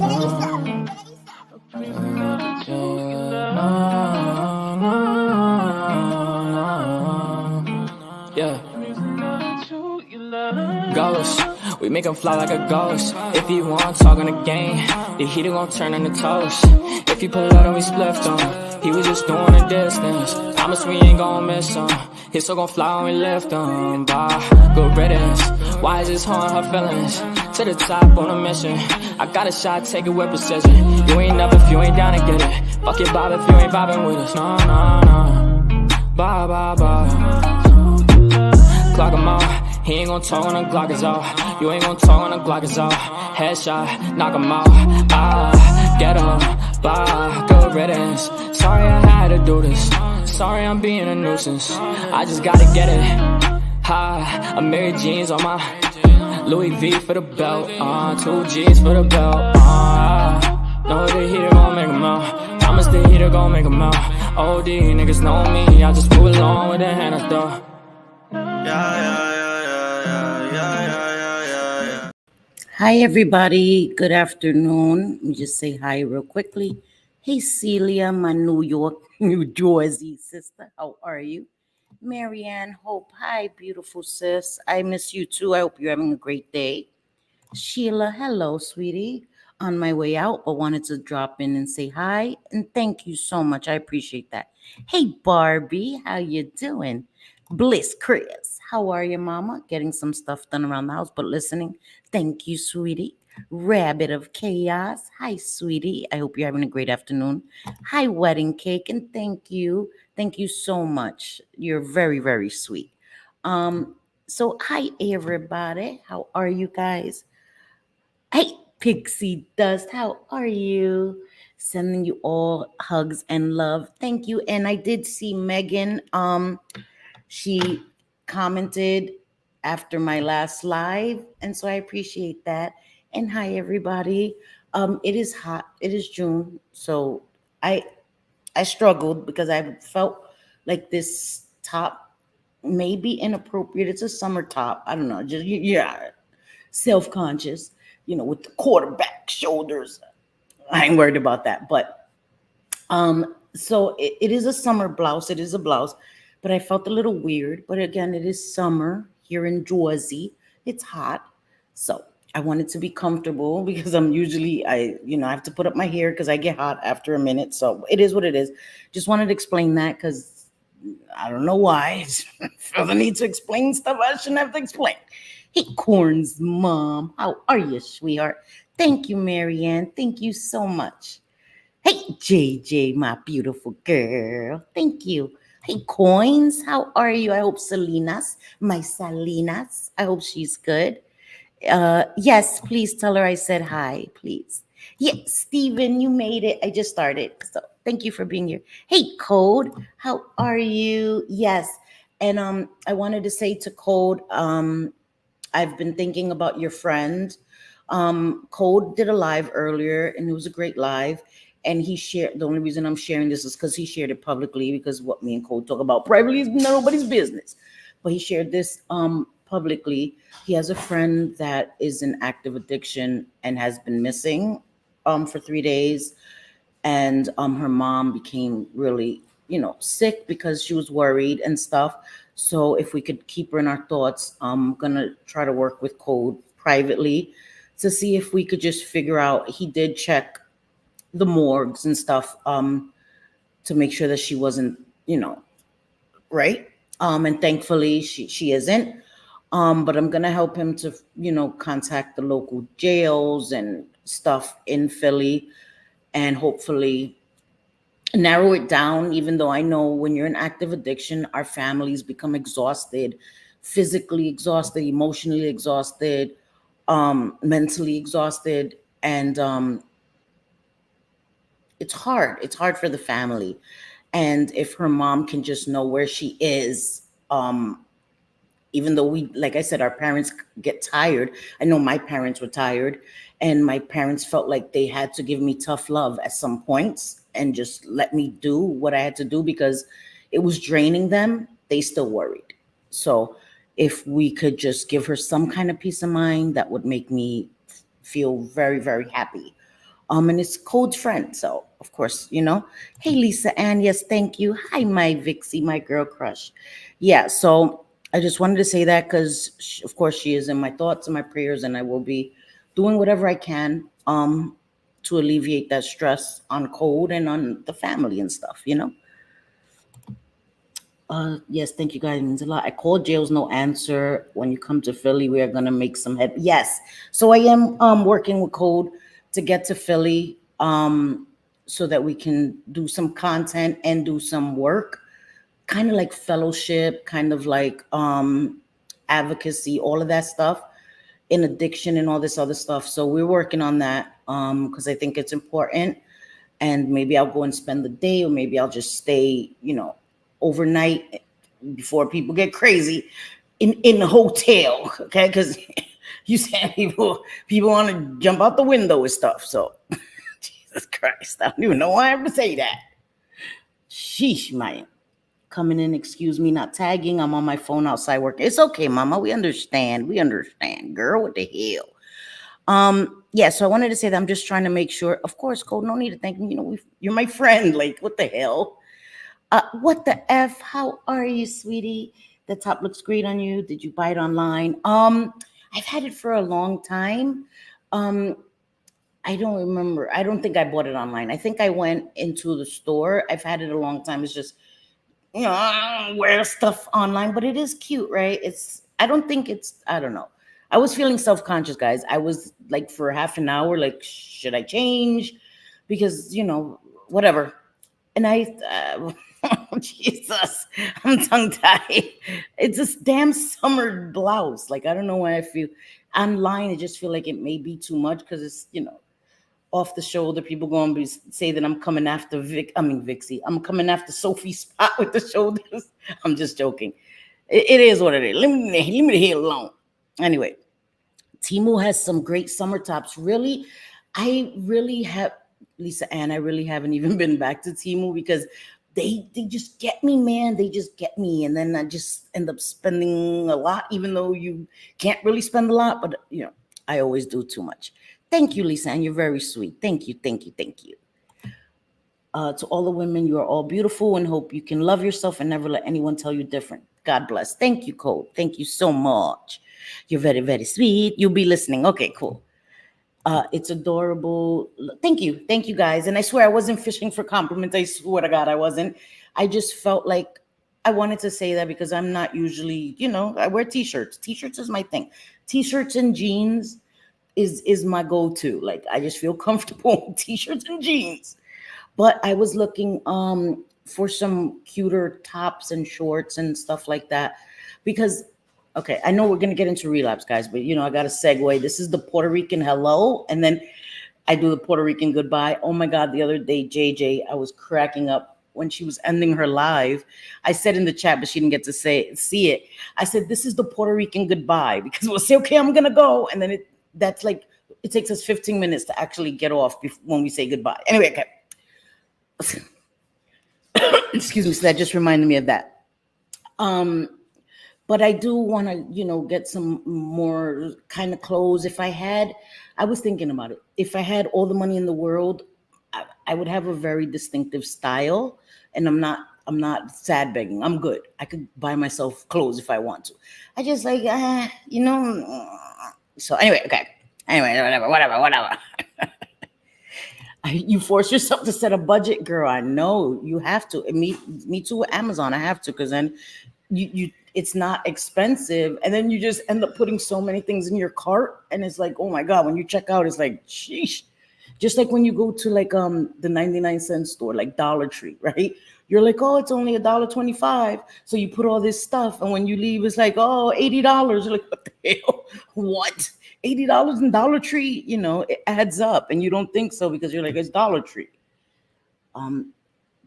Yeah. Ghost, we make him fly like a ghost. If he want talk on the game, the heater gon' turn into toast. If he pull out and we spliffed him, he was just doing a distance. Promise we ain't gon' miss him. His soul gon' fly when we lift him. Bye, good riddance. Why is this hard, her feelings? To the top on a mission. I got a shot, take it with precision. You ain't up if you ain't down to get it. Fuck it, Bob, if you ain't vibing with us. No, no, no. Bye, bye, bye. Clock him out. He ain't gon' talk when the Glock is off. You ain't gon' talk when the Glock is off. Headshot, knock him out. Ah, get him, bye, good riddance. Sorry I had to do this. Sorry I'm being a nuisance. I just gotta get it. Hi, I'm Mary Jeans on my Louis V for the belt. 2 G's for the belt. Know the heater gon' make him out. Promise the heater gon' make him out. OD niggas know me. I just move along with the hand I throw. Hi, everybody. Good afternoon. Let me just say hi real quickly. Hey, Celia, my New York, New Jersey sister. How are you? Marianne Hope. Hi, beautiful sis. I miss you too. I hope you're having a great day. Sheila. Hello, sweetie. On my way out, but wanted to drop in and say hi. And thank you so much. I appreciate that. Hey, Barbie. How you doing? Bliss Chris. How are you, mama? Getting some stuff done around the house, but listening. Thank you, sweetie. Rabbit of Chaos. Hi, sweetie. I hope you're having a great afternoon. Hi, Wedding Cake, and thank you. Thank you so much. You're very, very sweet. So hi, everybody. How are you guys? Hey, Pixie Dust. How are you? Sending you all hugs and love. Thank you. And I did see Megan. She commented after my last live, and so I appreciate that. And hi, everybody. It is hot. It is June, so I struggled because I felt like this top may be inappropriate. It's a summer top. I don't know. Just yeah, self-conscious. With the quarterback shoulders. I ain't worried about that, but so it is a summer blouse. It is a blouse. But I felt a little weird. But again, it is summer here in Jersey. It's hot. So I wanted to be comfortable because I'm usually, I have to put up my hair because I get hot after a minute. So it is what it is. Just wanted to explain that because I don't know why. I feel the need to explain stuff I shouldn't have to explain. Hey, Corn's mom. How are you, sweetheart? Thank you, Marianne. Thank you so much. Hey, JJ, my beautiful girl. Thank you. Hey, Coins, how are you? I hope my Salinas, I hope she's good. Yes, please tell her I said hi, please. Yeah, Steven, you made it. I just started. So thank you for being here. Hey, Code, how are you? Yes. And I wanted to say to Code, I've been thinking about your friend. Code did a live earlier, and it was a great live. And he shared, the only reason I'm sharing this is because he shared it publicly, because what me and Cole talk about privately is nobody's business. But he shared this publicly. He has a friend that is in active addiction and has been missing for 3 days. And her mom became really, sick because she was worried and stuff. So if we could keep her in our thoughts, I'm going to try to work with Code privately to see if we could just figure out, he did check the morgues and stuff to make sure that she wasn't, right. And thankfully she isn't. But I'm gonna help him to, contact the local jails and stuff in Philly and hopefully narrow it down, even though I know when you're in active addiction, our families become exhausted, physically exhausted, emotionally exhausted, mentally exhausted. And it's hard. It's hard for the family. And if her mom can just know where she is, even though like I said, our parents get tired. I know my parents were tired, and my parents felt like they had to give me tough love at some points and just let me do what I had to do because it was draining them. They still worried. So if we could just give her some kind of peace of mind, that would make me feel very, very happy. And it's Code's friend. So of course, hey Lisa Ann, yes, thank you. Hi, my Vixie, my girl crush. Yeah, so I just wanted to say that because of course she is in my thoughts and my prayers, and I will be doing whatever I can to alleviate that stress on Code and on the family and stuff. Yes, thank you guys. It means a lot. I called Jails, no answer. When you come to Philly, we are gonna make some head. Yes, so I am working with Code to get to Philly so that we can do some content and do some work, kind of like fellowship, kind of like advocacy, all of that stuff in addiction and all this other stuff. So we're working on that because I think it's important. And maybe I'll go and spend the day, or maybe I'll just stay, overnight before people get crazy in the hotel. Okay, because you said people want to jump out the window and stuff. So Jesus Christ, I don't even know why I have to say that. Sheesh, man. Coming in, excuse me, not tagging. I'm on my phone outside working. It's okay, mama. We understand. We understand, girl. What the hell? Yeah, so I wanted to say that I'm just trying to make sure. Of course, Cole, no need to thank me. You're my friend. Like, what the hell? What the F? How are you, sweetie? The top looks great on you. Did you buy it online? I've had it for a long time. Um, I don't remember. I don't think I bought it online. I think I went into the store. I've had it a long time. It's just, I don't wear stuff online, but it is cute, right? I don't think I don't know. I was feeling self-conscious, guys. I was like for half an hour, like, should I change? Because, whatever. And Jesus, I'm tongue-tied. It's this damn summer blouse. Like, I don't know why I feel online. I just feel like it may be too much because it's, off the shoulder. People going to say that I'm coming after Vixie. I'm coming after Sophie's spot with the shoulders. I'm just joking. It is what it is. Leave me the hell alone. Anyway, Temu has some great summer tops. Really, I really have, Lisa Ann, I really haven't even been back to Temu because they just get me, man. They just get me. And then I just end up spending a lot, even though you can't really spend a lot. But, I always do too much. Thank you, Lisa, and you're very sweet. Thank you, thank you, thank you. To all the women, you are all beautiful and hope you can love yourself and never let anyone tell you different. God bless. Thank you, Cole. Thank you so much. You're very, very sweet. You'll be listening. Okay, cool. It's adorable. Thank you. Thank you, guys. And I swear I wasn't fishing for compliments. I swear to God, I wasn't. I just felt like I wanted to say that because I'm not usually, I wear t-shirts. T-shirts is my thing. T-shirts and jeans is my go-to. Like, I just feel comfortable with t-shirts and jeans. But I was looking for some cuter tops and shorts and stuff like that because, okay, I know we're gonna get into Relapse, guys, but I got to segue. This is the Puerto Rican hello, and then I do the Puerto Rican goodbye. Oh my God, the other day, JJ, I was cracking up when she was ending her live. I said in the chat, but she didn't get to see it. I said, this is the Puerto Rican goodbye because we'll say, okay, I'm gonna go, and then that's like, it takes us 15 minutes to actually get off when we say goodbye. Anyway, okay. Excuse me. So that just reminded me of that. But I do want to, get some more kind of clothes. I was thinking about it. If I had all the money in the world, I would have a very distinctive style, and I'm not sad begging. I'm good. I could buy myself clothes if I want to. I just like, So anyway, okay. Anyway, whatever. You force yourself to set a budget, girl. I know you have to. Me too with Amazon. I have to because then you it's not expensive, and then you just end up putting so many things in your cart, and it's like, oh my God, when you check out, it's like, sheesh. Just like when you go to like the 99-cent store, like Dollar Tree, right? You're like, oh, it's only $1.25. So you put all this stuff, and when you leave, it's like, oh, $80. You're like, what the hell? What? $80 in Dollar Tree? It adds up, and you don't think so because you're like, it's Dollar Tree.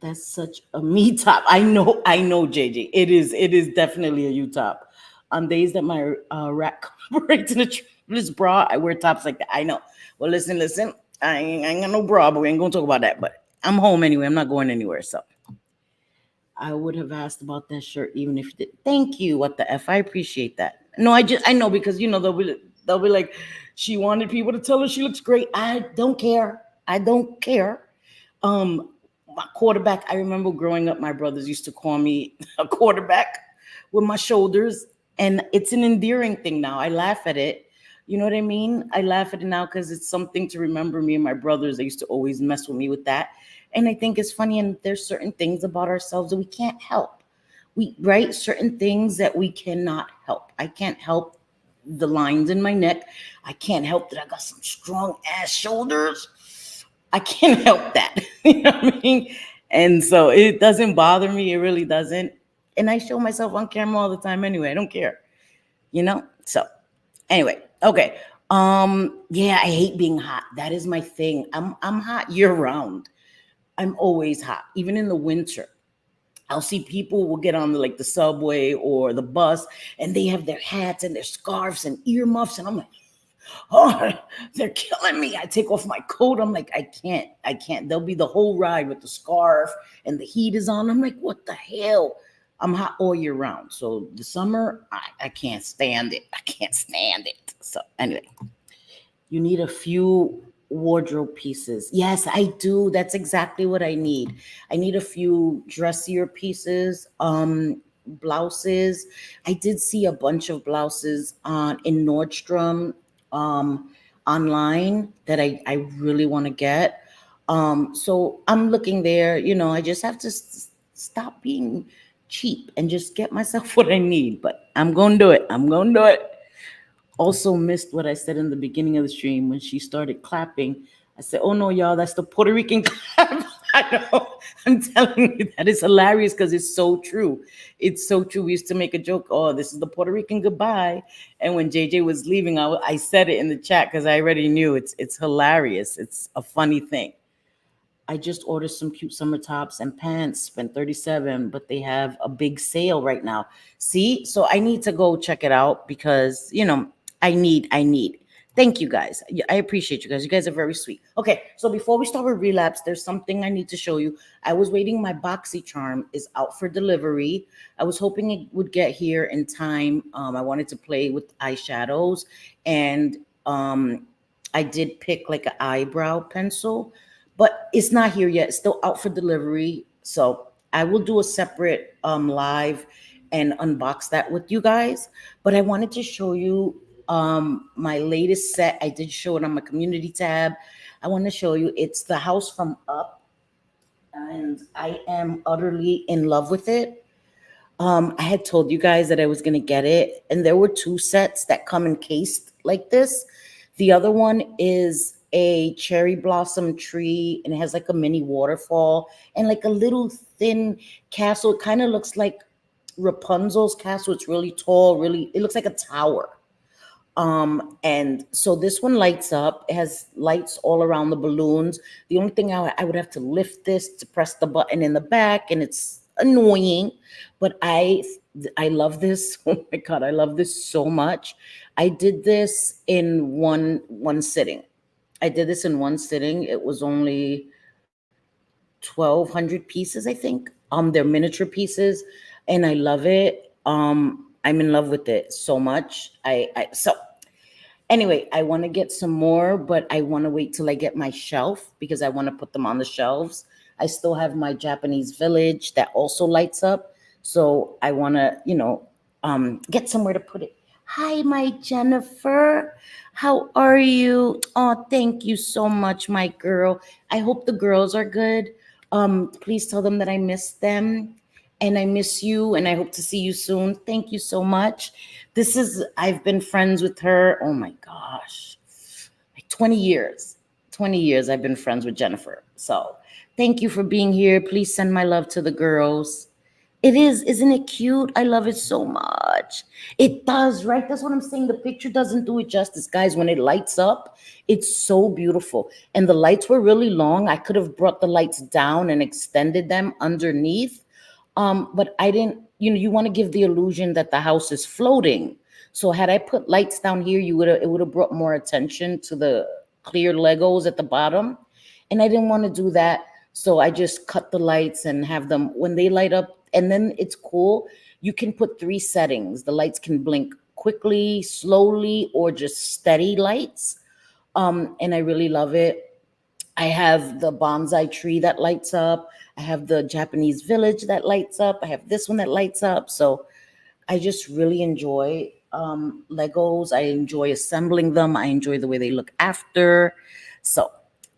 That's such a me top. I know, JJ. It is definitely a you top. On days that my rack breaks in a tripless bra, I wear tops like that. I know. Well, listen. I ain't got no bra, but we ain't gonna talk about that. But I'm home anyway. I'm not going anywhere. So I would have asked about that shirt even if you did. Thank you. What the F? I appreciate that. No, I know because they'll be like, she wanted people to tell her she looks great. I don't care. I don't care. My quarterback, I remember growing up, my brothers used to call me a quarterback with my shoulders, and it's an endearing thing now. I laugh at it. You know what I mean? I laugh at it now because it's something to remember me and my brothers. They used to always mess with me with that. And I think it's funny, and there's certain things about ourselves that we can't help. We right certain things that we cannot help. I can't help the lines in my neck. I can't help that I got some strong ass shoulders. I can't help that. You know what I mean? And so it doesn't bother me. It really doesn't. And I show myself on camera all the time anyway. I don't care. You know? So anyway, okay. Yeah, I hate being hot. That is my thing. I'm hot year round. I'm always hot, even in the winter. I'll see people will get on the subway or the bus, and they have their hats and their scarves and earmuffs, and I'm like, oh, they're killing me. I take off my coat. I'm like, I can't. They'll be the whole ride with the scarf and the heat is on. I'm like, what the hell? I'm hot all year round. So the summer, I can't stand it. I can't stand it. So anyway, you need a few wardrobe pieces. Yes, I do. That's exactly what I need. I need a few dressier pieces, blouses. I did see a bunch of blouses on in Nordstrom um online that I really want to get. So I'm looking there, I just have to stop being cheap and just get myself what I need. But I'm gonna do it. I'm gonna do it. Also missed what I said in the beginning of the stream when she started clapping. I said, "Oh no, y'all, that's the Puerto Rican clap." I know. I'm telling you that is hilarious because it's so true. It's so true. We used to make a joke. Oh, this is the Puerto Rican goodbye. And when JJ was leaving, I said it in the chat because I already knew it's hilarious. It's a funny thing. I just ordered some cute summer tops and pants, spent 37, but they have a big sale right now. See? So I need to go check it out because, I need. Thank you guys. I appreciate you guys. You guys are very sweet. Okay, so before we start with Relapse, there's something I need to show you. I was waiting. My BoxyCharm is out for delivery. I was hoping it would get here in time. I wanted to play with eyeshadows, and I did pick like an eyebrow pencil, but it's not here yet. It's still out for delivery. So I will do a separate live and unbox that with you guys. But I wanted to show you my latest set. I did show it on my community tab. I want to show you. It's the house from Up, and I am utterly in love with it. I had told you guys that I was gonna get it, and there were two sets that come encased like this. The other one is a cherry blossom tree, and it has like a mini waterfall and like a little thin castle. It kind of looks like Rapunzel's castle. It's really tall, really, it looks like a tower. And so this one lights up. It has lights all around the balloons. The only thing I would have to lift this to press the button in the back, and it's annoying. But I love this. Oh my god, I love this so much. I did this in one sitting. I did this in one sitting. It was only 1,200 pieces, I think. They're miniature pieces, and I love it. I'm in love with it so much. So anyway, I want to get some more, but I want to wait till I get my shelf because I want to put them on the shelves. I still have my Japanese village that also lights up. So I want to, get somewhere to put it. Hi, my Jennifer. How are you? Oh, thank you so much, my girl. I hope the girls are good. Please tell them that I miss them and I miss you and I hope to see you soon. Thank you so much. I've been friends with her. Oh my gosh, like 20 years. 20 years I've been friends with Jennifer. So thank you for being here. Please send my love to the girls. It is, isn't it cute? I love it so much. It does, right? That's what I'm saying. The picture doesn't do it justice, guys. When it lights up, it's so beautiful. And the lights were really long. I could have brought the lights down and extended them underneath. But I didn't, you want to give the illusion that the house is floating. So had I put lights down here, it would have brought more attention to the clear Legos at the bottom. And I didn't want to do that. So I just cut the lights and have them when they light up. And then it's cool. You can put 3 settings. The lights can blink quickly, slowly, or just steady lights. And I really love it. I have the bonsai tree that lights up. I have the Japanese village that lights up. I have this one that lights up. So I just really enjoy Legos. I enjoy assembling them. I enjoy the way they look after. So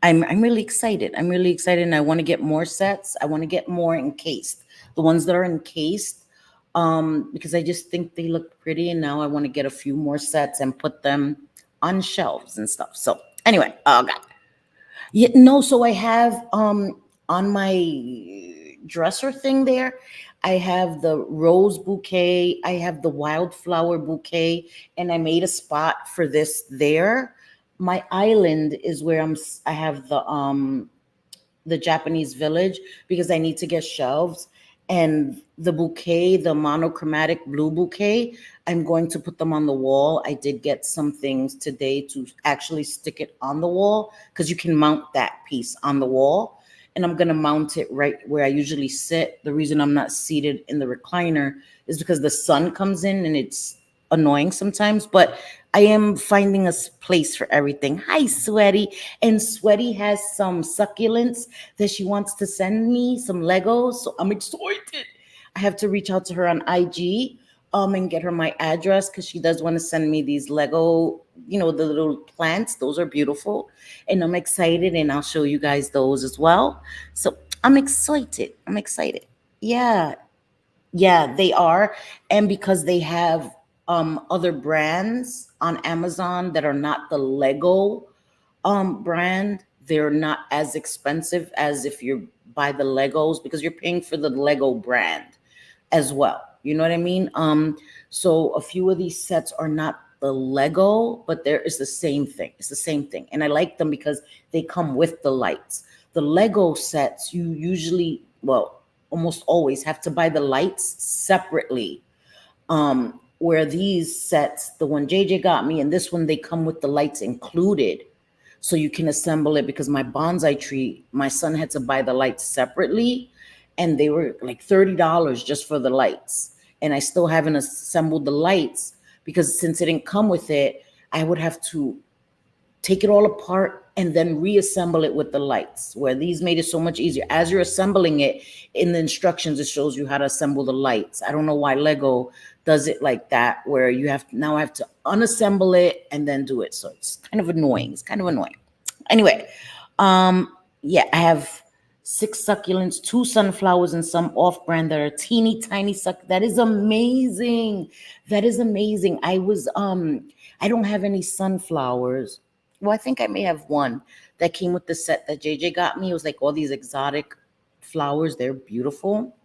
I'm really excited. I'm really excited, and I want to get more sets. I want to get more encased. The ones that are encased, because I just think they look pretty, and now I want to get a few more sets and put them on shelves and stuff. So anyway, oh god, yeah, no, so I have on my dresser thing there, I have the rose bouquet, I have the wildflower bouquet, and I made a spot for this there. My island is where I have the Japanese village because I need to get shelves. And the bouquet, the monochromatic blue bouquet, I'm going to put them on the wall. I did get some things today to actually stick it on the wall because you can mount that piece on the wall. And I'm going to mount it right where I usually sit. The reason I'm not seated in the recliner is because the sun comes in and it's annoying sometimes. But I am finding a place for everything. Hi, Sweaty. And Sweaty has some succulents that she wants to send me, some Legos. So I'm excited. I have to reach out to her on IG and get her my address because she does want to send me these Lego, the little plants. Those are beautiful. And I'm excited, and I'll show you guys those as well. So I'm excited. I'm excited. Yeah. Yeah, they are. And because they have other brands on Amazon that are not the Lego brand, they're not as expensive as if you buy the Legos because you're paying for the Lego brand as well. You know what I mean? So a few of these sets are not the Lego, but there is the same thing. It's the same thing. And I like them because they come with the lights. The Lego sets, you usually, well, almost always have to buy the lights separately. Where these sets, the one JJ got me and this one, they come with the lights included. So you can assemble it because my bonsai tree, my son had to buy the lights separately and they were like $30 just for the lights. And I still haven't assembled the lights because since it didn't come with it, I would have to take it all apart and then reassemble it with the lights, where these made it so much easier. As you're assembling it, in the instructions, it shows you how to assemble the lights. I don't know why Lego does it like that, where you have now I have to unassemble it and then do it. So it's kind of annoying. It's kind of annoying. Anyway, yeah, I have 6 succulents, 2 sunflowers, and some off-brand that are teeny tiny That is amazing. That is amazing. I don't have any sunflowers. Well, I think I may have one that came with the set that JJ got me. It was like all these exotic flowers. They're beautiful.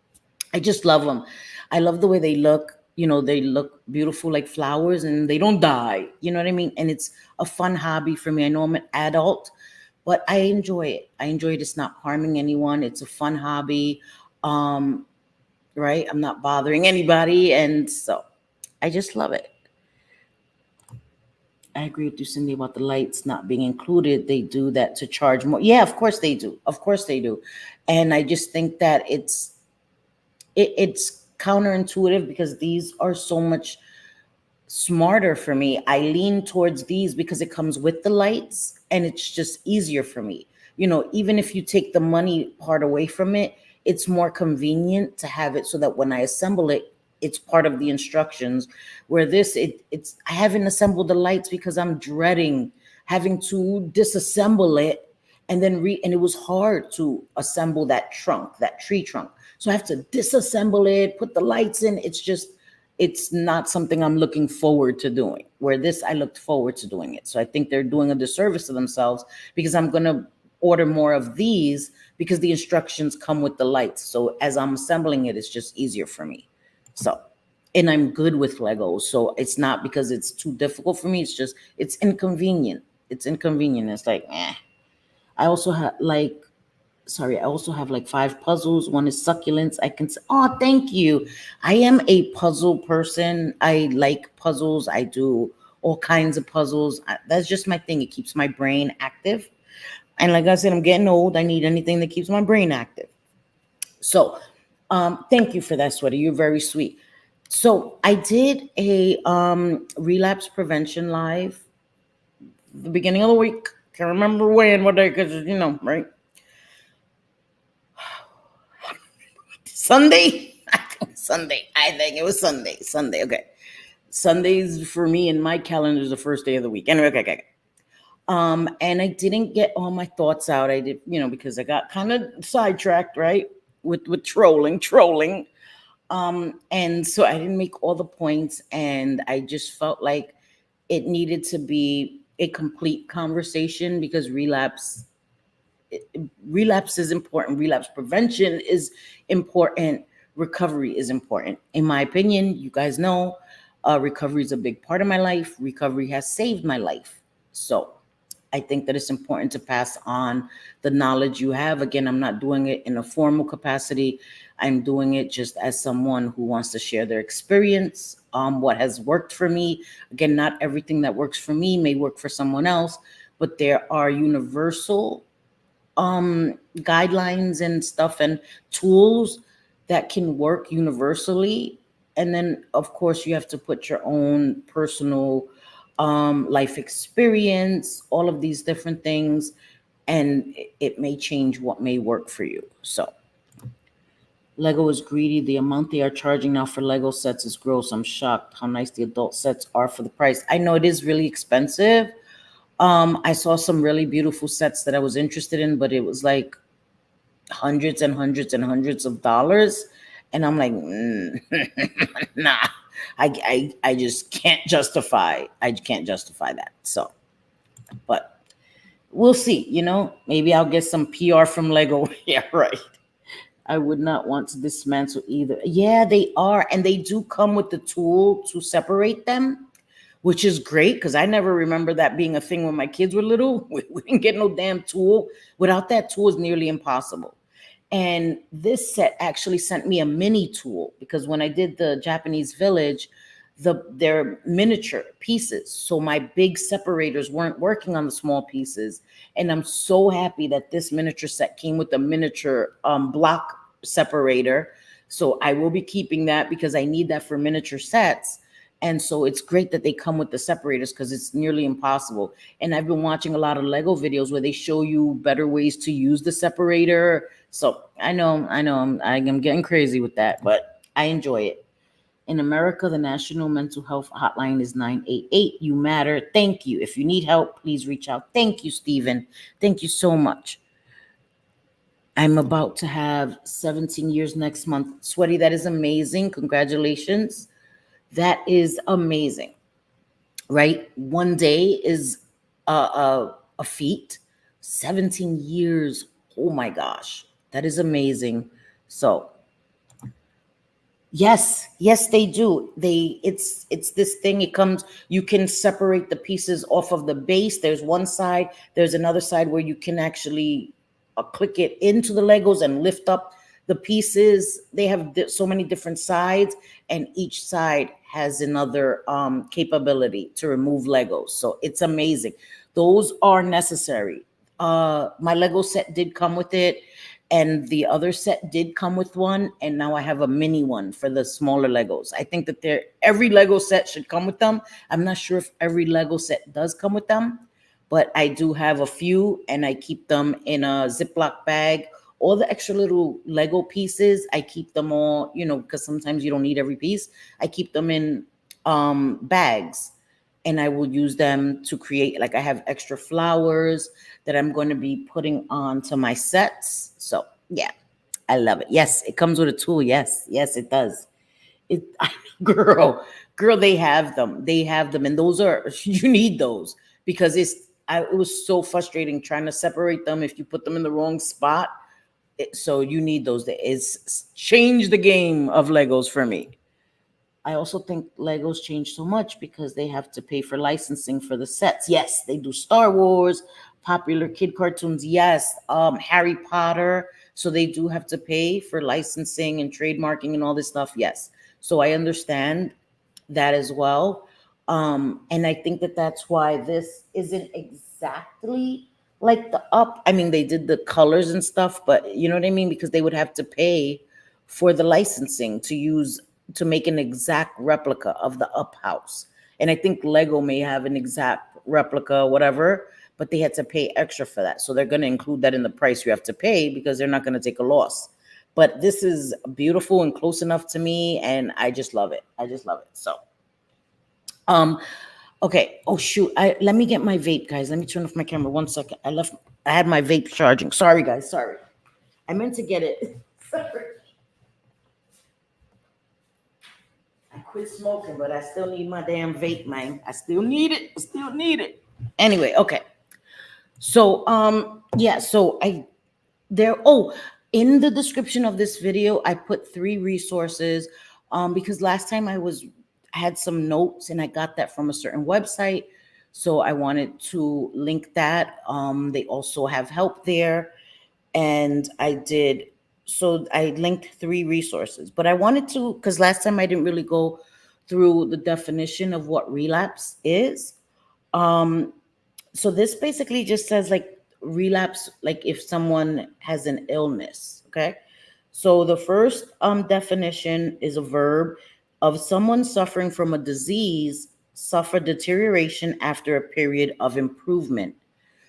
I just love them. I love the way they look. They look beautiful like flowers and they don't die. You know what I mean? And it's a fun hobby for me. I know I'm an adult, but I enjoy it. I enjoy it. It's not harming anyone. It's a fun hobby. Right? I'm not bothering anybody. And so I just love it. I agree with you, Cindy, about the lights not being included. They do that to charge more. Yeah, of course they do. Of course they do. And I just think that it's counterintuitive because these are so much smarter for me. I lean towards these because it comes with the lights and it's just easier for me. Even if you take the money part away from it, it's more convenient to have it so that when I assemble it, it's part of the instructions. Where it's I haven't assembled the lights because I'm dreading having to disassemble it and then and it was hard to assemble that tree trunk. So I have to disassemble it, put the lights in. It's not something I'm looking forward to doing. Where this, I looked forward to doing it. So I think they're doing a disservice to themselves because I'm going to order more of these because the instructions come with the lights. So as I'm assembling it, it's just easier for me. So, and I'm good with Legos. So it's not because it's too difficult for me. It's just, it's inconvenient. It's inconvenient. It's like, I also have like 5 puzzles. One is succulents. Oh, thank you. I am a puzzle person. I like puzzles. I do all kinds of puzzles. That's just my thing. It keeps my brain active. And like I said, I'm getting old. I need anything that keeps my brain active. So, thank you for that, Sweater. You're very sweet. So I did a relapse prevention live the beginning of the week. Can't remember when, what day, because, right? Sunday? I think Sunday. I think it was Sunday. Sunday, okay. Sundays for me in my calendar is the first day of the week. Anyway, okay. And I didn't get all my thoughts out. I did, because I got kind of sidetracked, right? With trolling. And so I didn't make all the points, and I just felt like it needed to be a complete conversation because relapse is important. Relapse prevention is important. Recovery is important. In my opinion, you guys know, recovery is a big part of my life. Recovery has saved my life. So I think that it's important to pass on the knowledge you have. Again, I'm not doing it in a formal capacity. I'm doing it just as someone who wants to share their experience, what has worked for me. Again, not everything that works for me may work for someone else, but there are universal guidelines and stuff and tools that can work universally. And then of course you have to put your own personal life experience, all of these different things, and it may change what may work for you. So Lego is greedy. The amount they are charging now for Lego sets is gross. I'm shocked how nice the adult sets are for the price. I know it is really expensive. I saw some really beautiful sets that I was interested in, but it was like hundreds and hundreds and hundreds of dollars. And I'm like, nah, I just can't justify. I can't justify that. So, but we'll see, maybe I'll get some PR from Lego. Yeah, right. I would not want to dismantle either. Yeah, they are. And they do come with the tool to separate them, which is great because I never remember that being a thing when my kids were little. We didn't get no damn tool. Without that tool, it's nearly impossible. And this set actually sent me a mini tool because when I did the Japanese village, their miniature pieces. So my big separators weren't working on the small pieces. And I'm so happy that this miniature set came with a miniature block separator. So I will be keeping that because I need that for miniature sets. And so it's great that they come with the separators because it's nearly impossible. And I've been watching a lot of Lego videos where they show you better ways to use the separator. So I know I'm getting crazy with that, but I enjoy it. In America, the National Mental Health Hotline is 988. You matter. Thank you. If you need help, please reach out. Thank you, Stephen. Thank you so much. I'm about to have 17 years next month. Sweaty, that is amazing. Congratulations. That is amazing, right? One day is a feat. 17 years. Oh my gosh. That is amazing. So yes, they do. It's this thing. It comes, you can separate the pieces off of the base. There's one side, there's another side where you can actually click it into the Legos and lift up the pieces. They have so many different sides, and each side has another capability to remove Legos. So it's amazing. Those are necessary. My Lego set did come with it, and the other set did come with one, and now I have a mini one for the smaller Legos. I think that every Lego set should come with them. I'm not sure if every Lego set does come with them, but I do have a few, and I keep them in a Ziploc bag. All the extra little Lego pieces, I keep them all, because sometimes you don't need every piece. I keep them in bags, and I will use them to create, like I have extra flowers that I'm going to be putting onto my sets. So yeah, I love it. Yes, it comes with a tool. Yes, it does. It, girl, they have them. They have them, and those are you need those because it was so frustrating trying to separate them if you put them in the wrong spot. So you need those. It's changed the game of Legos for me. I also think Legos change so much because they have to pay for licensing for the sets. Yes, they do Star Wars, popular kid cartoons. Yes, Harry Potter. So they do have to pay for licensing and trademarking and all this stuff. Yes. So I understand that as well. And I think that that's why this isn't exactly like the up. I mean, they did the colors and stuff, but you know what I mean? Because they would have to pay for the licensing to make an exact replica of the up house. And I think Lego may have an exact replica, whatever, but they had to pay extra for that. So they're going to include that in the price you have to pay because they're not going to take a loss. But this is beautiful and close enough to me, and I just love it. I just love it. So, um, okay. Oh shoot! Let me get my vape, guys. Let me turn off my camera 1 second. I had my vape charging. Sorry, guys. Sorry. I meant to get it. Sorry. I quit smoking, but I still need my damn vape, man. I still need it. I still need it. Anyway, okay. So, yeah. So in the description of this video, I put 3 resources, because last time I had some notes and I got that from a certain website. So I wanted to link that. They also have help there. And I linked 3 resources, but I wanted to, because last time I didn't really go through the definition of what relapse is. Um, so this basically just says like relapse, like if someone has an illness. Okay. So the first definition is a verb of someone suffering from a disease, suffer deterioration after a period of improvement.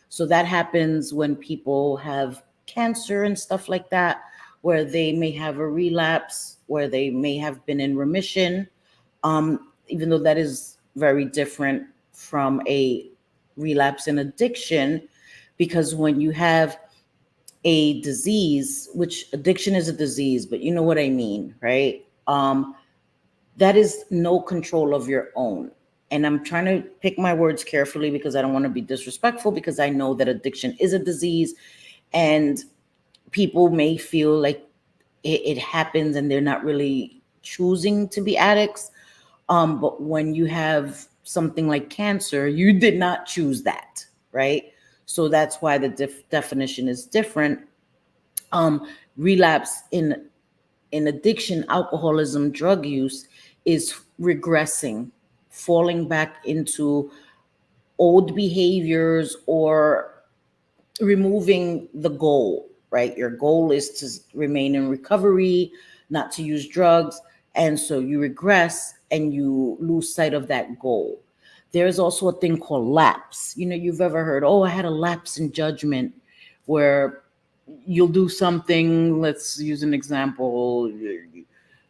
So that happens when people have cancer and stuff like that, where they may have a relapse, where they may have been in remission, even though that is very different from a relapse in addiction, because when you have a disease, which addiction is a disease, but you know what I mean, right? That is no control of your own. And I'm trying to pick my words carefully because I don't want to be disrespectful, because I know that addiction is a disease and people may feel like it happens and they're not really choosing to be addicts. But when you have something like cancer, you did not choose that, right? So that's why the definition is different. Relapse in addiction, alcoholism, drug use is regressing, falling back into old behaviors or removing the goal, right? Your goal is to remain in recovery, not to use drugs. And so you regress and you lose sight of that goal. There's also a thing called lapse. You've ever heard, oh, I had a lapse in judgment, where you'll do something. Let's use an example. You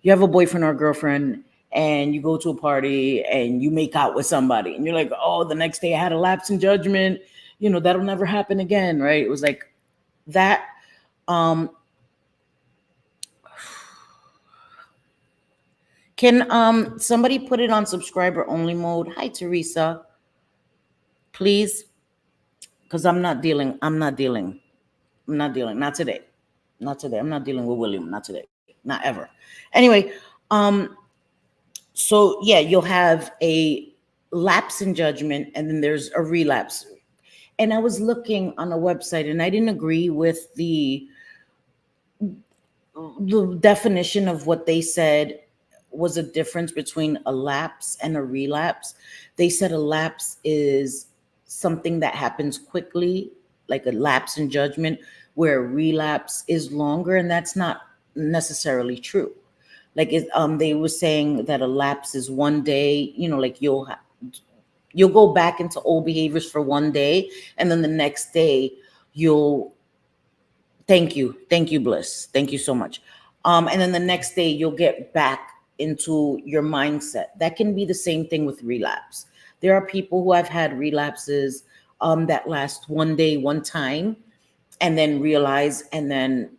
have a boyfriend or girlfriend and you go to a party and you make out with somebody and you're like, oh, the next day I had a lapse in judgment. That'll never happen again, right? It was like that. Can somebody put it on subscriber only mode? Hi, Teresa. Please. Because Not today. Not today. I'm not dealing with William. Not today. Not ever. Anyway, so yeah, you'll have a lapse in judgment and then there's a relapse. And I was looking on a website and I didn't agree with the definition of what they said was a difference between a lapse and a relapse. They said a lapse is something that happens quickly, like a lapse in judgment, where a relapse is longer, and that's not necessarily true. They were saying that a lapse is one day, like you'll go back into old behaviors for one day, and then the next day you'll thank you, Bliss, thank you so much. And then the next day you'll get back into your mindset. That can be the same thing with relapse. There are people who have had relapses that last one day, one time, and then realize and then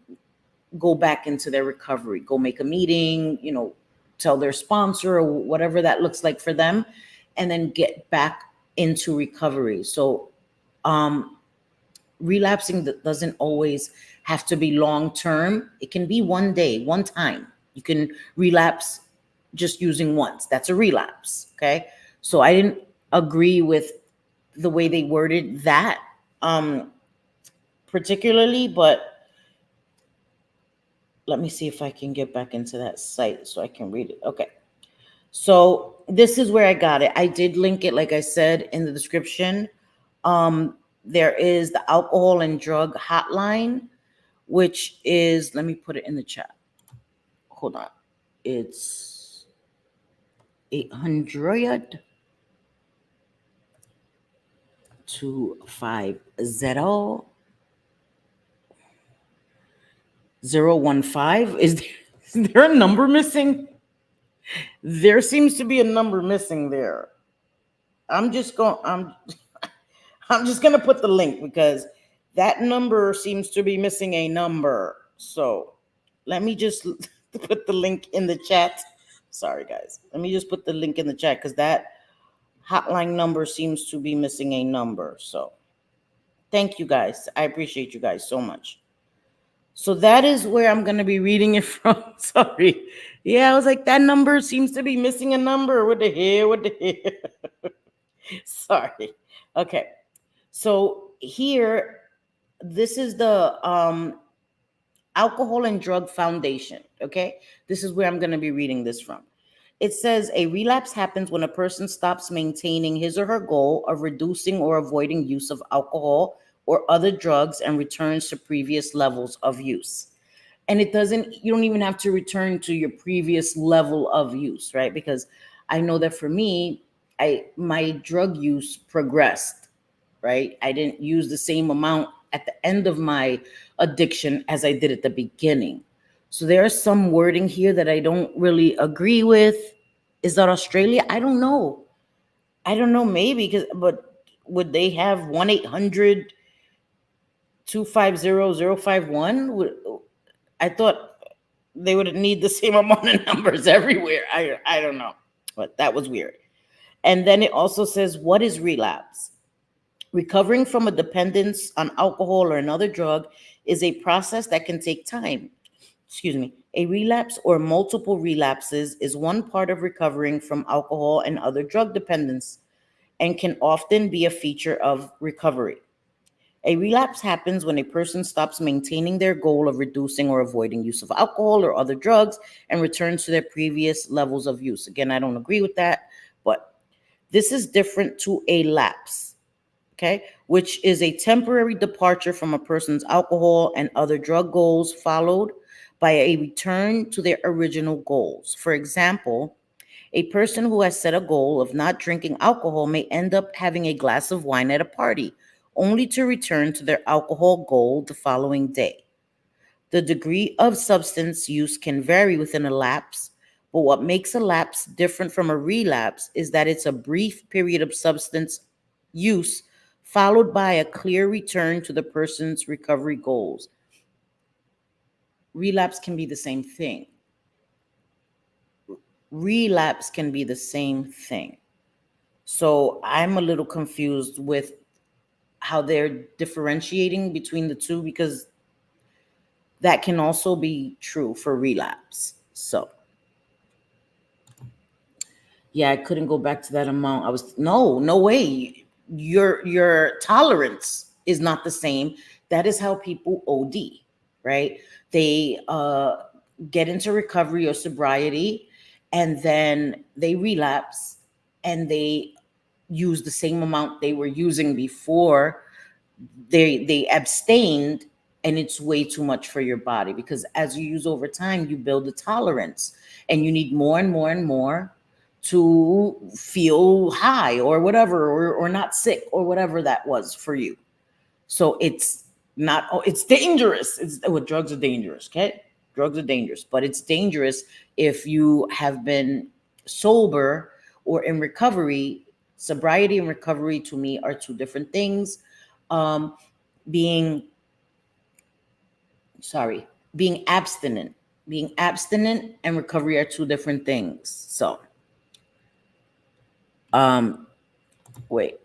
go back into their recovery, go make a meeting, tell their sponsor or whatever that looks like for them, and then get back into recovery. So relapsing doesn't always have to be long term. It can be one day, one time. You can relapse just using once. That's a relapse. Okay. So I didn't agree with the way they worded that particularly, but let me see if I can get back into that site so I can read it. Okay. So this is where I got it. I did link it, like I said, in the description. There is the alcohol and drug hotline, which is, let me put it in the chat. Hold on. It's 800 250 015. Is there a number missing? There seems to be a number missing there. I'm just going. I'm just gonna put the link because that number seems to be missing a number. So let me just put the link in the chat. Sorry, guys. Let me just put the link in the chat because that hotline number seems to be missing a number. So thank you guys. I appreciate you guys so much. So that is where I'm going to be reading it from. Sorry. Yeah, I was like, that number seems to be missing a number. What the hell? What the hell? Sorry. Okay. So here, this is the Alcohol and Drug Foundation. Okay. This is where I'm going to be reading this from. It says a relapse happens when a person stops maintaining his or her goal of reducing or avoiding use of alcohol or other drugs and returns to previous levels of use. And it doesn't, you don't even have to return to your previous level of use, right? Because I know that for me, my drug use progressed, right? I didn't use the same amount at the end of my addiction as I did at the beginning. So there's some wording here that I don't really agree with. Is that Australia? I don't know. I don't know, maybe, but would they have 1-800-250-051? I thought they would need the same amount of numbers everywhere. I don't know, but that was weird. And then it also says, what is relapse? Recovering from a dependence on alcohol or another drug is a process that can take time. Excuse me. A relapse or multiple relapses is one part of recovering from alcohol and other drug dependence and can often be a feature of recovery. A relapse happens when a person stops maintaining their goal of reducing or avoiding use of alcohol or other drugs and returns to their previous levels of use. Again, I don't agree with that, but this is different to a lapse, okay, which is a temporary departure from a person's alcohol and other drug goals followed by a return to their original goals. For example, a person who has set a goal of not drinking alcohol may end up having a glass of wine at a party, only to return to their alcohol goal the following day. The degree of substance use can vary within a lapse, but what makes a lapse different from a relapse is that it's a brief period of substance use followed by a clear return to the person's recovery goals. Relapse can be the same thing. Relapse can be the same thing. So I'm a little confused with how they're differentiating between the two, because that can also be true for relapse. So yeah, I couldn't go back to that amount. I was no way. Your tolerance is not the same. That is how people OD, right? They get into recovery or sobriety, and then they relapse, and they use the same amount they were using before they abstained, and it's way too much for your body, because as you use over time, you build a tolerance, and you need more and more and more to feel high or whatever, or not sick or whatever that was for you. So it's not, it's dangerous. Drugs are dangerous, okay? Drugs are dangerous, but it's dangerous if you have been sober or in recovery. Sobriety and recovery to me are two different things. Being abstinent. Being abstinent and recovery are two different things. So, wait.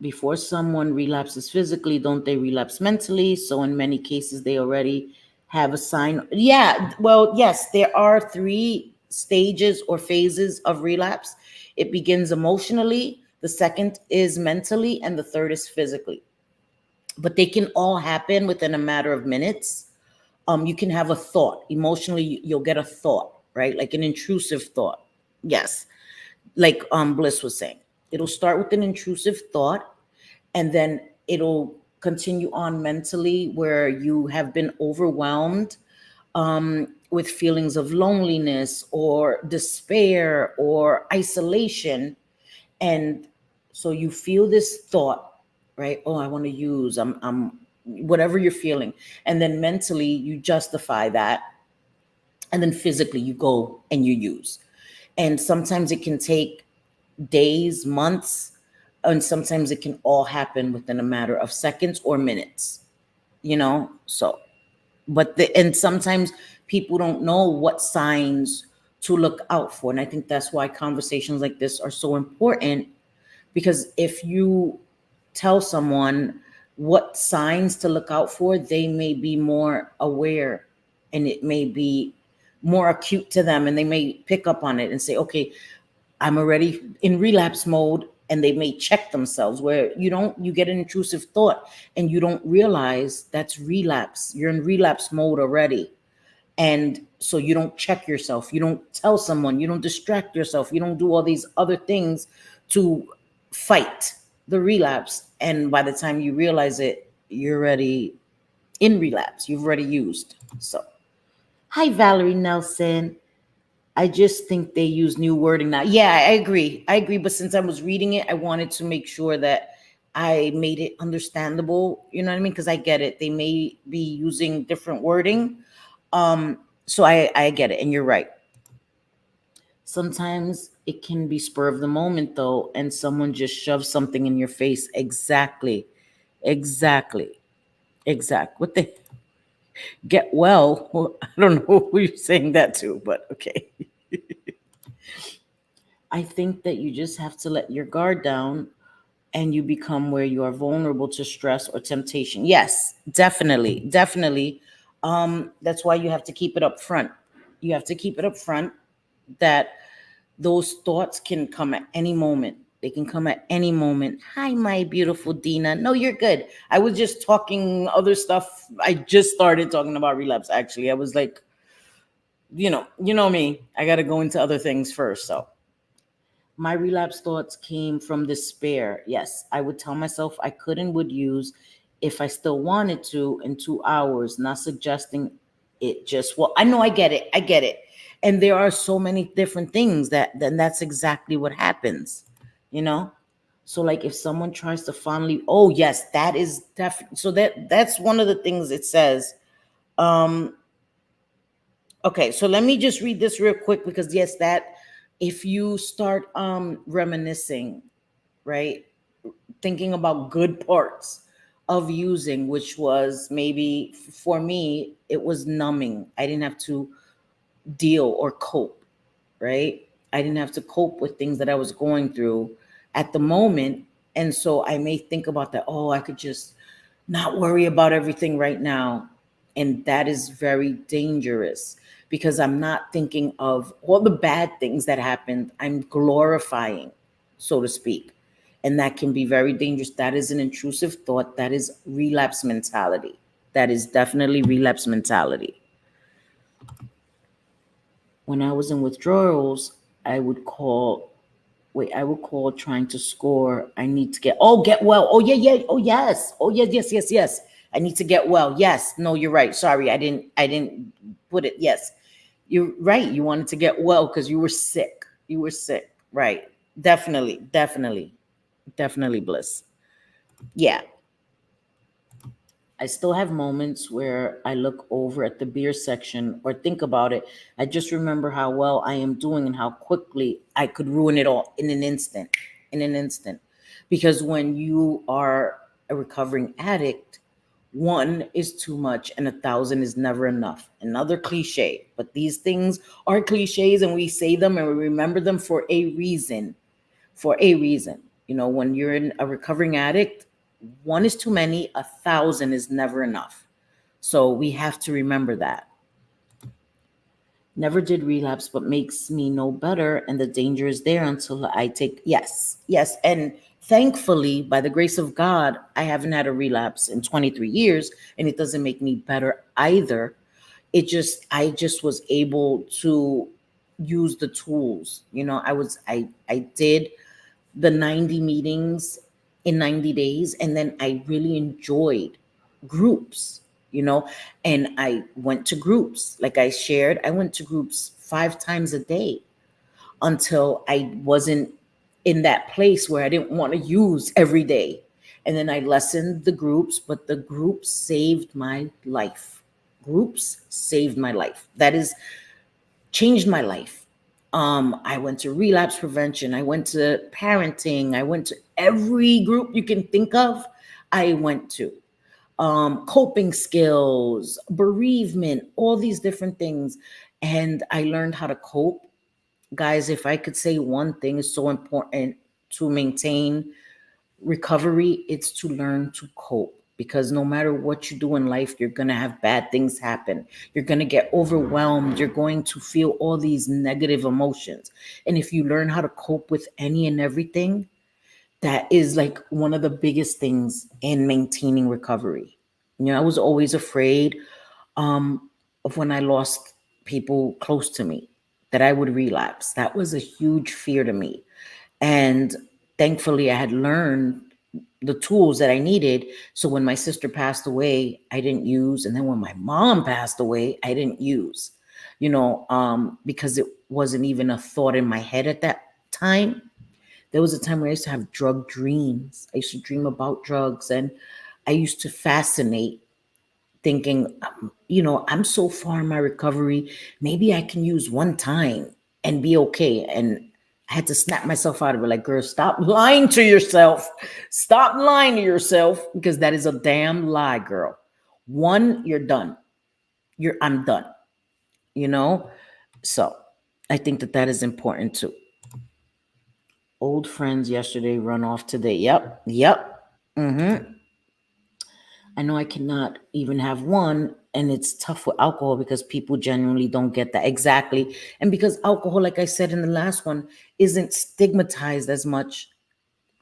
Before someone relapses physically, don't they relapse mentally? So in many cases, they already have a sign. Yeah, well, yes, there are 3 stages or phases of relapse. It begins emotionally, the second is mentally, and the third is physically. But they can all happen within a matter of minutes. You can have a thought. Emotionally, you'll get a thought, right? Like an intrusive thought. Yes. Like Bliss was saying. It'll start with an intrusive thought, and then it'll continue on mentally, where you have been overwhelmed with feelings of loneliness or despair or isolation. And so you feel this thought, right? Oh, I want to use, whatever you're feeling. And then mentally you justify that. And then physically you go and you use. And sometimes it can take days, months, and sometimes it can all happen within a matter of seconds or minutes, you know? So, and sometimes people don't know what signs to look out for. And I think that's why conversations like this are so important, because if you tell someone what signs to look out for, they may be more aware, and it may be more acute to them, and they may pick up on it and say, okay, I'm already in relapse mode. And they may check themselves, where you get an intrusive thought and you don't realize that's relapse. You're in relapse mode already. And so you don't check yourself. You don't tell someone, you don't distract yourself. You don't do all these other things to fight the relapse. And by the time you realize it, you're already in relapse. You've already used. So, hi, Valerie Nelson. I just think they use new wording now. Yeah, I agree. I agree. But since I was reading it, I wanted to make sure that I made it understandable. You know what I mean? Because I get it. They may be using different wording. So I get it. And you're right. Sometimes it can be spur of the moment, though, and someone just shoves something in your face. Exactly. Exactly. Exact. What the get well? Well, I don't know who you're saying that to, but okay. I think that you just have to let your guard down and you become where you are vulnerable to stress or temptation. Yes, definitely. Definitely. That's why you have to keep it up front. You have to keep it up front that those thoughts can come at any moment. They can come at any moment. Hi, my beautiful Dina. No, you're good. I was just talking other stuff. I just started talking about relapse, actually. I was like, you know me. I got to go into other things first. So my relapse thoughts came from despair. Yes, I would tell myself I could and would use if I still wanted to in 2 hours, not suggesting it just, well, I know I get it. I get it. And there are so many different things that then that's exactly what happens, you know? So like if someone tries to fondly, oh yes, that is definitely, so that's one of the things it says. Um, Okay, so let me just read this real quick, because yes, that if you start reminiscing, right? Thinking about good parts of using, which was maybe for me, it was numbing. I didn't have to deal or cope, right? I didn't have to cope with things that I was going through at the moment. And so I may think about that, oh, I could just not worry about everything right now. And that is very dangerous, because I'm not thinking of all the bad things that happened. I'm glorifying, so to speak. And that can be very dangerous. That is an intrusive thought. That is relapse mentality. That is definitely relapse mentality. When I was in withdrawals, I would call, I would call trying to score. I need to get well. Oh, yeah, yeah. Oh, yes. Oh, yes, yes, yes, yes. I need to get well. Yes. No, you're right. Sorry. I didn't put it. Yes. You're right. You wanted to get well because you were sick. You were sick. Right. Definitely. Definitely. Definitely, Bliss. Yeah. I still have moments where I look over at the beer section or think about it. I just remember how well I am doing and how quickly I could ruin it all in an instant. In an instant. Because when you are a recovering addict, one is too much and 1,000 is never enough. Another cliche, but these things are cliches and we say them and we remember them for a reason. For a reason. You know, when you're in a recovering addict, one is too many, 1,000 is never enough. So we have to remember that. Never did relapse, but makes me know better. And the danger is there until I take, yes, yes. And thankfully, by the grace of God, I haven't had a relapse in 23 years, and it doesn't make me better either. I just was able to use the tools. You know, I did the 90 meetings in 90 days. And then I really enjoyed groups, you know, and I went to groups. Like I shared, I went to groups 5 times a day until I wasn't in that place where I didn't want to use every day. And then I lessened the groups, but the groups saved my life. Groups saved my life. That is changed my life. I went to relapse prevention. I went to parenting. I went to every group you can think of. I went to coping skills, bereavement, all these different things. And I learned how to cope. Guys, if I could say one thing is so important to maintain recovery, it's to learn to cope. Because no matter what you do in life, you're going to have bad things happen. You're going to get overwhelmed. You're going to feel all these negative emotions. And if you learn how to cope with any and everything, that is like one of the biggest things in maintaining recovery. I was always afraid of when I lost people close to me that I would relapse. That was a huge fear to me. And thankfully, I had learned the tools that I needed. So when my sister passed away, I didn't use. And then when my mom passed away, I didn't use, because it wasn't even a thought in my head at that time. There was a time where I used to have drug dreams. I used to dream about drugs, and I used to fascinate thinking, I'm so far in my recovery, maybe I can use one time and be okay. And I had to snap myself out of it. Like, girl, stop lying to yourself. Stop lying to yourself, because that is a damn lie, girl. One, you're done. I'm done. You know? So I think that is important too. Old friends yesterday run off today. Yep. Yep. I know I cannot even have one. And it's tough with alcohol because people genuinely don't get that. Exactly. And because alcohol, like I said in the last one, isn't stigmatized as much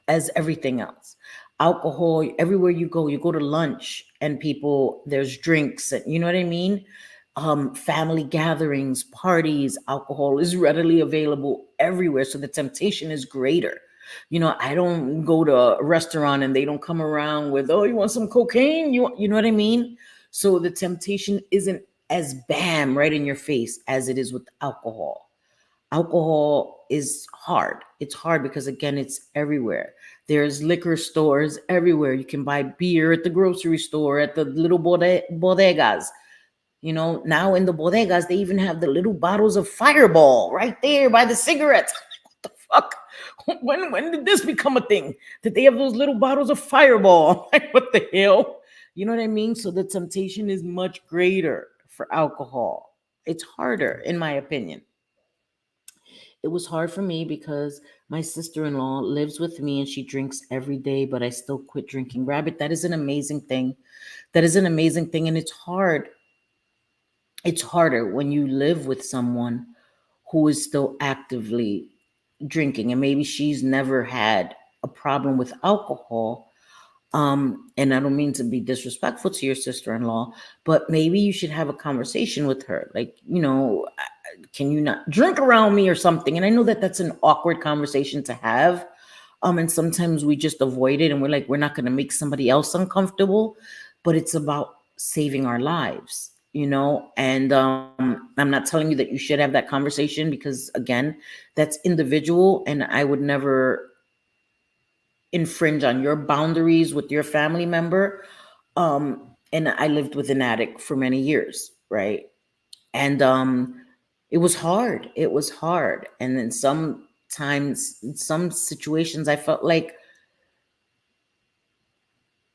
as everything else. Alcohol, everywhere you go to lunch and people, there's drinks, and you know what I mean? Family gatherings, parties, alcohol is readily available everywhere. So the temptation is greater. I don't go to a restaurant and they don't come around with, oh, you want some cocaine? You know what I mean? So the temptation isn't as bam right in your face as it is with alcohol. Alcohol is hard. It's hard because, again, it's everywhere. There's liquor stores everywhere. You can buy beer at the grocery store, at the little bodegas. Now in the bodegas, they even have the little bottles of Fireball right there by the cigarettes. What the fuck? When did this become a thing? That they have those little bottles of Fireball? Like, what the hell? You know what I mean? So the temptation is much greater for alcohol. It's harder, in my opinion. It was hard for me because my sister-in-law lives with me and she drinks every day, but I still quit drinking. Rabbit, that is an amazing thing. That is an amazing thing. And it's hard. It's harder when you live with someone who is still actively drinking. And maybe she's never had a problem with alcohol. And I don't mean to be disrespectful to your sister-in-law, but maybe you should have a conversation with her. Like, can you not drink around me or something? And I know that that's an awkward conversation to have. And sometimes we just avoid it and we're like, we're not going to make somebody else uncomfortable, but it's about saving our lives, And I'm not telling you that you should have that conversation because, again, that's individual, and I would never infringe on your boundaries with your family member. And I lived with an addict for many years, right? And it was hard. It was hard. And then sometimes, in some situations, I felt like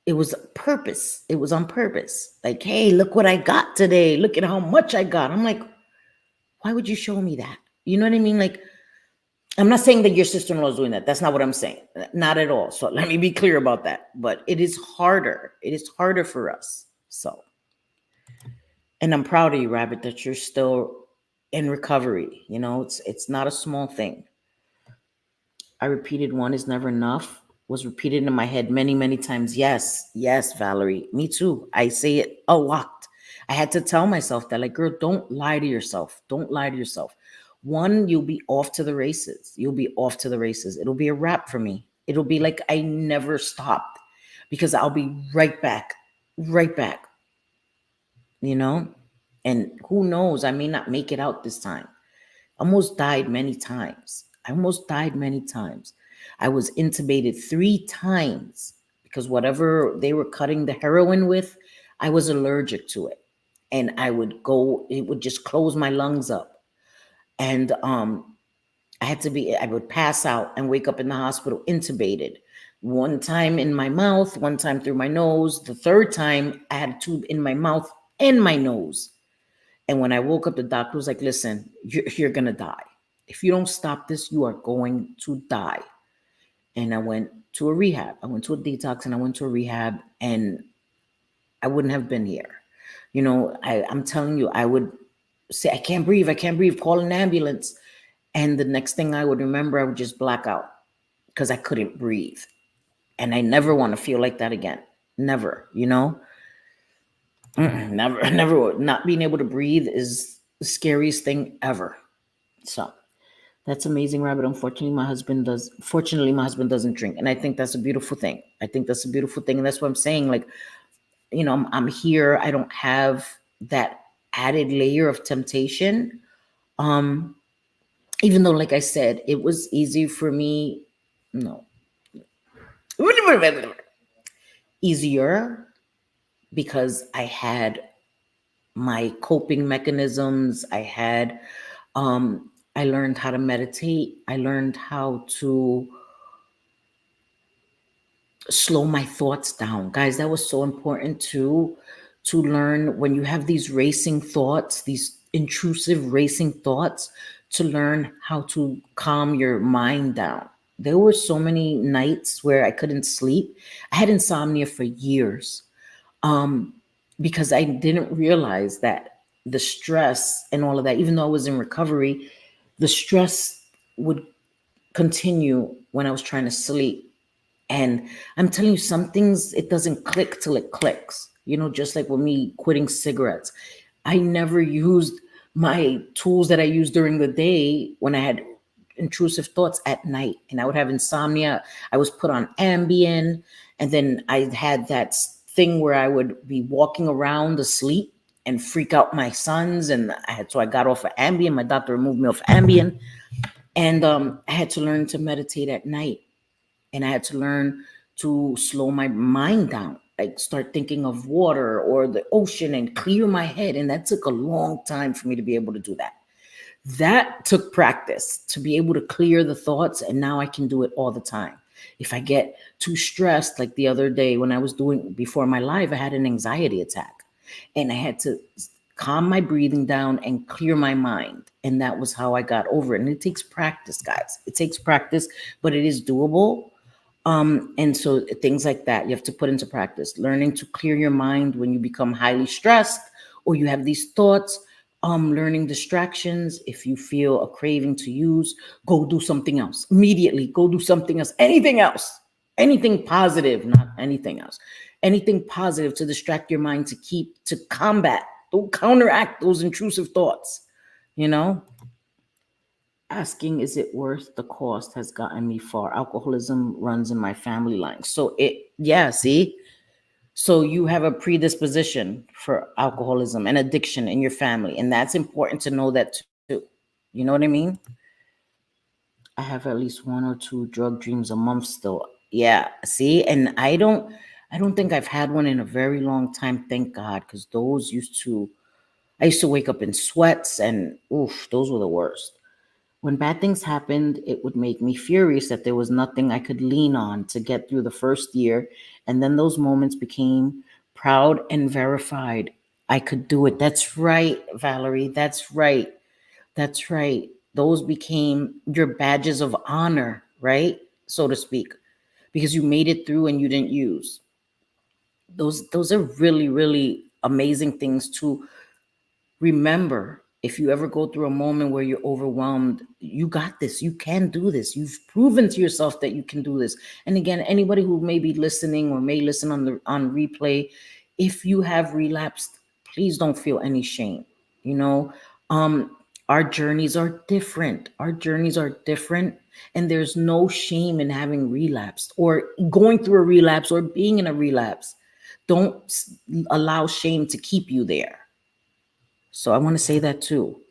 it was purpose. It was on purpose. Like, hey, look what I got today. Look at how much I got. I'm like, why would you show me that? You know what I mean? Like, I'm not saying that your sister-in-law is doing that. That's not what I'm saying. Not at all. So let me be clear about that. But it is harder. It is harder for us. So, and I'm proud of you, Rabbit, that you're still in recovery. It's not a small thing. I repeated one is never enough. Was repeated in my head many, many times. Yes, yes, Valerie. Me too. I say it a lot. I had to tell myself that, like, girl, don't lie to yourself. Don't lie to yourself. One, you'll be off to the races. You'll be off to the races. It'll be a wrap for me. It'll be like I never stopped because I'll be right back, right back, And who knows? I may not make it out this time. Almost died many times. I almost died many times. I was intubated 3 times because whatever they were cutting the heroin with, I was allergic to it. And it would just close my lungs up. And I would pass out and wake up in the hospital intubated. One time in my mouth, one time through my nose. The third time, I had a tube in my mouth and my nose. And when I woke up, the doctor was like, listen, you're going to die. If you don't stop this, you are going to die. And I went to a rehab. I went to a detox and I went to a rehab, and I wouldn't have been here. I'm telling you, I would say, I can't breathe, call an ambulance. And the next thing I would remember, I would just black out because I couldn't breathe. And I never want to feel like that again. Never, never, never. Not being able to breathe is the scariest thing ever. So that's amazing, Rabbit. Fortunately, my husband doesn't drink. And I think that's a beautiful thing. And that's what I'm saying. Like, I'm here. I don't have that added layer of temptation. Even though, like I said, it was easy for me. No. Easier because I had my coping mechanisms. I learned how to meditate. I learned how to slow my thoughts down. Guys, that was so important to learn when you have these racing thoughts, these intrusive racing thoughts, to learn how to calm your mind down. There were so many nights where I couldn't sleep. I had insomnia for years because I didn't realize that the stress and all of that, even though I was in recovery, the stress would continue when I was trying to sleep. And I'm telling you, some things, it doesn't click till it clicks. Just like with me quitting cigarettes. I never used my tools that I used during the day when I had intrusive thoughts at night. And I would have insomnia. I was put on Ambien. And then I had that thing where I would be walking around asleep and freak out my sons. And so I got off of Ambien. My doctor removed me off Ambien. And I had to learn to meditate at night. And I had to learn to slow my mind down, like start thinking of water or the ocean and clear my head. And that took a long time for me to be able to do that. That took practice to be able to clear the thoughts. And now I can do it all the time. If I get too stressed, like the other day when I was before my live, I had an anxiety attack and I had to calm my breathing down and clear my mind. And that was how I got over it. And it takes practice, guys. It takes practice, but it is doable. And so things like that, you have to put into practice, learning to clear your mind when you become highly stressed or you have these thoughts, learning distractions. If you feel a craving to use, go do something else immediately. Go do something else, anything positive, not anything else, anything positive to distract your mind, to counteract those intrusive thoughts, Asking, is it worth the cost, has gotten me far. Alcoholism runs in my family line. So see? So you have a predisposition for alcoholism and addiction in your family. And that's important to know that too. You know what I mean? I have at least 1 or 2 drug dreams a month still. Yeah, see? And I don't think I've had one in a very long time, thank God, because I used to wake up in sweats and those were the worst. When bad things happened, it would make me furious that there was nothing I could lean on to get through the first year. And then those moments became proud and verified. I could do it. That's right, Valerie. That's right. That's right. Those became your badges of honor, right? So to speak, because you made it through and you didn't use. Those are really, really amazing things to remember. If you ever go through a moment where you're overwhelmed, you got this. You can do this. You've proven to yourself that you can do this. And again, anybody who may be listening or may listen on replay, if you have relapsed, please don't feel any shame. Our journeys are different. And there's no shame in having relapsed or going through a relapse or being in a relapse. Don't allow shame to keep you there. So I want to say that too.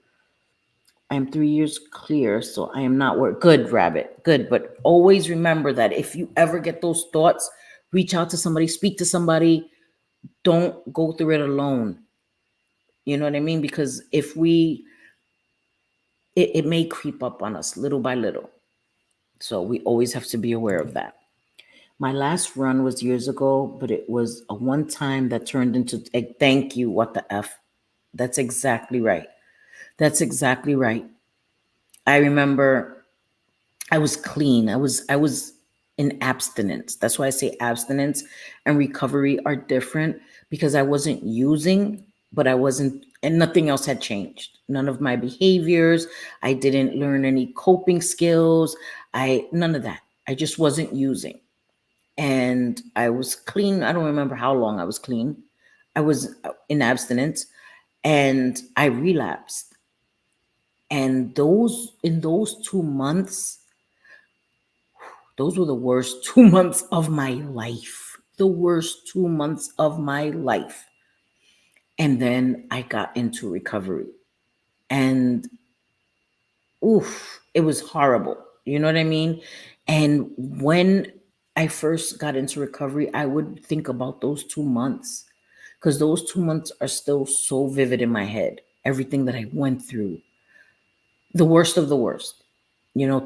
I am 3 years clear, so I am not worried. Good, Rabbit. Good. But always remember that if you ever get those thoughts, Reach out to somebody, speak to somebody. Don't go through it alone. You know what I mean? Because if we, it may creep up on us little by little. So we always have to be aware of that. My last run was years ago, but it was a one time that turned into a thank you. What the F? That's exactly right. That's exactly right. I remember I was clean. I was in abstinence. That's why I say abstinence and recovery are different, because I wasn't using, but I wasn't, and nothing else had changed. None of my behaviors. I didn't learn any coping skills. None of that. I just wasn't using. And I was clean. I don't remember how long I was clean. I was in abstinence and I relapsed. And those, in those 2 months, those were the worst 2 months of my life. The worst 2 months of my life. And then I got into recovery. And oof, it was horrible. You know what I mean? And when I first got into recovery, I would think about those 2 months, because those 2 months are still so vivid in my head. Everything that I went through, the worst of the worst,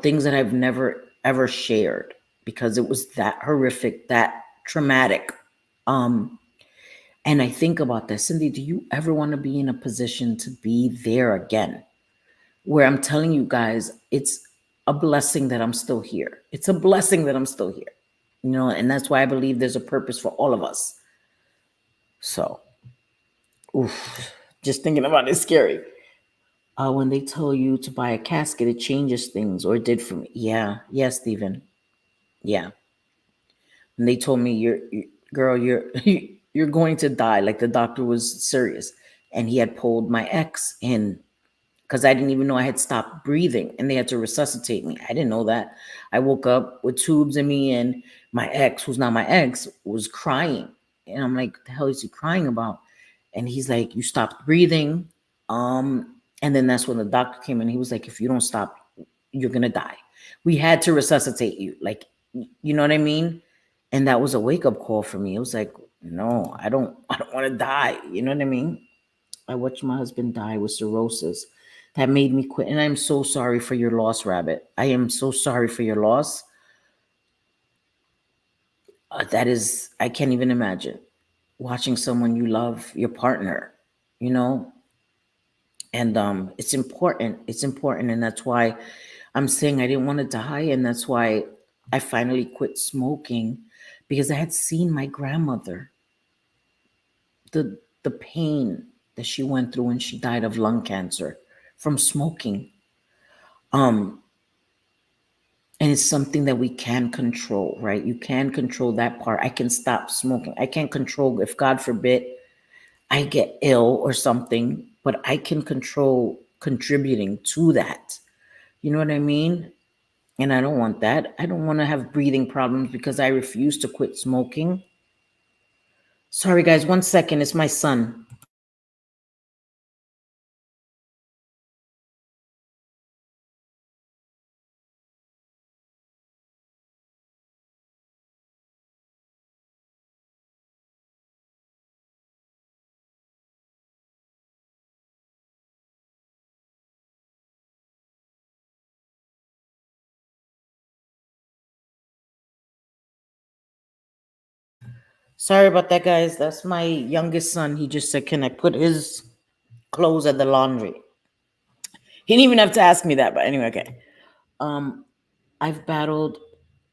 things that I've never ever shared because it was that horrific, that traumatic. Um, and I think about that. Cindy, do you ever want to be in a position to be there again? Where I'm telling you guys, it's a blessing that I'm still here. It's a blessing that I'm still here. And that's why I believe there's a purpose for all of us. So, oof, just thinking about it is scary. When they tell you to buy a casket, it changes things, or it did for me. Yeah, Stephen. Yeah. And they told me, girl, you're you're going to die. Like the doctor was serious, and he had pulled my ex in because I didn't even know I had stopped breathing, and they had to resuscitate me. I didn't know that. I woke up with tubes in me, and my ex, who's not my ex, was crying, and I'm like, "The hell is he crying about?" And he's like, "You stopped breathing." And then that's when the doctor came in. He was like, "If you don't stop, you're gonna die. We had to resuscitate you." Like, you know what I mean? And that was a wake up call for me. It was like, no, I don't want to die. You know what I mean? I watched my husband die with cirrhosis. That made me quit. And I'm so sorry for your loss, Rabbit. I am so sorry for your loss. That is, I can't even imagine watching someone you love, your partner, you know? And it's important. It's important. And that's why I'm saying I didn't want to die. And that's why I finally quit smoking, because I had seen my grandmother, the pain that she went through when she died of lung cancer from smoking. Um, and it's something that we can control, right? You can control that part. I can stop smoking. I can't control if, God forbid, I get ill or something, but I can control contributing to that. You know what I mean? And I don't want that. I don't want to have breathing problems because I refuse to quit smoking. Sorry, guys, 1 second. It's my son. Sorry about that, guys. That's my youngest son. He just said, "Can I put his clothes at the laundry?" He didn't even have to ask me that, but anyway, okay. Um, I've battled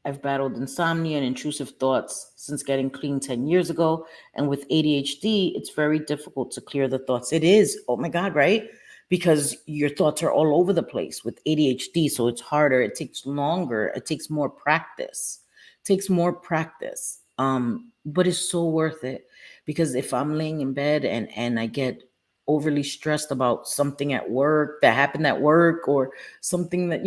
I've battled insomnia and intrusive thoughts since getting clean 10 years ago. And with ADHD, it's very difficult to clear the thoughts. It is. Oh my God, right? Because your thoughts are all over the place with ADHD. So it's harder. It takes longer. It takes more practice. It takes more practice. But it's so worth it, because if I'm laying in bed and I get overly stressed about something at work that happened at work, or something that,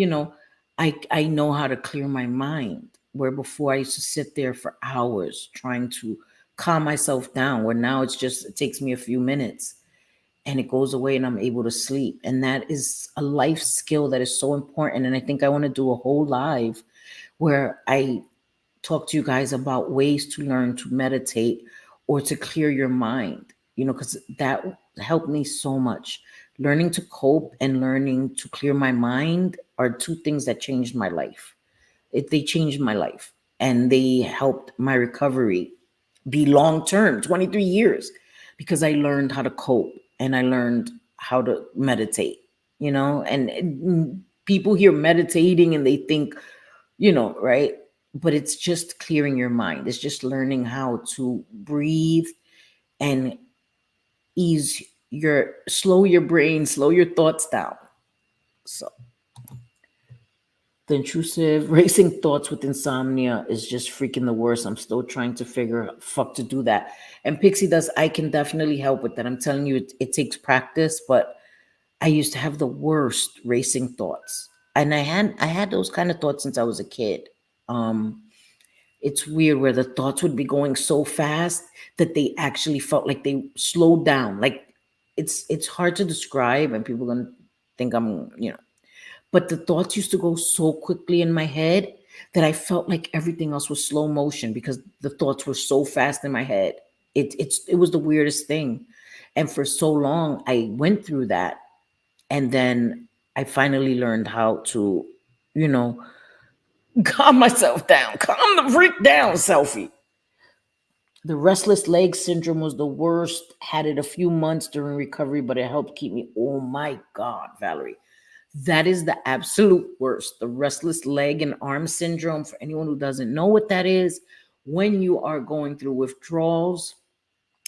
I know how to clear my mind. Where before I used to sit there for hours trying to calm myself down, where now it takes me a few minutes and it goes away and I'm able to sleep. And that is a life skill that is so important. And I think I want to do a whole live where I talk to you guys about ways to learn to meditate or to clear your mind, because that helped me so much. Learning to cope and learning to clear my mind are two things that changed my life. They changed my life and they helped my recovery be long term, 23 years, because I learned how to cope and I learned how to meditate, and people hear meditating and they think, right? But it's just clearing your mind. It's just learning how to breathe and ease slow your brain, slow your thoughts down. So the intrusive racing thoughts with insomnia is just freaking the worst. I'm still trying to figure fuck to do that. And Pixie does, I can definitely help with that. I'm telling you, it takes practice, but I used to have the worst racing thoughts. And I had those kind of thoughts since I was a kid. Um, it's weird where the thoughts would be going so fast that they actually felt like they slowed down. Like it's hard to describe, and people are gonna think I'm. But the thoughts used to go so quickly in my head that I felt like everything else was slow motion because the thoughts were so fast in my head. It was the weirdest thing. And for so long I went through that. And then I finally learned how to, you know, calm myself down. Calm the freak down, selfie. The restless leg syndrome was the worst. Had it a few months during recovery, but it helped keep me. Oh my God, Valerie. That is the absolute worst. The restless leg and arm syndrome, for anyone who doesn't know what that is, when you are going through withdrawals,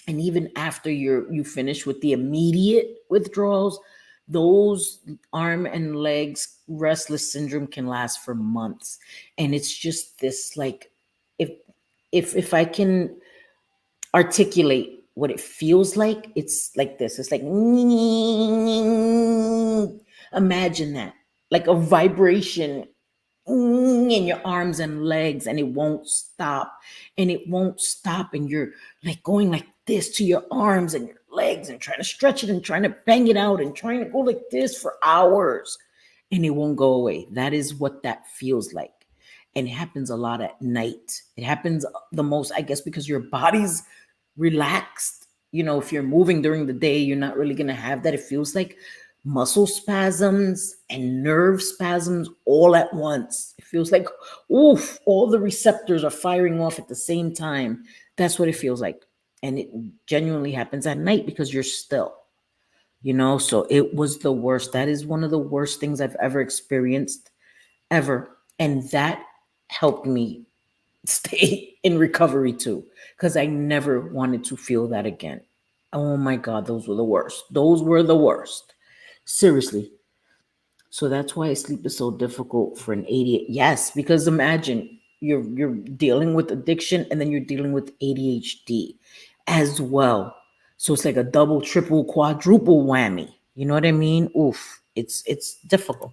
and even after you finish with the immediate withdrawals, those arm and legs restless syndrome can last for months. And it's just this, like, if if I can articulate what it feels like, it's like this. It's like, imagine that, like a vibration in your arms and legs, and it won't stop, and it won't stop, and you're like going like this to your arms and your legs and trying to stretch it and trying to bang it out and trying to go like this for hours, and it won't go away. That is what that feels like. And it happens a lot at night. It happens the most, I guess, because your body's relaxed. If you're moving during the day, you're not really going to have that. It feels like muscle spasms and nerve spasms all at once. It feels like, oof, all the receptors are firing off at the same time. That's what it feels like. And it genuinely happens at night because you're still, so it was the worst. That is one of the worst things I've ever experienced, ever. And that helped me stay in recovery too, because I never wanted to feel that again. Oh my God, those were the worst. Those were the worst. Seriously. So that's why sleep is so difficult for an 88. Yes, because imagine you're dealing with addiction and then you're dealing with ADHD as well. So it's like a double, triple, quadruple whammy. You know what I mean? Oof. It's difficult.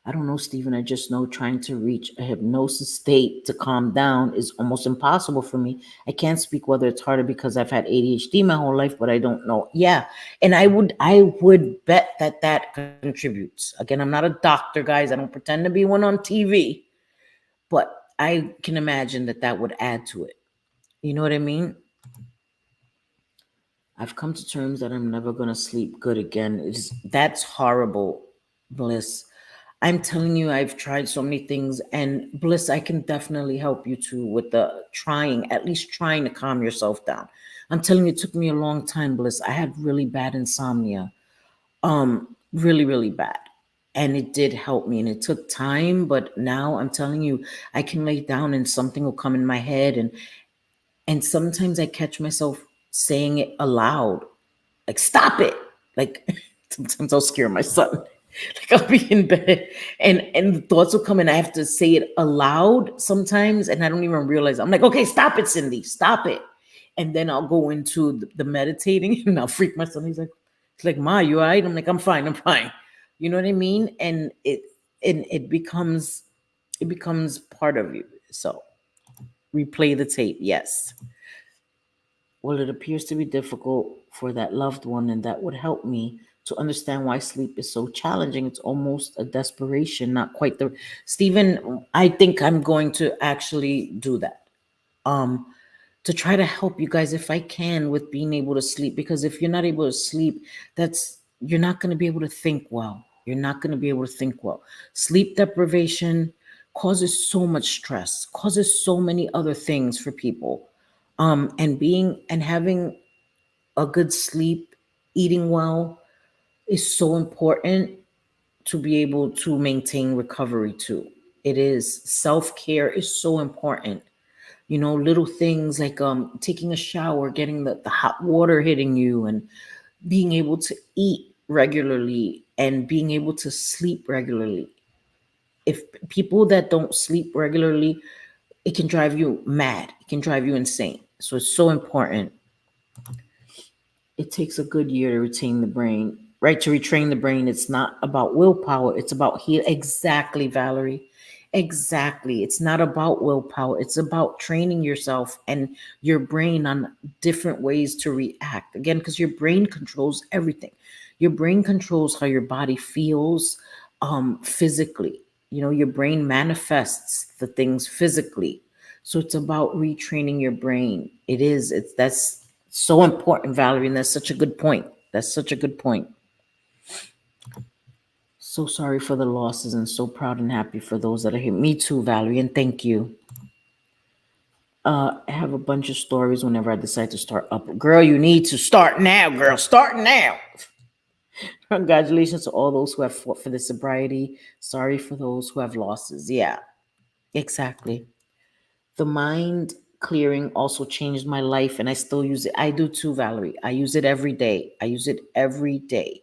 I don't know, Stephen. I just know trying to reach a hypnosis state to calm down is almost impossible for me. I can't speak whether it's harder because I've had ADHD my whole life, but I don't know. Yeah, and I would bet that that contributes. Again, I'm not a doctor, guys. I don't pretend to be one on TV, but I can imagine that that would add to it. You know what I mean? I've come to terms that I'm never gonna sleep good again. That's horrible, Bliss. I'm telling you, I've tried so many things, and Bliss, I can definitely help you too with the trying, at least trying to calm yourself down. I'm telling you, it took me a long time, Bliss. I had really bad insomnia, really, really bad, and it did help me, and it took time. But now I'm telling you, I can lay down, and something will come in my head, and sometimes I catch myself saying it aloud, like "stop it." Like sometimes I'll scare my son. Like I'll be in bed and the thoughts will come and I have to say it aloud sometimes and I don't even realize. I'm like, okay, stop it, Cindy, stop it. And then I'll go into the meditating and I'll freak my son. He's like, Ma, you all right? I'm like, I'm fine, I'm fine. You know what I mean? And it becomes part of you. So replay the tape, yes. Well, it appears to be difficult for that loved one, and that would help me to understand why sleep is so challenging. It's almost a desperation, not quite the Stephen. I think I'm going to actually do that. Um, to try to help you guys if I can with being able to sleep. Because if you're not able to sleep, you're not going to be able to think well. You're not going to be able to think well. Sleep deprivation causes so much stress, causes so many other things for people. And having a good sleep, eating well is so important to be able to maintain recovery too. It is. Self-care is so important. Little things like taking a shower, getting the hot water hitting you, and being able to eat regularly and being able to sleep regularly. If people that don't sleep regularly, it can drive you mad, it can drive you insane. So it's so important. It takes a good year to retain the brain, right? To retrain the brain. It's not about willpower, it's about heal. Exactly, Valerie. Exactly. It's not about willpower. It's about training yourself and your brain on different ways to react. Again, because your brain controls everything. Your brain controls how your body feels physically. Your brain manifests the things physically. So it's about retraining your brain. That's so important, Valerie, and that's such a good point. That's such a good point. So sorry for the losses and so proud and happy for those that are here. Me too, Valerie, and thank you. I have a bunch of stories whenever I decide to start up. Girl, you need to start now, girl. Start now. Congratulations to all those who have fought for the sobriety. Sorry for those who have losses. Yeah, exactly. The mind clearing also changed my life, and I still use it. I do too, Valerie. I use it every day. I use it every day.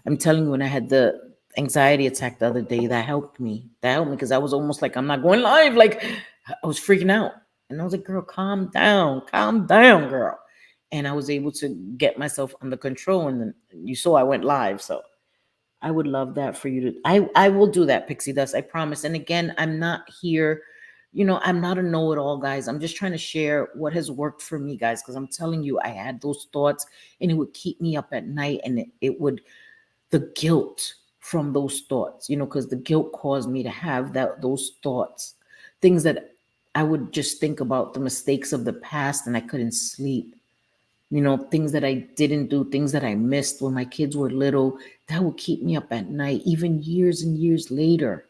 I'm telling you, when I had the anxiety attack the other day, that helped me. That helped me because I was almost like, I'm not going live. Like, I was freaking out. And I was like, girl, calm down, girl. And I was able to get myself under control. And then you saw I went live. So I would love that for you to. I will do that, Pixie Dust. I promise. And again, I'm not here. I'm not a know-it-all, guys. I'm just trying to share what has worked for me, guys. Because I'm telling you, I had those thoughts, and it would keep me up at night, and it would the guilt from those thoughts. Because the guilt caused me to have those thoughts, things that I would just think about the mistakes of the past, and I couldn't sleep. Things that I didn't do, things that I missed when my kids were little, that would keep me up at night, even years and years later.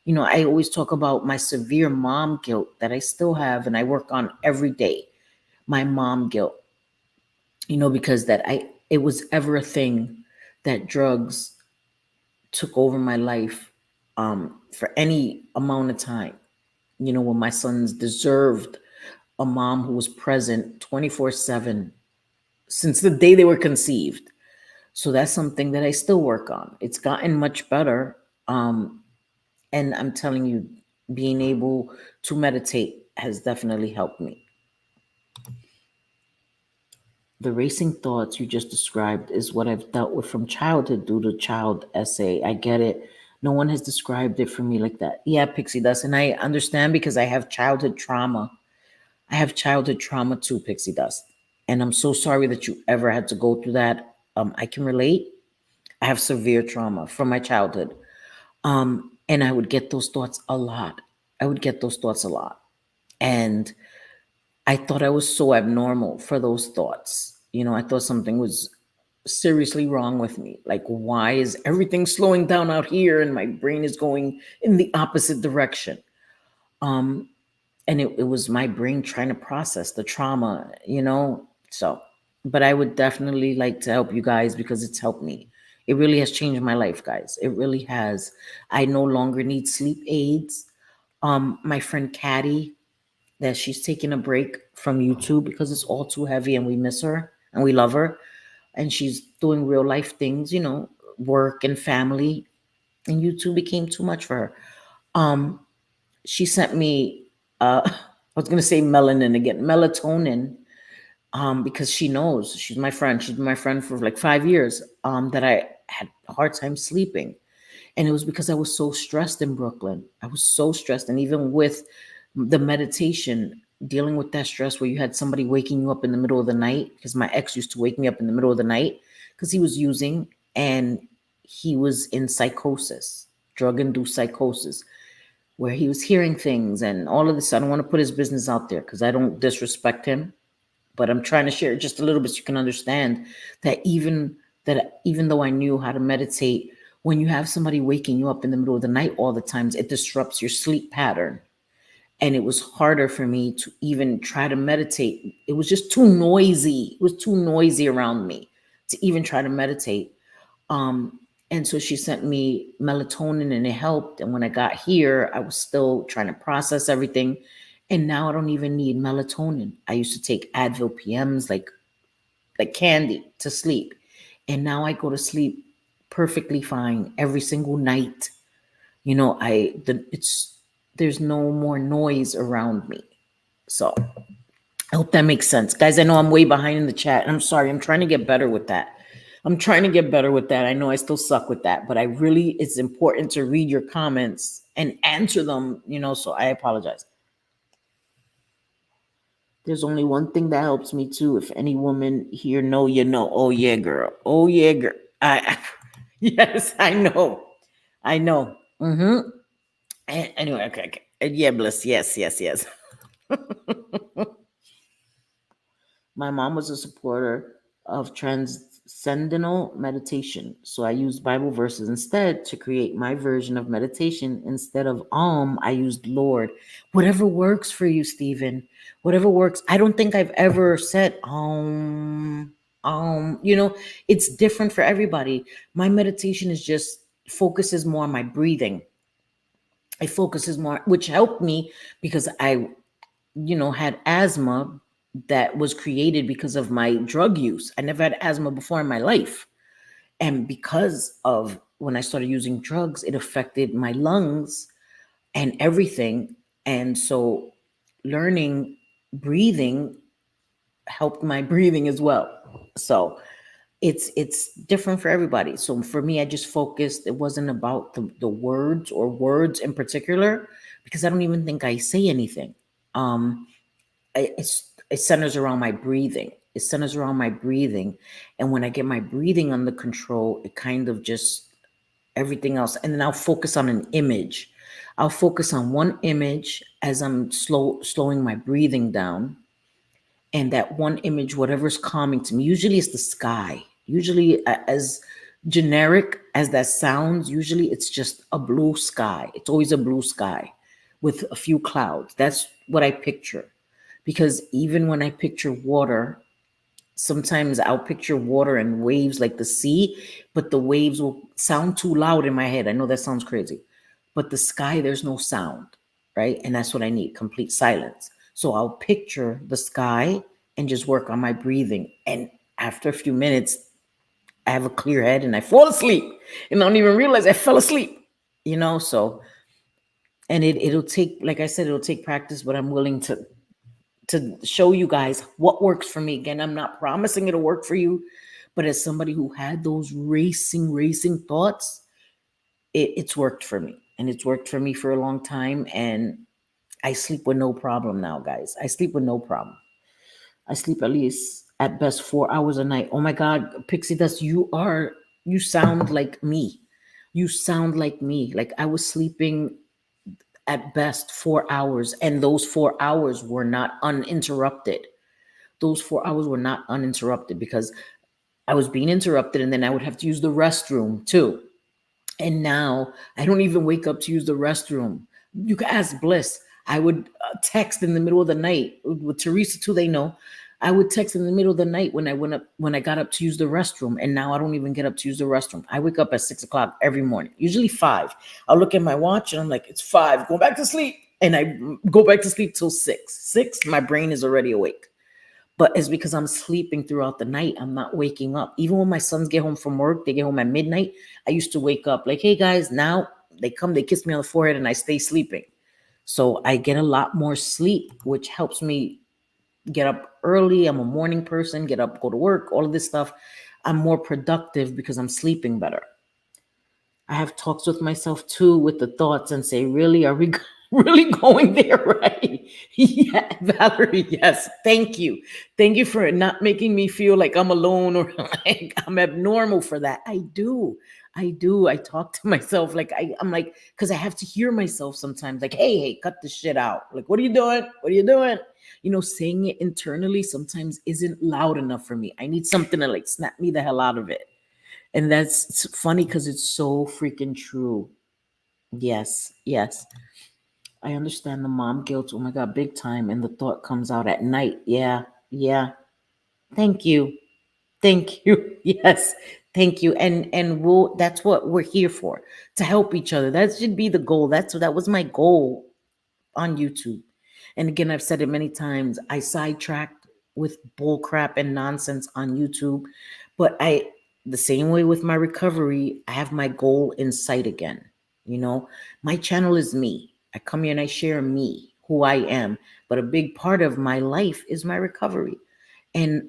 I always talk about my severe mom guilt that I still have and I work on every day. My mom guilt, because it was ever a thing that drugs took over my life for any amount of time. When my sons deserved a mom who was present 24/7 since the day they were conceived. So that's something that I still work on. It's gotten much better. And I'm telling you, being able to meditate has definitely helped me. The racing thoughts you just described is what I've dealt with from childhood due to child essay. I get it. No one has described it for me like that. Yeah, Pixie Dust. And I understand because I have childhood trauma. I have childhood trauma too, Pixie Dust. And I'm so sorry that you ever had to go through that. I can relate. I have severe trauma from my childhood. And I would get those thoughts a lot. I would get those thoughts a lot. And I thought I was so abnormal for those thoughts. I thought something was seriously wrong with me. Like, why is everything slowing down out here and my brain is going in the opposite direction? And it was my brain trying to process the trauma. So, but I would definitely like to help you guys because it's helped me. It really has changed my life, guys. It really has. I no longer need sleep aids. My friend Caddy, that she's taking a break from YouTube because it's all too heavy and we miss her and we love her. And she's doing real life things, work and family. And YouTube became too much for her. She sent me, I was going to say melanin again, melatonin, because she knows she's my friend. She's been my friend for like 5 years, that I had a hard time sleeping. And it was because I was so stressed in Brooklyn. I was so stressed. And even with the meditation, dealing with that stress where you had somebody waking you up in the middle of the night, because my ex used to wake me up in the middle of the night because he was using and he was in psychosis, drug-induced psychosis, where he was hearing things and all of this. I don't want to put his business out there because I don't disrespect him, but I'm trying to share just a little bit so you can understand that even though I knew how to meditate, when you have somebody waking you up in the middle of the night all the times, it disrupts your sleep pattern. And it was harder for me to even try to meditate. It was just too noisy. It was too noisy around me to even try to meditate. And so she sent me melatonin and it helped. And when I got here, I was still trying to process everything. And now I don't even need melatonin. I used to take Advil PMs like candy to sleep. And now I go to sleep perfectly fine every single night. You know, there's no more noise around me. So I hope that makes sense. Guys, I know I'm way behind in the chat. And I'm sorry. I'm trying to get better with that. I know I still suck with that, but it's important to read your comments and answer them, so I apologize. There's only one thing that helps me too. If any woman here know, you know. Oh yeah, girl. Oh yeah, girl. Yes, I know. Mm-hmm. Anyway, okay. Yeah, Bliss. Yes. My mom was a supporter of transcendental meditation, so I used Bible verses instead to create my version of meditation. Instead of I used Lord. Whatever works for you, Stephen. Whatever works. I don't think I've ever said it's different for everybody. My meditation is just focuses more on my breathing. It focuses more, which helped me because I had asthma that was created because of my drug use. I never had asthma before in my life. And because of when I started using drugs, it affected my lungs and everything. And so learning breathing helped my breathing as well. So it's different for everybody. So for me, I just focused. It wasn't about the words or words in particular, because I don't even think I say anything. It centers around my breathing. And when I get my breathing under control, it kind of just everything else. And then I'll focus on an image. I'll focus on one image as I'm slowing my breathing down. And that one image, whatever's calming to me, usually it's the sky. Usually, as generic as that sounds, usually it's just a blue sky. It's always a blue sky with a few clouds. That's what I picture. Because even when I picture water, sometimes I'll picture water and waves like the sea, but the waves will sound too loud in my head. I know that sounds crazy, but the sky, there's no sound, right? And that's what I need, complete silence. So I'll picture the sky and just work on my breathing. And after a few minutes, I have a clear head and I fall asleep and I don't even realize I fell asleep, so, and it'll take, like I said, it'll take practice, but I'm willing to show you guys what works for me. Again, I'm not promising it'll work for you, but as somebody who had those racing thoughts, it's worked for me, and it's worked for me for a long time. And I sleep with no problem now, guys. I sleep with no problem. I sleep at least at best 4 hours a night. Oh my God, Pixie Dust, you sound like me. You sound like me. Like I was sleeping at best 4 hours, and those 4 hours were not uninterrupted. Because I was being interrupted, and then I would have to use the restroom too. And now I don't even wake up to use the restroom. You can ask Bliss. I would text in the middle of the night with Teresa too. They know I would text in the middle of the night when I got up to use the restroom. And now I don't even get up to use the restroom. I wake up at 6 o'clock every morning, usually 5. I'll look at my watch and I'm like, it's 5, go back to sleep. And I go back to sleep till 6, my brain is already awake. But it's because I'm sleeping throughout the night. I'm not waking up. Even when my sons get home from work, they get home at midnight. I used to wake up like, hey guys, now they come, they kiss me on the forehead and I stay sleeping. So I get a lot more sleep, which helps me get up early. I'm a morning person, get up, go to work, all of this stuff. I'm more productive because I'm sleeping better. I have talks with myself too, with the thoughts, and say, really, are we Really going there, right? Yeah, Valerie, yes. Thank you. Thank you for not making me feel like I'm alone or like I'm abnormal for that. I do. I do. I talk to myself like I'm like, because I have to hear myself sometimes, like, hey, cut this shit out. Like, what are you doing? What are you doing? Saying it internally sometimes isn't loud enough for me. I need something to like snap me the hell out of it. And that's it's funny because it's so freaking true. Yes, yes. I understand the mom guilt. Oh my God, big time. And the thought comes out at night. Yeah, yeah. Thank you. Thank you. Yes. Thank you. And we'll that's what we're here for. To help each other. That should be the goal. That was my goal on YouTube. And again, I've said it many times. I sidetracked with bull crap and nonsense on YouTube. But the same way with my recovery, I have my goal in sight again. My channel is me. I come here and I share me, who I am. But a big part of my life is my recovery. And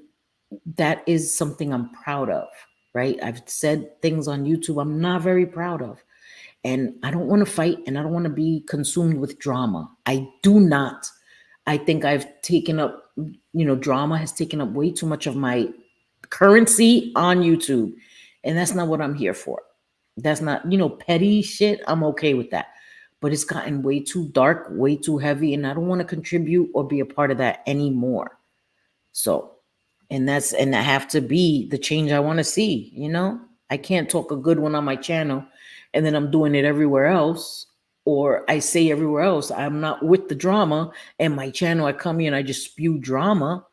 that is something I'm proud of, right? I've said things on YouTube I'm not very proud of. And I don't want to fight and I don't want to be consumed with drama. I do not. I think I've taken up, drama has taken up way too much of my currency on YouTube. And that's not what I'm here for. That's not, petty shit. I'm okay with that. But it's gotten way too dark, way too heavy. And I don't want to contribute or be a part of that anymore. So, and I have to be the change I want to see. I can't talk a good one on my channel and then I'm doing it everywhere else. Or I say everywhere else, I'm not with the drama. And my channel, I come here and I just spew drama.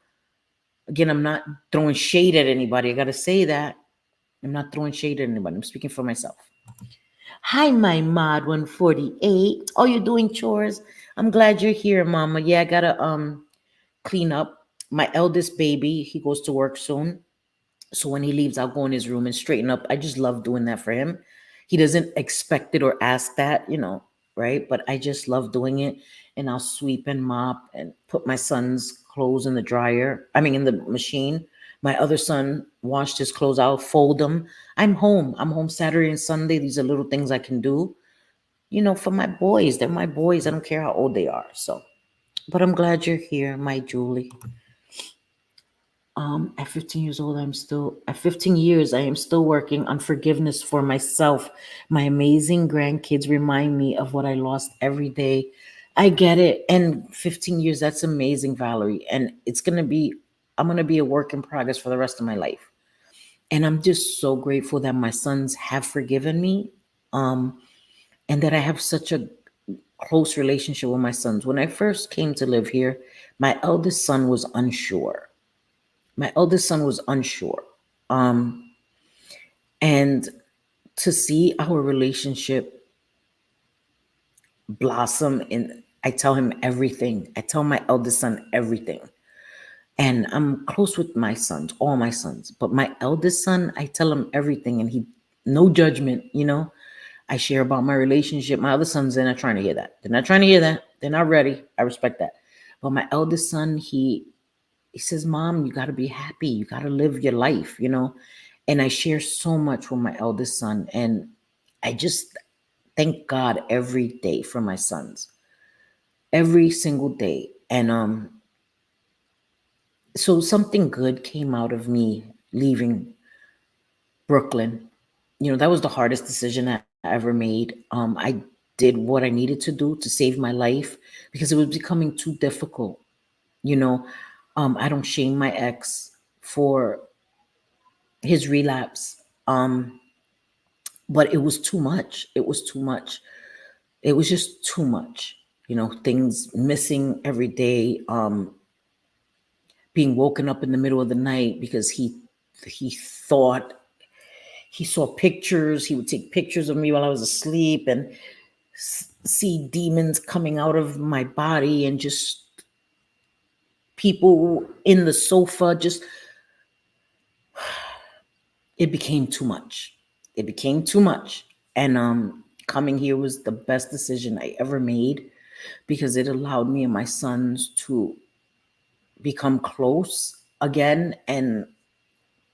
Again, I'm not throwing shade at anybody. I got to say that. I'm not throwing shade at anybody. I'm speaking for myself. Hi, my mod 148. Oh, you're doing chores? I'm glad you're here, mama. Yeah, I got to clean up. My eldest baby, he goes to work soon. So when he leaves, I'll go in his room and straighten up. I just love doing that for him. He doesn't expect it or ask that, right? But I just love doing it. And I'll sweep and mop and put my son's clothes in the dryer. I mean, in the machine. My other son washed his clothes. I'll fold them. I'm home. I'm home Saturday and Sunday. These are little things I can do, for my boys. They're my boys. I don't care how old they are. So, but I'm glad you're here, my Julie. At 15 years old, at 15 years, I am still working on forgiveness for myself. My amazing grandkids remind me of what I lost every day. I get it. And 15 years, that's amazing, Valerie. And I'm going to be a work in progress for the rest of my life. And I'm just so grateful that my sons have forgiven me. And that I have such a close relationship with my sons. When I first came to live here, my eldest son was unsure. My eldest son was unsure. And to see our relationship blossom, and I tell him everything. I tell my eldest son everything. And I'm close with my sons, all my sons. But my eldest son, I tell him everything and no judgment. I share about my relationship. My other sons, they're not trying to hear that. They're not trying to hear that. They're not ready. I respect that. But my eldest son, he says, Mom, you got to be happy. You got to live your life. And I share so much with my eldest son. And I just thank God every day for my sons, every single day. And so something good came out of me leaving Brooklyn. That was the hardest decision I ever made. I did what I needed to do to save my life because it was becoming too difficult. You know, I don't shame my ex for his relapse. But it was too much. It was too much. It was just too much. Things missing every day, being woken up in the middle of the night because he thought he saw pictures. He would take pictures of me while I was asleep and see demons coming out of my body and just people in the sofa. Just it became too much. It became too much. And coming here was the best decision I ever made because it allowed me and my sons to become close again. And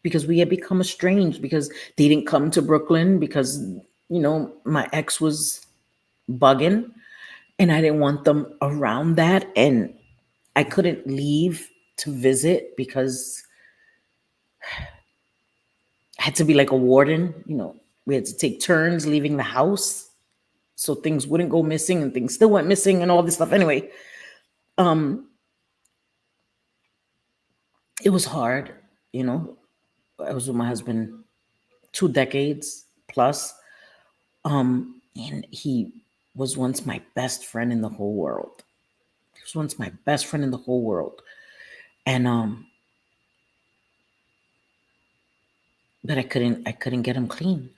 because we had become estranged because they didn't come to Brooklyn because, my ex was bugging. and I didn't want them around that. And I couldn't leave to visit because I had to be like a warden. We had to take turns leaving the house so things wouldn't go missing, and things still went missing and all this stuff. Anyway, it was hard. You know, I was with my husband 2 decades plus, and he was once my best friend in the whole world. He was once my best friend in the whole world, and but I couldn't get him clean.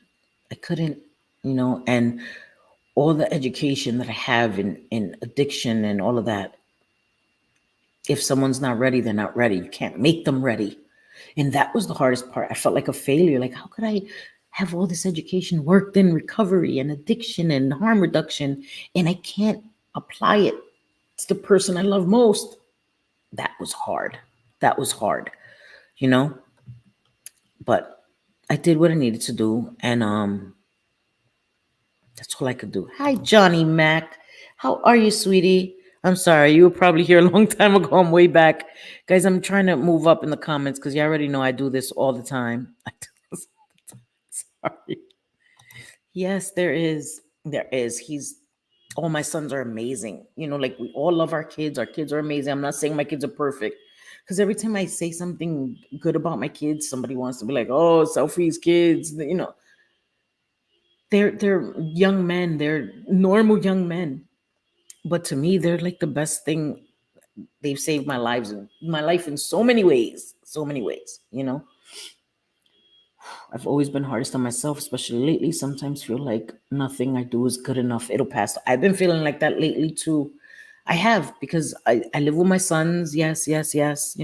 I couldn't, and all the education that I have in addiction and all of that. If someone's not ready, they're not ready. You can't make them ready. And that was the hardest part. I felt like a failure. Like, how could I have all this education worked in recovery and addiction and harm reduction, and I can't apply it to the person I love most? That was hard. That was hard, you know? But I did what I needed to do, and that's all I could do. Hi, Johnny Mac. How are you, sweetie? I'm sorry, you were probably here a long time ago. I'm way back. Guys, I'm trying to move up in the comments because you already know I do this all the time. Sorry. Yes, there is. There is. All my sons are amazing. Like we all love our kids. Our kids are amazing. I'm not saying my kids are perfect. Because every time I say something good about my kids, somebody wants to be like, oh, Sophie's kids. They're young men. They're normal young men. But to me, they're like the best thing. They've saved my life in so many ways. So many ways. I've always been hardest on myself, especially lately. Sometimes feel like nothing I do is good enough. It'll pass. I've been feeling like that lately too. I have, because I live with my sons. Yes, yes, yes.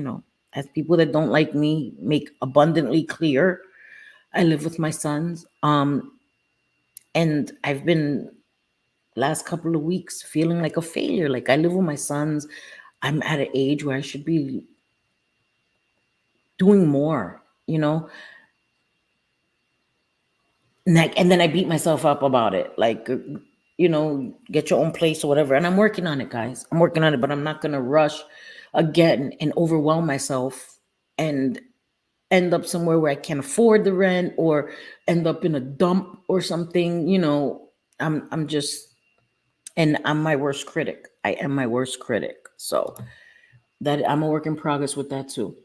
As people that don't like me make abundantly clear, I live with my sons. And I've been last couple of weeks feeling like a failure. Like I live with my sons. I'm at an age where I should be doing more. And then I beat myself up about it. Like, get your own place or whatever. And I'm working on it, guys. I'm working on it, but I'm not going to rush again and overwhelm myself and end up somewhere where I can't afford the rent, or end up in a dump or something. I'm just, and I'm my worst critic. I am my worst critic. So that I'm a work in progress with that too.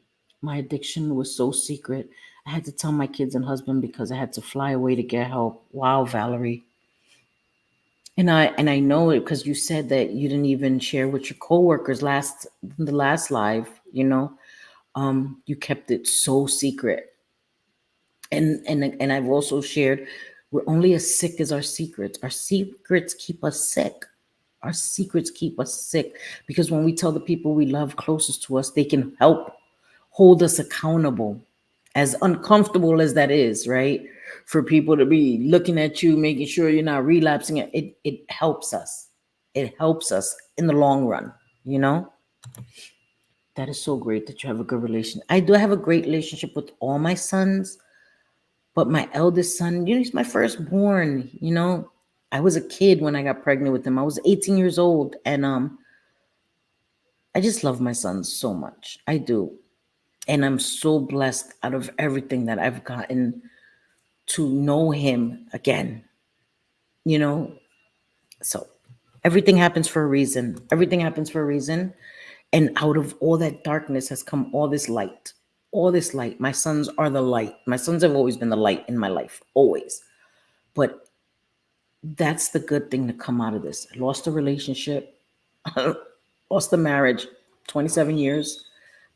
My addiction was so secret. I had to tell my kids and husband because I had to fly away to get help. Wow, Valerie. And I know it because you said that you didn't even share with your coworkers the last live. You kept it so secret. And I've also shared, we're only as sick as our secrets. Our secrets keep us sick. Our secrets keep us sick, because when we tell the people we love closest to us, they can help hold us accountable, as uncomfortable as that is, right? For people to be looking at you, making sure you're not relapsing, it helps us. It helps us in the long run, you know? That is so great that you have a good relation. I do have a great relationship with all my sons, but my eldest son, he's my firstborn. I was a kid when I got pregnant with him. I was 18 years old, and I just love my sons so much. I do. And I'm so blessed out of everything that I've gotten to know him again, you know? So everything happens for a reason. Everything happens for a reason. And out of all that darkness has come all this light. All this light. My sons are the light. My sons have always been the light in my life, always. But that's the good thing to come out of this. I lost a relationship, lost a marriage, 27 years,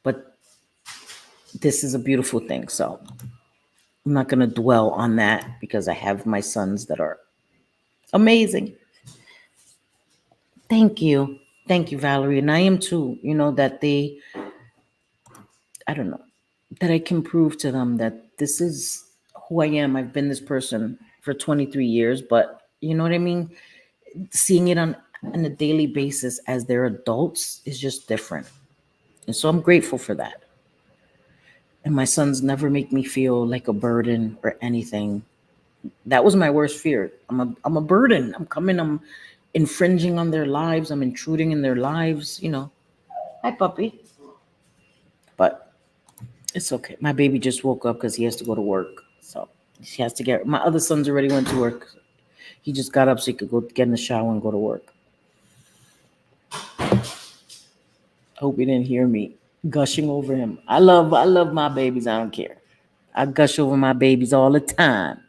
but this is a beautiful thing. So I'm not going to dwell on that because I have my sons that are amazing. Thank you. Thank you, Valerie. And I am too, that I don't know, that I can prove to them that this is who I am. I've been this person for 23 years, but you know what I mean? Seeing it on a daily basis as they're adults is just different. And so I'm grateful for that. And my sons never make me feel like a burden or anything. That was my worst fear. I'm a burden. I'm coming. I'm infringing on their lives. I'm intruding in their lives, you know. Hi, puppy. But it's okay. My baby just woke up because he has to go to work. So she has to get, my other sons already went to work. He just got up so he could go get in the shower and go to work. Hope he didn't hear me gushing over him. I love my babies. I don't care. I gush over my babies all the time.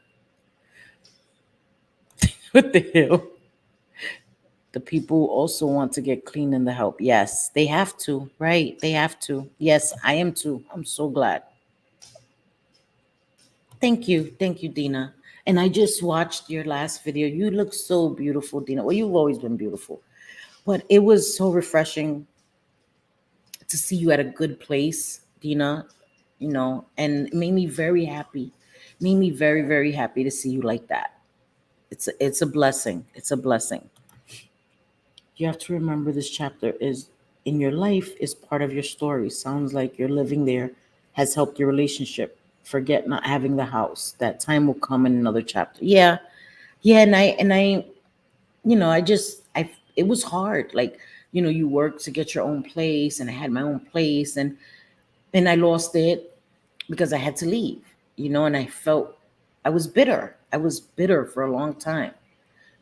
What the hell? The people also want to get clean in the help. Yes, they have to, right? They have to. Yes, I am too. I'm so glad. Thank you. Thank you, Dina. And I just watched your last video. You look so beautiful, Dina. Well, you've always been beautiful. But it was so refreshing to see you at a good place, Dina, you know, and it made me very happy. Made me very, very happy to see you like that. It's a blessing. It's a blessing. You have to remember this chapter is in your life is part of your story. Sounds like you're living there has helped your relationship. Forget not having the house. That time will come in another chapter. Yeah. Yeah. And I, you know, I it was hard. Like, you know, you work to get your own place and I had my own place and I lost it because I had to leave, you know, and I felt I was bitter. I was bitter for a long time.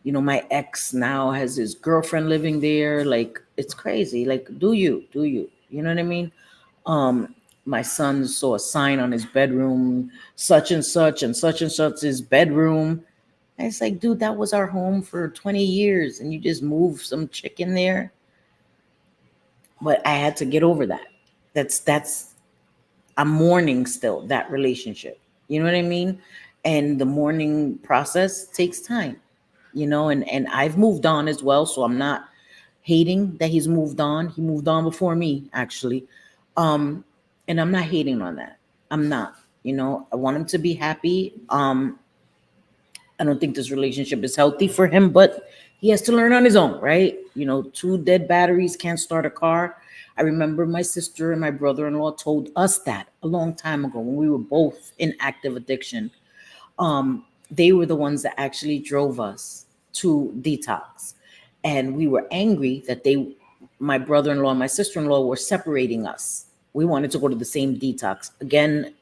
You know, my ex now has his girlfriend living there. Like, it's crazy. Like, do you? You know what I mean? Um, my son saw a sign on his bedroom, such and such his bedroom. And it's like, dude, that was our home for 20 years, and you just moved some chick in there. But I had to get over that. That's I'm mourning still that relationship. You know what I mean? And the mourning process takes time, you know, and I've moved on as well. So I'm not hating that he's moved on. He moved on before me, actually. Um, and I'm not hating on that. I'm not, you know, I want him to be happy. I don't think this relationship is healthy for him, but he has to learn on his own, right? You know, two dead batteries can't start a car. I remember my sister and my brother-in-law told us that a long time ago when we were both in active addiction. They were the ones that actually drove us to detox. And we were angry that my brother-in-law and my sister-in-law were separating us. We wanted to go to the same detox. Again,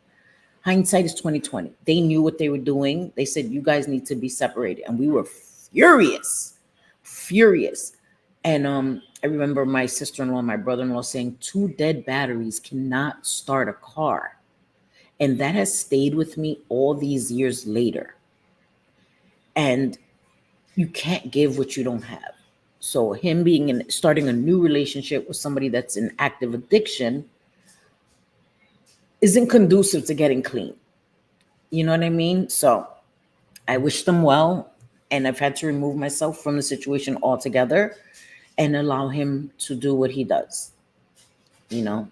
hindsight is 2020. They knew what they were doing. They said, you guys need to be separated. And we were furious, furious. And I remember my sister-in-law and my brother-in-law saying, two dead batteries cannot start a car. And that has stayed with me all these years later. And you can't give what you don't have. So him starting a new relationship with somebody that's in active addiction isn't conducive to getting clean. You know what I mean? So I wish them well. And I've had to remove myself from the situation altogether and allow him to do what he does. You know,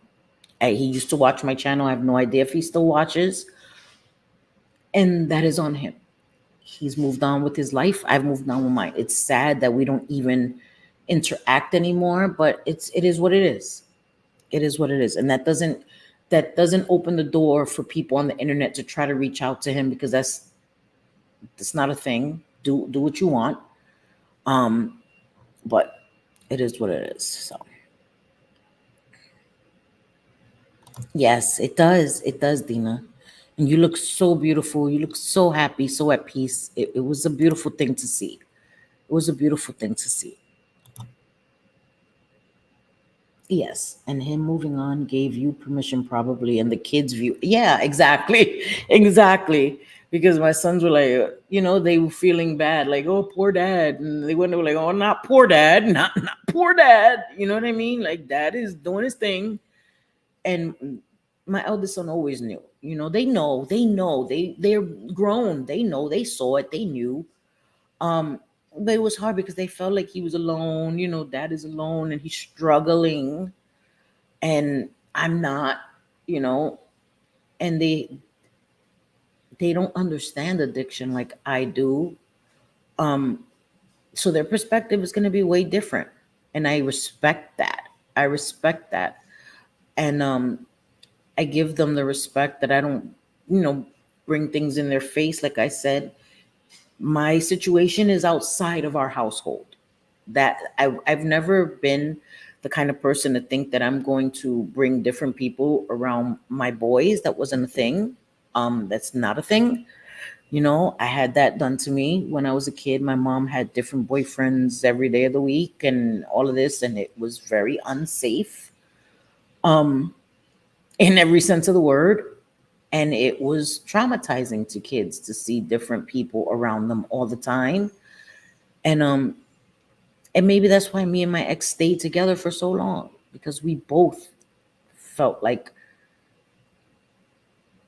he used to watch my channel. I have no idea if he still watches. And that is on him. He's moved on with his life. I've moved on with mine. It's sad that we don't even interact anymore, but it is what it is. It is what it is. And that doesn't open the door for people on the internet to try to reach out to him because that's not a thing. Do what you want. But it is what it is. So yes, it does. It does, Dina. And you look so beautiful. You look so happy, so at peace. It was a beautiful thing to see. It was a beautiful thing to see. Yes, and him moving on gave you permission, probably, and the kids' view. Yeah, exactly, exactly. Because my sons were like, you know, they were feeling bad, like, oh, poor dad, and they were like, oh, not poor dad, not poor dad. You know what I mean? Like, dad is doing his thing, and my eldest son always knew. You know, they're grown. They know, they saw it, they knew. But it was hard because they felt like he was alone. You know, dad is alone and he's struggling and I'm not, you know, and they don't understand addiction like I do. So their perspective is going to be way different. And I respect that. I respect that. And I give them the respect that I don't, you know, bring things in their face. Like I said, my situation is outside of our household. that I've never been the kind of person to think that I'm going to bring different people around my boys. That wasn't a thing. That's not a thing. I had that done to me when I was a kid. My mom had different boyfriends every day of the week and all of this, and it was very unsafe in every sense of the word. And it was traumatizing to kids to see different people around them all the time. And maybe that's why me and my ex stayed together for so long, because we both felt like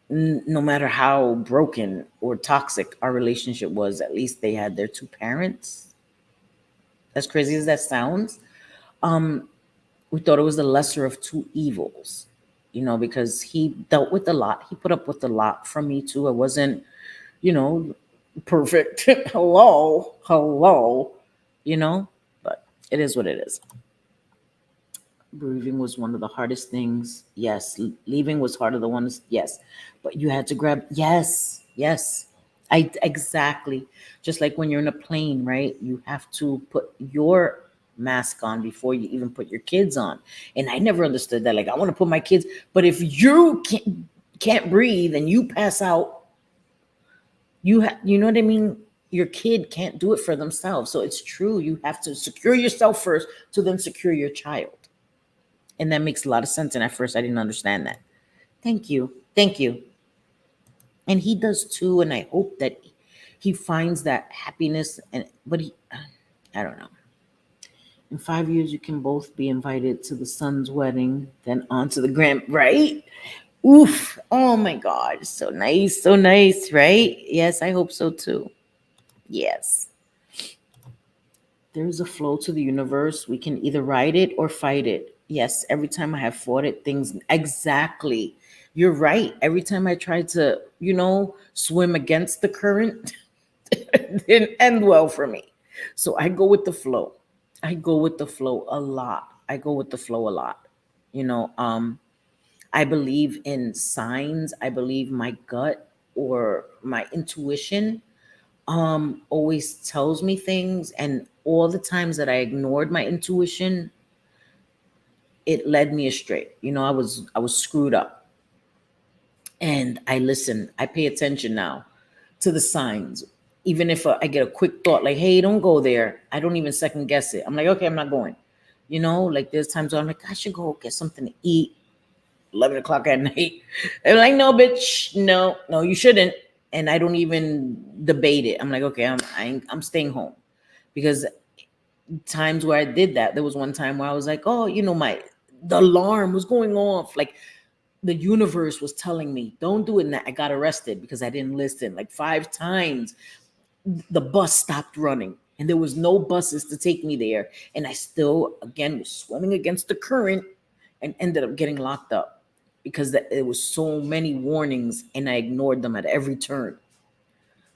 no matter how broken or toxic our relationship was, at least they had their two parents. As crazy as that sounds, we thought it was the lesser of two evils, because he dealt with a lot. He put up with a lot from me too. I wasn't, you know, perfect. hello, you know, but it is what it is. Bereaving was one of the hardest things. Yes. Leaving was harder the ones. Yes. But you had to grab. Yes. Yes. I exactly. Just like when you're in a plane, right? You have to put your mask on before you even put your kids on. And I never understood that. Like, I want to put my kids, but if you can't breathe and you pass out, you know what I mean? Your kid can't do it for themselves. So it's true. You have to secure yourself first to then secure your child. And that makes a lot of sense. And at first, I didn't understand that. Thank you. Thank you. And he does too. And I hope that he finds that happiness. But I don't know. In 5 years, you can both be invited to the son's wedding, then on to the grand, right? Oof. Oh my God. So nice. So nice, right? Yes, I hope so too. Yes. There's a flow to the universe. We can either ride it or fight it. Yes, every time I have fought it, things exactly. You're right. Every time I tried to, swim against the current, it didn't end well for me. So I go with the flow. I go with the flow a lot. I go with the flow a lot. You know, um, I believe in signs. I believe my gut or my intuition always tells me things, and all the times that I ignored my intuition, it led me astray. I was screwed up. And I listen. I pay attention now to the signs. Even if I get a quick thought like, hey, don't go there, I don't even second guess it. I'm like, okay, I'm not going. Like there's times where I'm like, I should go get something to eat 11 o'clock at night. I'm like, no, bitch, no, no, you shouldn't. And I don't even debate it. I'm like, okay, I'm staying home. Because times where I did that, there was one time where I was like, oh, the alarm was going off. Like the universe was telling me, don't do it. And I got arrested because I didn't listen. Like 5 times, the bus stopped running and there was no buses to take me there. And I still, again, was swimming against the current and ended up getting locked up because there was so many warnings and I ignored them at every turn.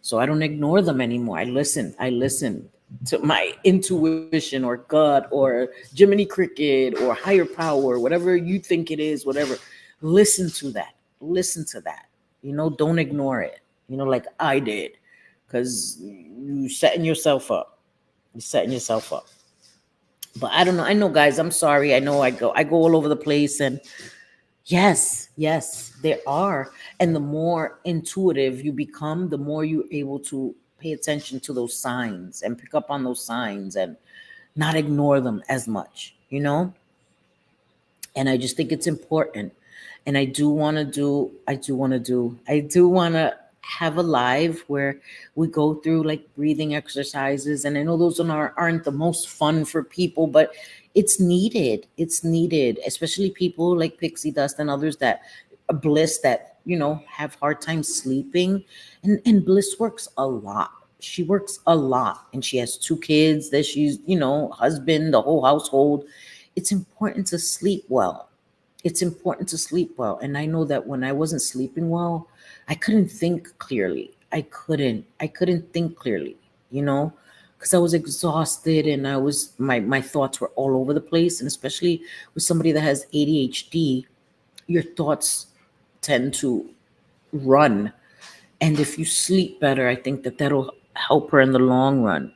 So I don't ignore them anymore. I listen. I listen to my intuition or God or Jiminy Cricket or higher power, whatever you think it is, whatever. Listen to that. Listen to that. Don't ignore it. Like I did. Because you setting yourself up. You're setting yourself up. But I don't know. I know, guys, I'm sorry. I know I go all over the place, and yes, yes, there are. And the more intuitive you become, the more you're able to pay attention to those signs and pick up on those signs and not ignore them as much, And I just think it's important. And I do want to have a live where we go through like breathing exercises. And I know those aren't the most fun for people, but it's needed. It's needed, especially people like Pixie Dust and others that Bliss that, have hard time sleeping. And Bliss works a lot. She works a lot and she has 2 kids that she's, husband, the whole household. It's important to sleep well. It's important to sleep well. And I know that when I wasn't sleeping well, I couldn't think clearly. I couldn't think clearly, you know, because I was exhausted and my thoughts were all over the place. And especially with somebody that has ADHD, your thoughts tend to run. And if you sleep better, I think that that'll help her in the long run,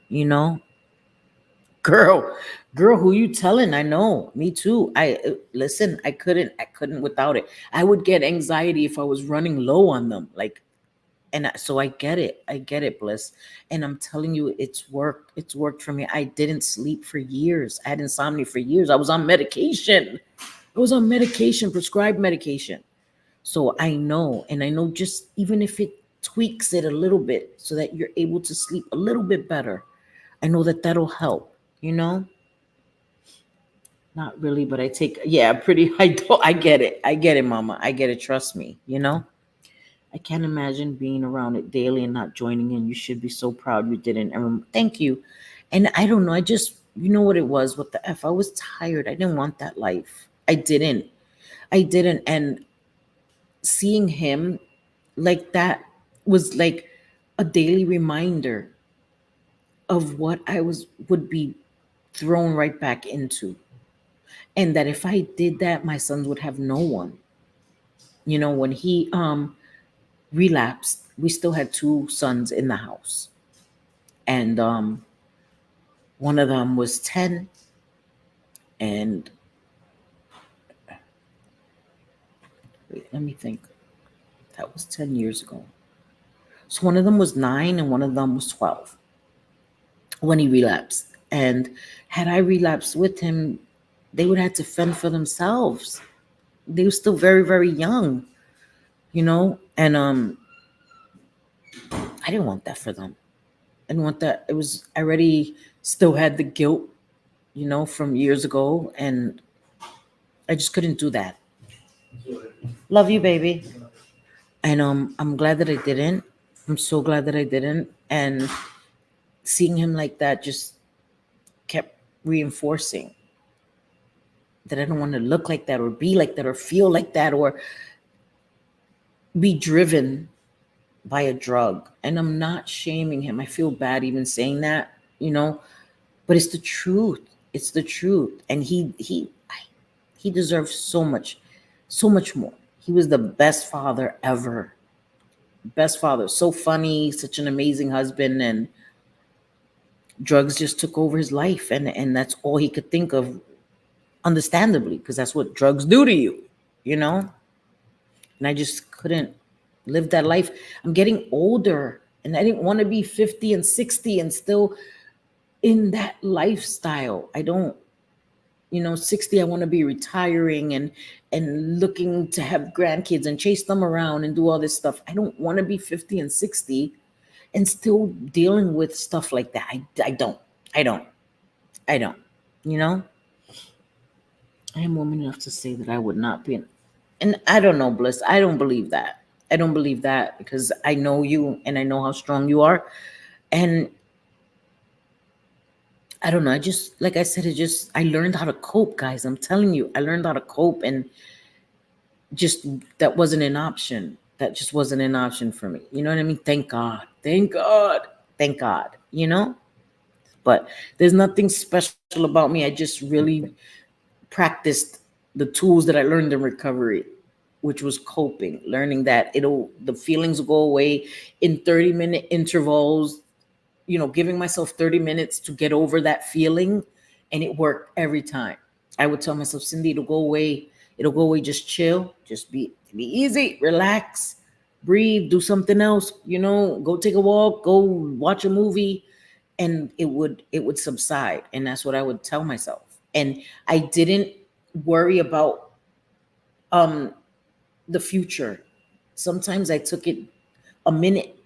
Girl, girl, who you telling? I know, me too. Listen, I couldn't without it. I would get anxiety if I was running low on them. Like, so I get it, Bliss. And I'm telling you, it's worked for me. I didn't sleep for years. I had insomnia for years. I was on medication. I was on medication, prescribed medication. So I know, and I know, just even if it tweaks it a little bit so that you're able to sleep a little bit better, I know that that'll help, you know? Not really, but I take, yeah, pretty, I get it. I get it, mama. I get it. Trust me, you know? I can't imagine being around it daily and not joining in. You should be so proud you didn't. Thank you. And I don't know. I just, you know what it was? What the F? I was tired. I didn't want that life. I didn't. I didn't. And seeing him like that was like a daily reminder of what I would be thrown right back into. And that if I did that, my sons would have no one. You know, when he relapsed, we still had two sons in the house. And one of them was 10, and wait, let me think. That was 10 years ago. So one of them was 9 and one of them was 12 when he relapsed. And had I relapsed with him, they would have to fend for themselves. They were still very, very young, you know? And I didn't want that for them. I didn't want that. It was, I already still had the guilt, you know, from years ago, and I just couldn't do that. Love you, baby. And I'm glad that I didn't. I'm so glad that I didn't. And seeing him like that just kept reinforcing that I don't want to look like that or be like that or feel like that or be driven by a drug. And I'm not shaming him. I feel bad even saying that, you know, but it's the truth. It's the truth. And he deserves so much more. He was the best father ever. Best father. So funny, such an amazing husband, and drugs just took over his life, and that's all he could think of, understandably, because that's what drugs do to you, you know? And I just couldn't live that life. I'm getting older, and I didn't want to be 50 and 60 and still in that lifestyle. I don't, you know, 60, I want to be retiring and looking to have grandkids and chase them around and do all this stuff. I don't want to be 50 and 60 and still dealing with stuff like that. I don't. I don't. I don't. You know? I am woman enough to say that I would not be and I don't know, Bliss. I don't believe that. I don't believe that because I know you and I know how strong you are. And I don't know. I just, like I said, I learned how to cope, guys. I'm telling you, I learned how to cope, and just that wasn't an option. That just wasn't an option for me. You know what I mean? Thank God. Thank God. Thank God. You know? But there's nothing special about me. I just really practiced the tools that I learned in recovery, which was coping, learning that the feelings will go away in 30-minute intervals, you know, giving myself 30 minutes to get over that feeling. And it worked every time. I would tell myself, Cindy, it'll go away. It'll go away. Just chill. Just be easy, relax, breathe, do something else, you know, go take a walk, go watch a movie, and it would subside. And that's what I would tell myself. And I didn't worry about the future. Sometimes I took it a minute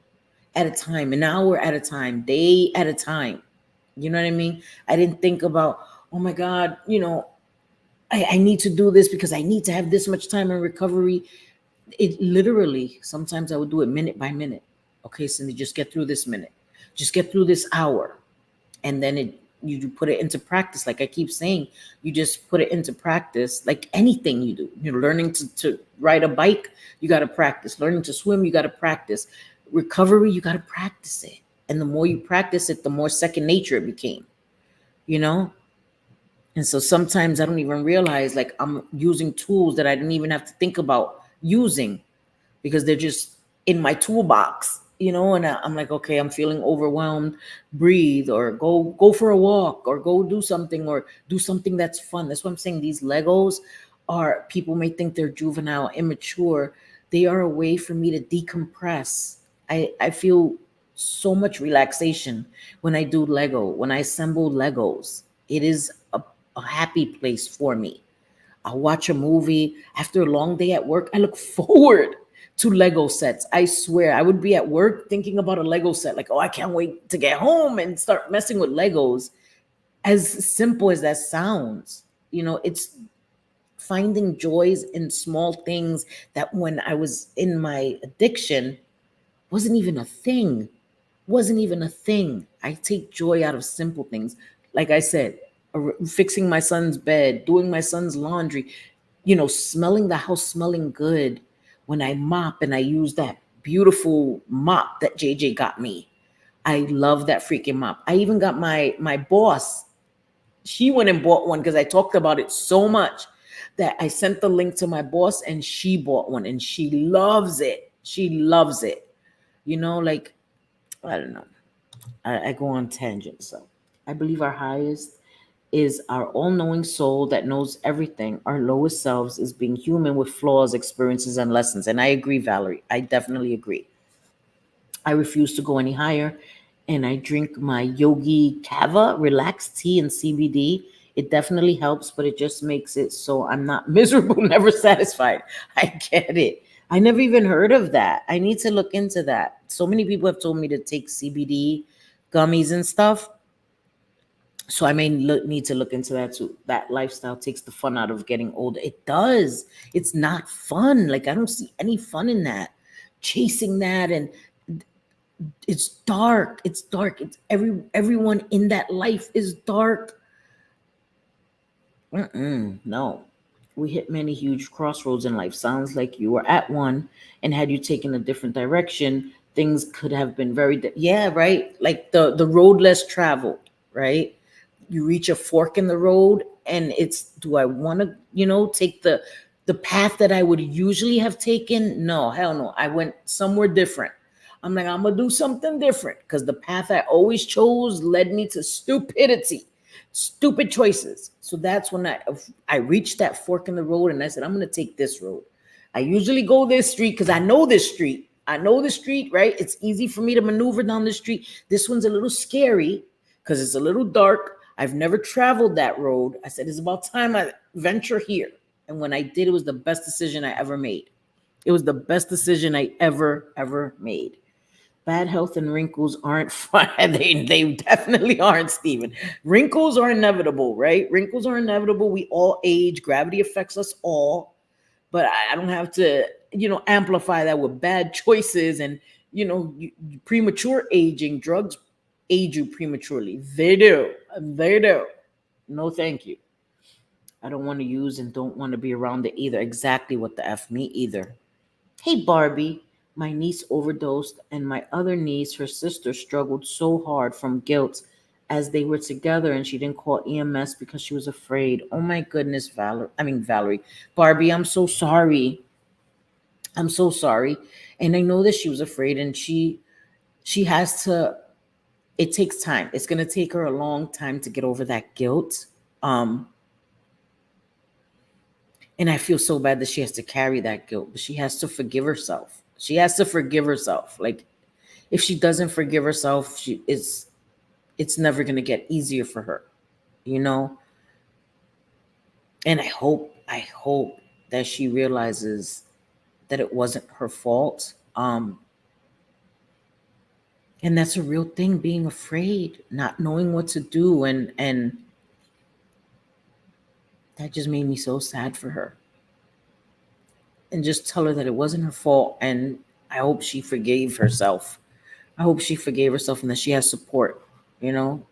at a time, an hour at a time, day at a time. You know what I mean? I didn't think about, oh my God, you know, I need to do this because I need to have this much time in recovery. It literally, sometimes I would do it minute by minute. Okay, Cindy, just get through this minute. Just get through this hour. And then you put it into practice. Like I keep saying, you just put it into practice like anything you do. You're learning to ride a bike, you got to practice. Learning to swim, you got to practice. Recovery, you got to practice it. And the more you practice it, the more second nature it became, you know? And so sometimes I don't even realize like I'm using tools that I didn't even have to think about using because they're just in my toolbox. And I'm like, okay, I'm feeling overwhelmed. Breathe, or go for a walk, or go do something, or do something that's fun. That's what I'm saying. These Legos are, people may think they're juvenile, immature. They are a way for me to decompress. I feel so much relaxation when I do Lego, when I assemble Legos. It is a happy place for me. I'll watch a movie. After a long day at work, I look forward to Lego sets. I swear, I would be at work thinking about a Lego set, like, oh, I can't wait to get home and start messing with Legos. As simple as that sounds, it's finding joys in small things that when I was in my addiction wasn't even a thing. Wasn't even a thing. I take joy out of simple things. Like I said, fixing my son's bed, doing my son's laundry, smelling the house smelling good when I mop and I use that beautiful mop that JJ got me. I love that freaking mop. I even got my boss. She went and bought one because I talked about it so much that I sent the link to my boss, and she bought one and she loves it. She loves it. Like, I don't know. I go on tangents. So I believe our highest is our all-knowing soul that knows everything. Our lowest selves is being human with flaws, experiences, and lessons. And I agree, Valerie. I definitely agree. I refuse to go any higher. And I drink my Yogi Kava relaxed tea and CBD. It definitely helps, but it just makes it so I'm not miserable, never satisfied. I get it. I never even heard of that. I need to look into that. So many people have told me to take CBD gummies and stuff. So I may need to look into that too. That lifestyle takes the fun out of getting older. It does. It's not fun. Like, I don't see any fun in that. Chasing that, and it's dark. It's dark. It's everyone in that life is dark. No. We hit many huge crossroads in life. Sounds like you were at one, and had you taken a different direction, things could have been yeah, right? Like the road less traveled, right? You reach a fork in the road, and it's, do I want to, take the path that I would usually have taken? No, hell no. I went somewhere different. I'm like, I'm gonna do something different, because the path I always chose led me to stupidity, stupid choices. So that's when I reached that fork in the road, and I said, I'm gonna take this road. I usually go this street because I know this street. I know the street, right? It's easy for me to maneuver down the street. This one's a little scary because it's a little dark. I've never traveled that road. I said, it's about time I venture here. And when I did, it was the best decision I ever made. It was the best decision I ever made. Bad health and wrinkles aren't fun. They definitely aren't, Stephen. Wrinkles are inevitable, right? Wrinkles are inevitable. We all age. Gravity affects us all. But I don't have to, amplify that with bad choices and, premature aging. Drugs age you prematurely. They do. They do. No, thank you. I don't want to use and don't want to be around it either. Exactly what the F, me either. Hey, Barbie. My niece overdosed, and my other niece, her sister, struggled so hard from guilt as they were together, and she didn't call EMS because she was afraid. Oh my goodness, Valerie. Barbie, I'm so sorry. I'm so sorry. And I know that she was afraid, and she has to, it takes time. It's going to take her a long time to get over that guilt. And I feel so bad that she has to carry that guilt, but she has to forgive herself. She has to forgive herself. Like, if she doesn't forgive herself, it's never going to get easier for her, you know? And I hope that she realizes that it wasn't her fault. And that's a real thing, being afraid, not knowing what to do, and that just made me so sad for her. And just tell her that it wasn't her fault, and I hope she forgave herself. I hope she forgave herself and that she has support, you know?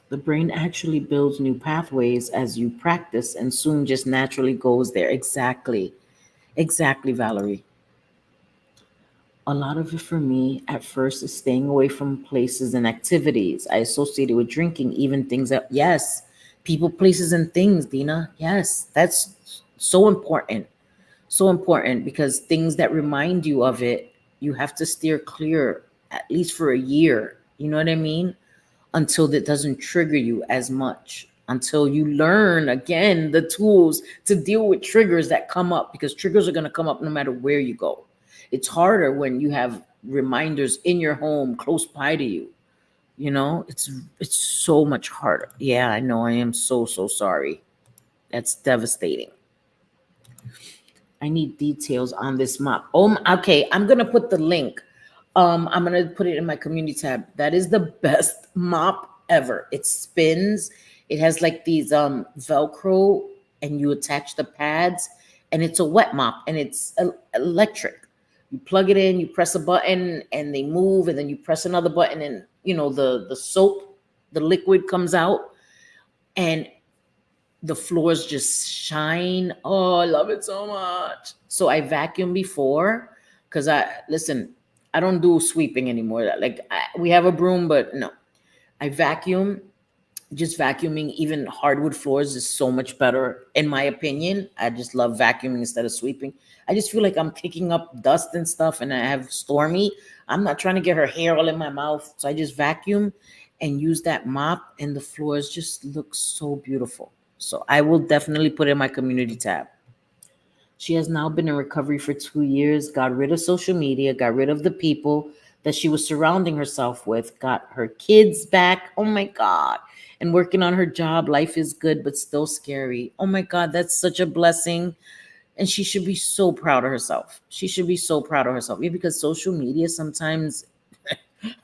The brain actually builds new pathways as you practice and soon just naturally goes there. Exactly. Exactly, Valerie. A lot of it for me at first is staying away from places and activities I associated with drinking, even things that, yes, people, places, and things, Dina. Yes, that's so important. So important, because things that remind you of it, you have to steer clear at least for a year. You know what I mean? Until that doesn't trigger you as much, until you learn again the tools to deal with triggers that come up, because triggers are going to come up no matter where you go. It's harder when you have reminders in your home close by to you. You know, it's so much harder. Yeah, I know. I am so sorry. That's devastating. I need details on this mop. Oh, okay. I'm gonna put the link. I'm gonna put it in my community tab. That is the best mop ever. It spins. It has like these Velcro, and you attach the pads, and it's a wet mop, and it's electric. You plug it in, you press a button, and they move, and then you press another button, and the soap, the liquid comes out, and the floors just shine. Oh, I love it so much. So I vacuum before, because I don't do sweeping anymore. We have a broom, but no, I vacuum. Just vacuuming even hardwood floors is so much better, in my opinion. I just love vacuuming instead of sweeping. I just feel like I'm kicking up dust and stuff, and I have Stormy. I'm not trying to get her hair all in my mouth, so I just vacuum and use that mop, and the floors just look so beautiful. So I will definitely put it in my community tab. She has now been in recovery for 2 years, got rid of social media, got rid of the people that she was surrounding herself with, got her kids back. Oh my God. And working on her job. Life is good, but still scary. Oh my God, that's such a blessing. And she should be so proud of herself. She should be so proud of herself. Yeah, because social media sometimes,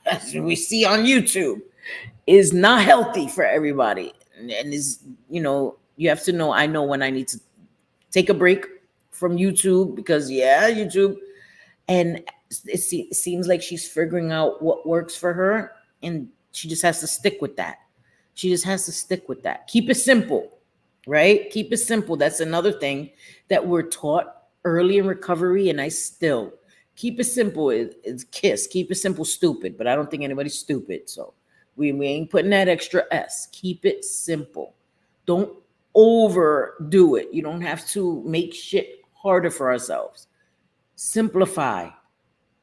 as we see on YouTube, is not healthy for everybody. And you have to know, I know when I need to take a break from YouTube, because YouTube, and it seems like she's figuring out what works for her, and she just has to stick with that. She just has to stick with that. Keep it simple, right? Keep it simple. That's another thing that we're taught early in recovery, and I still keep it simple. It's KISS. Keep it simple, stupid. But I don't think anybody's stupid, so we ain't putting that extra S. Keep it simple. Don't overdo it. You don't have to make shit harder for ourselves. Simplify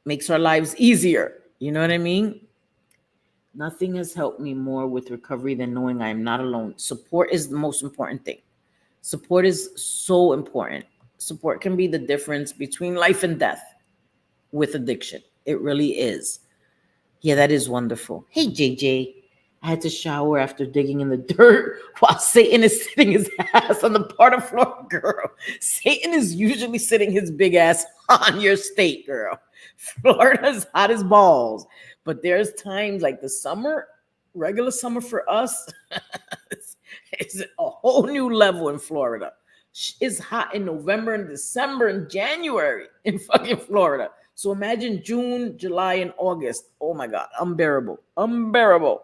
makes our lives easier. You know what I mean? Nothing has helped me more with recovery than knowing I am not alone. Support is the most important thing. Support is so important. Support can be the difference between life and death with addiction. It really is. Yeah, that is wonderful. Hey, JJ. I had to shower after digging in the dirt while Satan is sitting his ass on the part of floor, girl. Satan is usually sitting his big ass on your state, girl. Florida's hot as balls. But there's times like the summer, regular summer for us, it's a whole new level in Florida. It's hot in November and December and January in fucking Florida. So imagine June, July, and August. Oh my God, unbearable. Unbearable.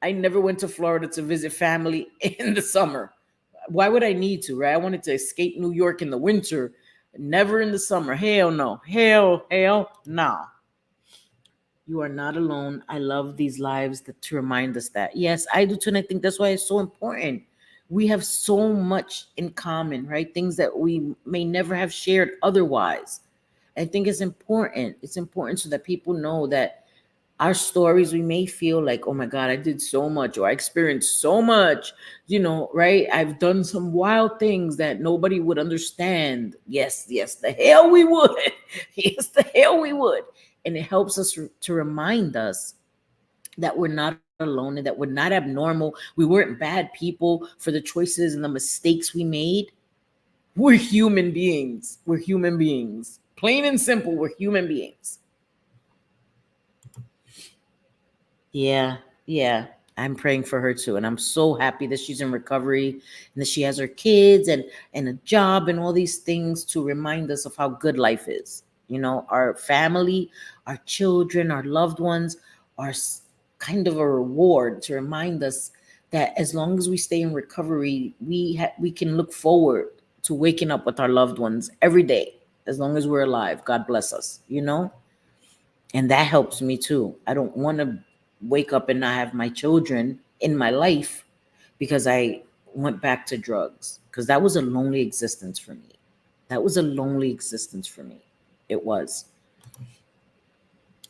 I never went to Florida to visit family in the summer. Why would I need to, right? I wanted to escape New York in the winter, never in the summer. Hell no. Hell, nah. You are not alone. I love these lives to remind us that. Yes, I do too. And I think that's why it's so important. We have so much in common, right? Things that we may never have shared otherwise. I think it's important. It's important so that people know that our stories, we may feel like, oh my God, I did so much, or I experienced so much, right? I've done some wild things that nobody would understand. Yes, the hell we would. Yes, the hell we would. And it helps us to remind us that we're not alone and that we're not abnormal. We weren't bad people for the choices and the mistakes we made. We're human beings. We're human beings. Plain and simple, we're human beings. Yeah. I'm praying for her too. And I'm so happy that she's in recovery and that she has her kids and a job and all these things to remind us of how good life is. Our family, our children, our loved ones are kind of a reward to remind us that as long as we stay in recovery, we can look forward to waking up with our loved ones every day. As long as we're alive, God bless us, and that helps me too. I don't want to wake up and not have my children in my life because I went back to drugs, because that was a lonely existence for me. It was.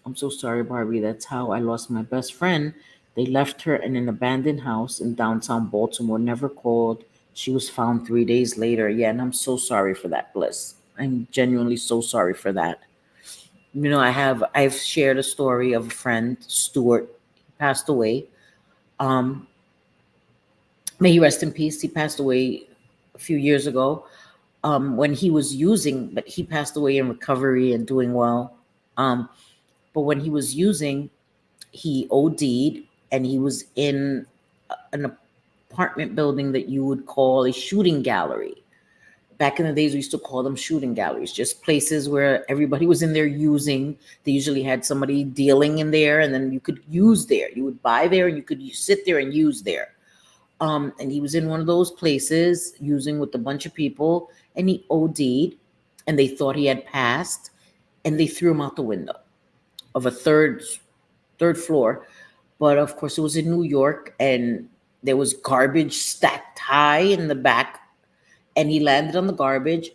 I'm so sorry, Barbie. That's how I lost my best friend. They left her in an abandoned house in downtown Baltimore, never called. She was found 3 days later. Yeah, and I'm so sorry for that, Bliss. I'm genuinely so sorry for that. I've shared a story of a friend, Stuart. He passed away. Um, may he rest in peace. He passed away a few years ago. When he was using, but he passed away in recovery and doing well. Um, but when he was using, he OD'd, and he was in an apartment building that you would call a shooting gallery. Back in the days, we used to call them shooting galleries, just places where everybody was in there using. They usually had somebody dealing in there, and then you could use there. You would buy there, and you could sit there and use there. And he was in one of those places using with a bunch of people, and he OD'd, and they thought he had passed, and they threw him out the window of a third floor. But of course, it was in New York, and there was garbage stacked high in the back, and he landed on the garbage.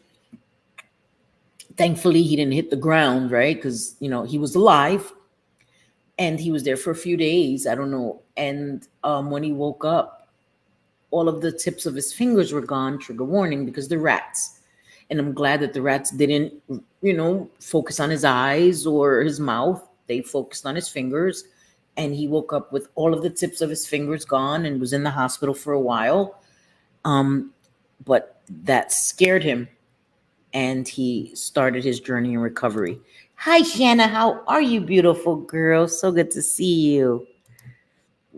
Thankfully, he didn't hit the ground, right? Because, he was alive, and he was there for a few days. I don't know. And when he woke up, all of the tips of his fingers were gone. Trigger warning, because the rats. And I'm glad that the rats didn't, focus on his eyes or his mouth. They focused on his fingers. And he woke up with all of the tips of his fingers gone and was in the hospital for a while. But that scared him, and he started his journey in recovery. Hi, Shanna. How are you, beautiful girl? So good to see you.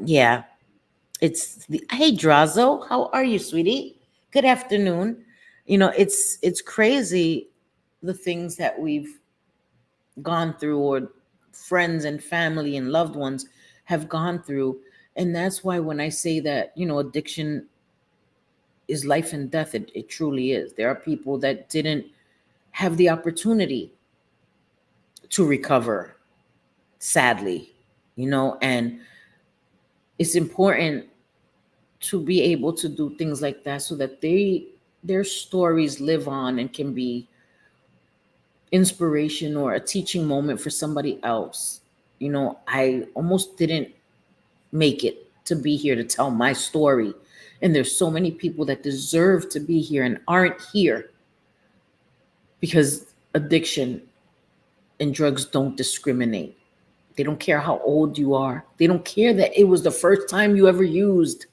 Yeah. Hey, Drazo. How are you, sweetie? Good afternoon. It's crazy, the things that we've gone through, or friends and family and loved ones have gone through. And that's why when I say that, addiction is life and death, it truly is. There are people that didn't have the opportunity to recover, sadly, and it's important to be able to do things like that so that their stories live on and can be inspiration or a teaching moment for somebody else. I almost didn't make it to be here to tell my story, and there's so many people that deserve to be here and aren't here, because addiction and drugs don't discriminate. They don't care how old you are. They don't care that it was the first time you ever used,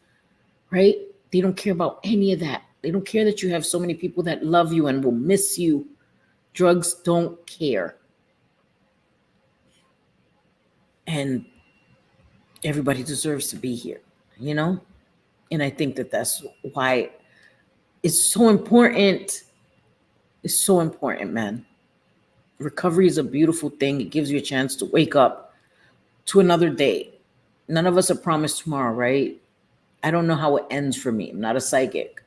right? They don't care about any of that. They don't care that you have so many people that love you and will miss you. Drugs don't care. And everybody deserves to be here, And I think that that's why it's so important. It's so important, man. Recovery is a beautiful thing. It gives you a chance to wake up to another day. None of us are promised tomorrow, right? I don't know how it ends for me. I'm not a psychic,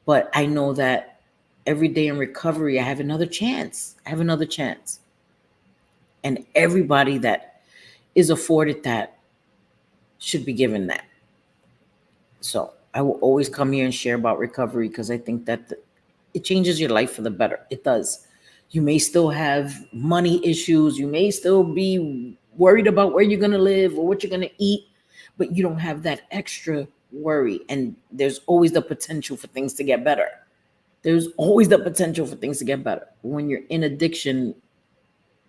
but I know that every day in recovery, I have another chance. I have another chance. And everybody that is afforded that should be given that. So I will always come here and share about recovery, because I think that it changes your life for the better. It does. You may still have money issues. You may still be worried about where you're going to live or what you're going to eat, but you don't have that extra worry. And there's always the potential for things to get better. There's always the potential for things to get better. When you're in addiction,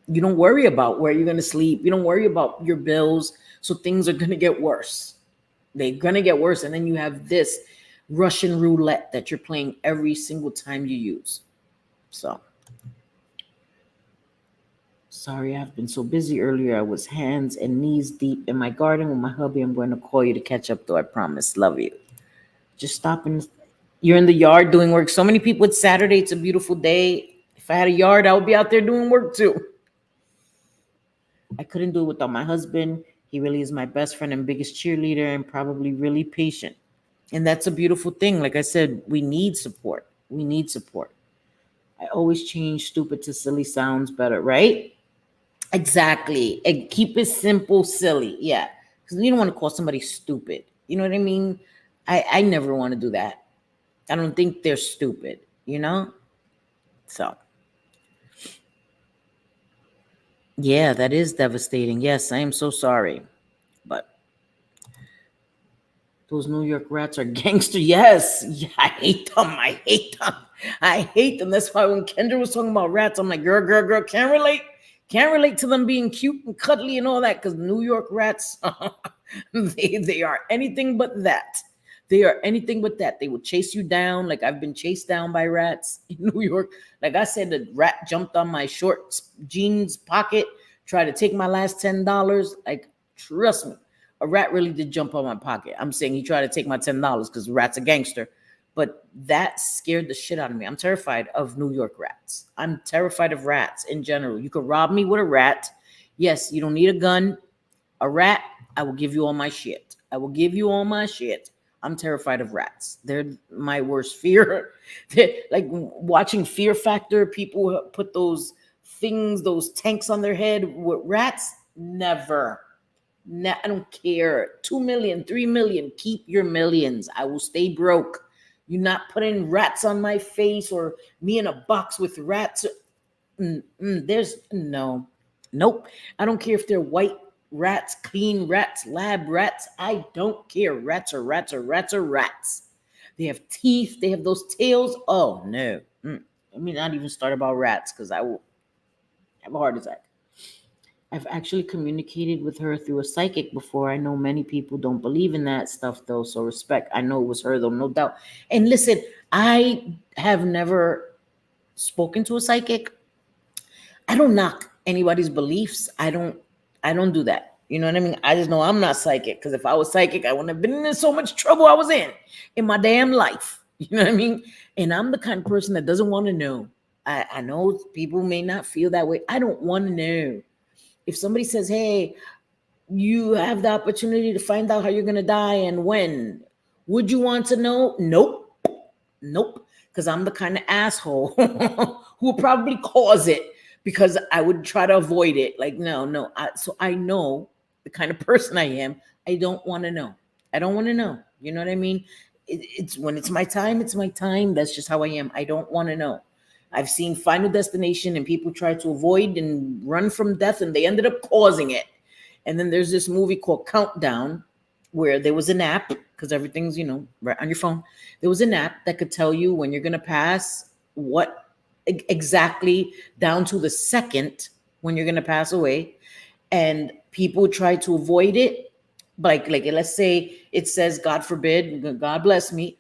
you don't worry about where you're going to sleep. You don't worry about your bills. So things are going to get worse. They're going to get worse. And then you have this Russian roulette that you're playing every single time you use. So, sorry, I've been so busy earlier. I was hands and knees deep in my garden with my hubby. I'm going to call you to catch up, though. I promise. Love you. Just stopping. You're in the yard doing work. So many people, it's Saturday. It's a beautiful day. If I had a yard, I would be out there doing work too. I couldn't do it without my husband. He really is my best friend and biggest cheerleader, and probably really patient. And that's a beautiful thing. Like I said, we need support. We need support. I always change stupid to silly sounds better, right? Exactly. And keep it simple, silly. Yeah. Because you don't want to call somebody stupid. You know what I mean? I never want to do that. I don't think they're stupid, So Yeah, that is devastating. Yes, I am so sorry. But those New York rats are gangster. Yes. Yeah, I hate them. I hate them. I hate them. That's why when Kendra was talking about rats, I'm like, girl, can't relate. Can't relate to them being cute and cuddly and all that because New York rats, they are anything but that. They are anything but that. They will chase you down. Like I've been chased down by rats in New York. Like I said, the rat jumped on my short jeans pocket, tried to take my last $10. Like, trust me, a rat really did jump on my pocket. I'm saying he tried to take my $10 because the rat's a gangster. But that scared the shit out of me. I'm terrified of New York rats. I'm terrified of rats in general. You could rob me with a rat. Yes, you don't need a gun. A rat, I will give you all my shit. I will give you all my shit. I'm terrified of rats. They're my worst fear. Like watching Fear Factor, people put those things, those tanks on their head with rats. Never. I don't care. 2 million, 3 million. Keep your millions. I will stay broke. You're not putting rats on my face or me in a box with rats. There's no, nope. I don't care if they're white rats, clean rats, lab rats. I don't care. Rats are rats are rats are rats. They have teeth. They have those tails. Oh no. Let me not even start about rats because I will have a heart attack. I've actually communicated with her through a psychic before. I know many people don't believe in that stuff though, so respect. I know it was her though, no doubt. And listen, I have never spoken to a psychic. I don't knock anybody's beliefs. I don't do that. You know what I mean? I just know I'm not psychic because if I was psychic, I wouldn't have been in so much trouble I was in my damn life. You know what I mean? And I'm the kind of person that doesn't want to know. I know people may not feel that way. I don't want to know. If somebody says, hey, you have the opportunity to find out how you're going to die and when, would you want to know? Nope. Nope. Because I'm the kind of asshole who will probably cause it because I would try to avoid it. Like, no. So I know the kind of person I am. I don't want to know. I don't want to know. You know what I mean? It's when it's my time, it's my time. That's just how I am. I don't want to know. I've seen Final Destination and people try to avoid and run from death and they ended up causing it. And then there's this movie called Countdown where there was an app because everything's, right on your phone. There was an app that could tell you when you're going to pass, what exactly down to the second when you're going to pass away. And people try to avoid it. Like let's say it says, God forbid, God bless me,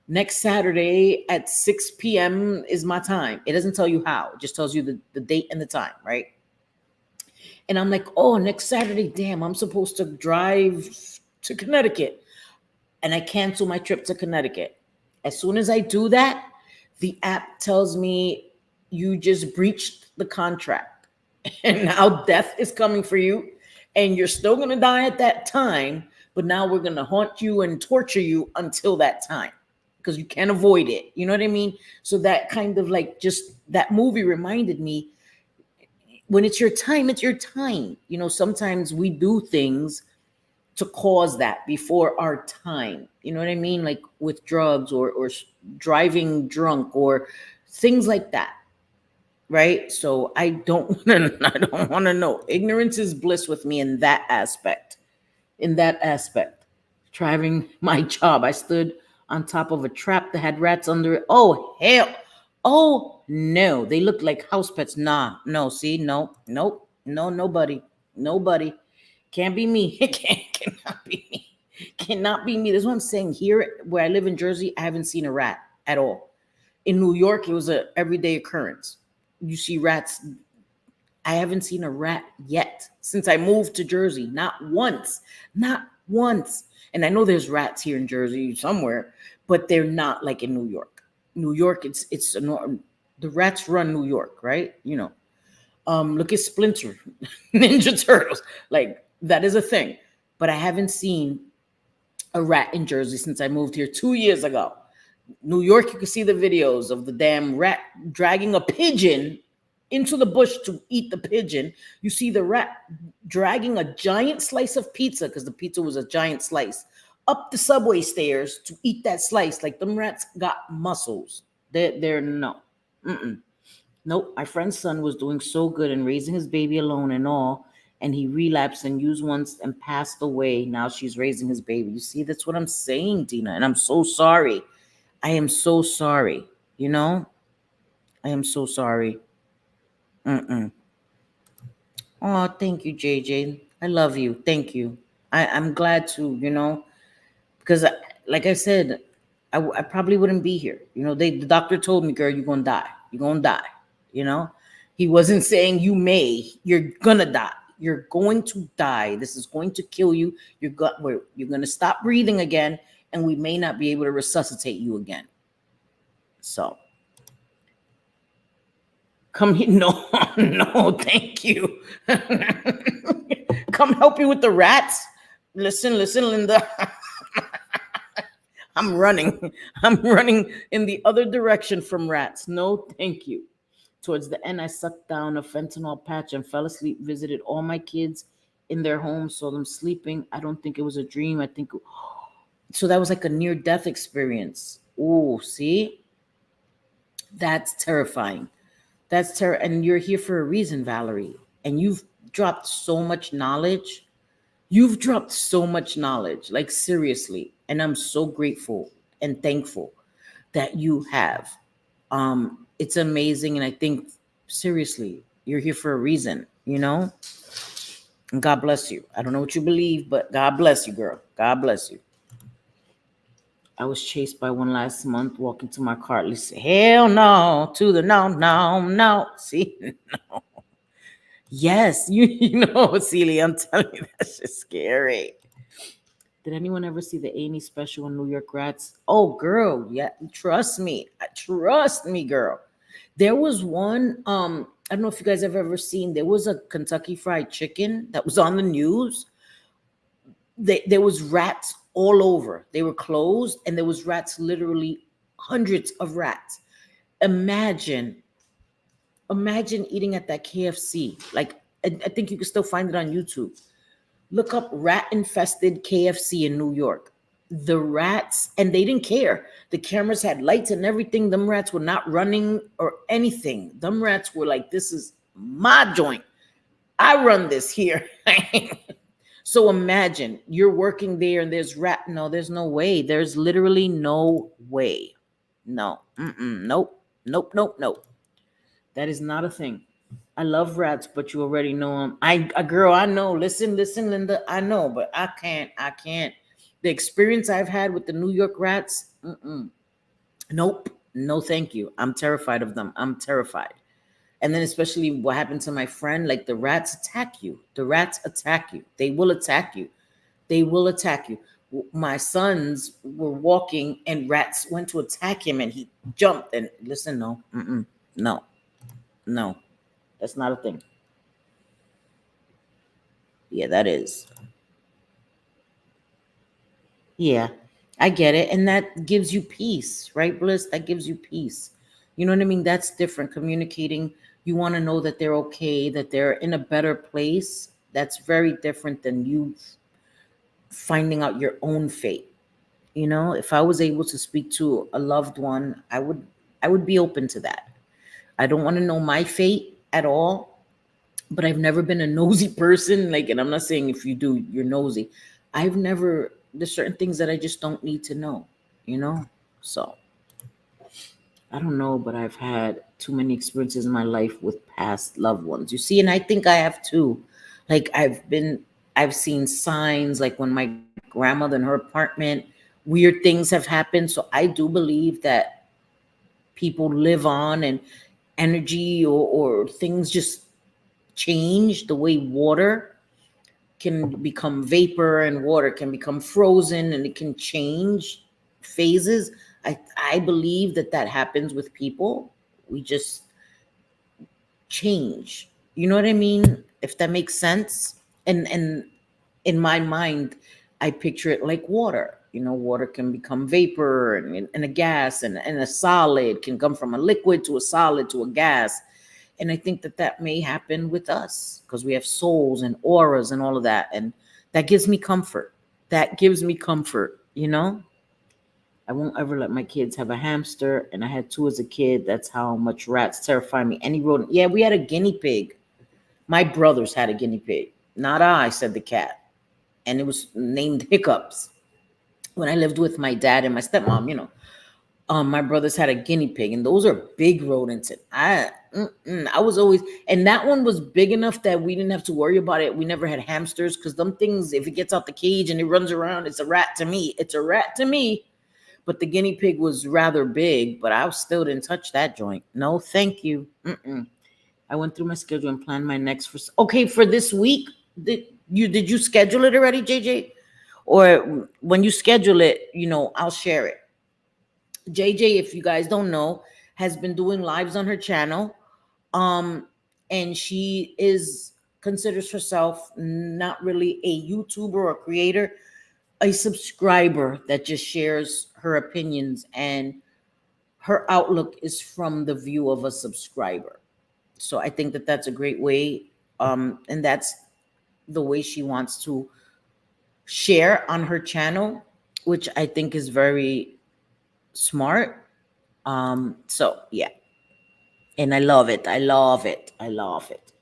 next Saturday at 6 p.m. is my time. It doesn't tell you how. It just tells you the date and the time, right? And I'm like, oh, next Saturday, damn, I'm supposed to drive to Connecticut. And I cancel my trip to Connecticut. As soon as I do that, the app tells me you just breached the contract. And now death is coming for you. And you're still going to die at that time. But now we're going to haunt you and torture you until that time because you can't avoid it. You know what I mean? So that kind of like just that movie reminded me when it's your time, it's your time. Sometimes we do things to cause that before our time. You know what I mean? Like with drugs or driving drunk or things like that. Right? So I don't want to know. Ignorance is bliss with me in that aspect. Driving my job, I stood on top of a trap that had rats under it. Oh hell. Oh no, they look like house pets. Nah, no, see, no, nope, no, nobody. Can't be me. Cannot be me. Cannot be me. That's what I'm saying. Here where I live in Jersey, I haven't seen a rat at all. In New York, it was an everyday occurrence. You see rats. I haven't seen a rat yet since I moved to Jersey. Not once. And I know there's rats here in Jersey somewhere, but they're not like in New York. New York, it's the rats run New York, right? Look at Splinter, Ninja Turtles. Like that is a thing. But I haven't seen a rat in Jersey since I moved here 2 years ago. New York, you can see the videos of the damn rat dragging a pigeon into the bush to eat the pigeon. You see the rat dragging a giant slice of pizza, because the pizza was a giant slice, up the subway stairs to eat that slice. Like them rats got muscles. They're no. Nope, my friend's son was doing so good and raising his baby alone and all, and he relapsed and used once and passed away. Now she's raising his baby. You see, that's what I'm saying, Dina, and I'm so sorry. I am so sorry. You know, I am so sorry. Mm-mm. Oh, thank you, JJ. I love you. Thank you. I'm glad to, because like I said, I probably wouldn't be here. The doctor told me, girl, you're gonna die. You're gonna die. You know, he wasn't saying you may. You're gonna die. You're going to die. This is going to kill you. You're gonna stop breathing again, and we may not be able to resuscitate you again. So come here. No, no, thank you. Come help you with the rats. Listen, Linda. I'm running. I'm running in the other direction from rats. No, thank you. Towards the end, I sucked down a fentanyl patch and fell asleep, visited all my kids in their homes, saw them sleeping. I don't think it was a dream. I think so. That was like a near death experience. Oh, see? That's terrifying. And you're here for a reason, Valerie. And you've dropped so much knowledge. You've dropped so much knowledge, like seriously. And I'm so grateful and thankful that you have. It's amazing. And I think, seriously, you're here for a reason, And God bless you. I don't know what you believe, but God bless you, girl. God bless you. I was chased by one last month, walking to my car. Listen, hell no, to the no, no, no. See, no. Yes, Celia, I'm telling you, that's just scary. Did anyone ever see the Amy special on New York Rats? Oh, girl, yeah, trust me, girl. There was one. I don't know if you guys have ever seen. There was a Kentucky Fried Chicken that was on the news. There was rats all over. They were closed, and there was rats, literally hundreds of rats. Imagine eating at that KFC. Like, I think you can still find it on YouTube. Look up rat infested KFC in New York. The rats, and they didn't care. The cameras had lights and everything. Them rats were not running or anything. Them rats were like, this is my joint. I run this here. So imagine you're working there and there's rat. No, there's no way. There's literally no way. No. Nope. Nope. That is not a thing. I love rats, but you already know them. Girl, I know. Listen, Linda. I know, but I can't. The experience I've had with the New York rats, nope. No, thank you. I'm terrified of them. I'm terrified. And then especially what happened to my friend, like the rats attack you. The rats attack you. They will attack you. They will attack you. My sons were walking and rats went to attack him and he jumped. And listen, no. That's not a thing. Yeah, that is. Yeah, I get it. And that gives you peace, right, Bliss? That gives you peace. You know what I mean? That's different. Communicating, you want to know that they're okay, that they're in a better place. That's very different than you finding out your own fate. If I was able to speak to a loved one, I would be open to that. I don't want to know my fate at all, but I've never been a nosy person. Like, and I'm not saying if you do, you're nosy. There's certain things that I just don't need to know, So I don't know, but I've had too many experiences in my life with past loved ones. You see, and I think I have too. Like I've seen signs, like when my grandmother in her apartment, weird things have happened. So I do believe that people live on and energy or things just change. The way water can become vapor and water can become frozen and it can change phases. I believe that happens with people. We just change. You know what I mean? If that makes sense. And in my mind, I picture it like water. Water can become vapor and a gas, and a solid can come from a liquid to a solid to a gas. And I think that may happen with us because we have souls and auras and all of that. And that gives me comfort. I I won't ever let my kids have a hamster, and I had two as a kid. That's how much rats terrify me. Any rodent. Yeah, we had a guinea pig. My brothers had a guinea pig. Not I, said the cat. And it was named Hiccups. When I lived with my dad and my stepmom, my brothers had a guinea pig, and those are big rodents. And I was always, and that one was big enough that we didn't have to worry about it. We never had hamsters because them things, if it gets out the cage and it runs around, it's a rat to me. It's a rat to me. But the guinea pig was rather big, but I still didn't touch that joint. No, thank you. I went through my schedule and planned my next for this week. Did you schedule it already, JJ? Or when you schedule it, I'll share it. JJ, if you guys don't know, has been doing lives on her channel. And she considers herself not really a YouTuber or creator, a subscriber that just shares her opinions, and her outlook is from the view of a subscriber. So I think that that's a great way. And that's the way she wants to share on her channel, which I think is very smart. So yeah. And I love it. I love it. I love it.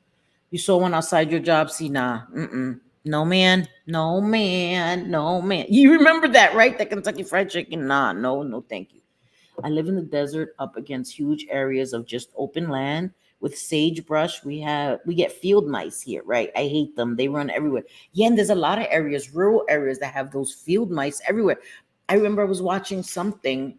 You saw one outside your job? See, nah. No, man. No, man. No, man. You remember that, right? That Kentucky Fried Chicken? Nah, no, thank you. I live in the desert up against huge areas of just open land with sagebrush. We get field mice here, right? I hate them. They run everywhere. Yeah, and there's a lot of areas, rural areas, that have those field mice everywhere. I remember I was watching somebody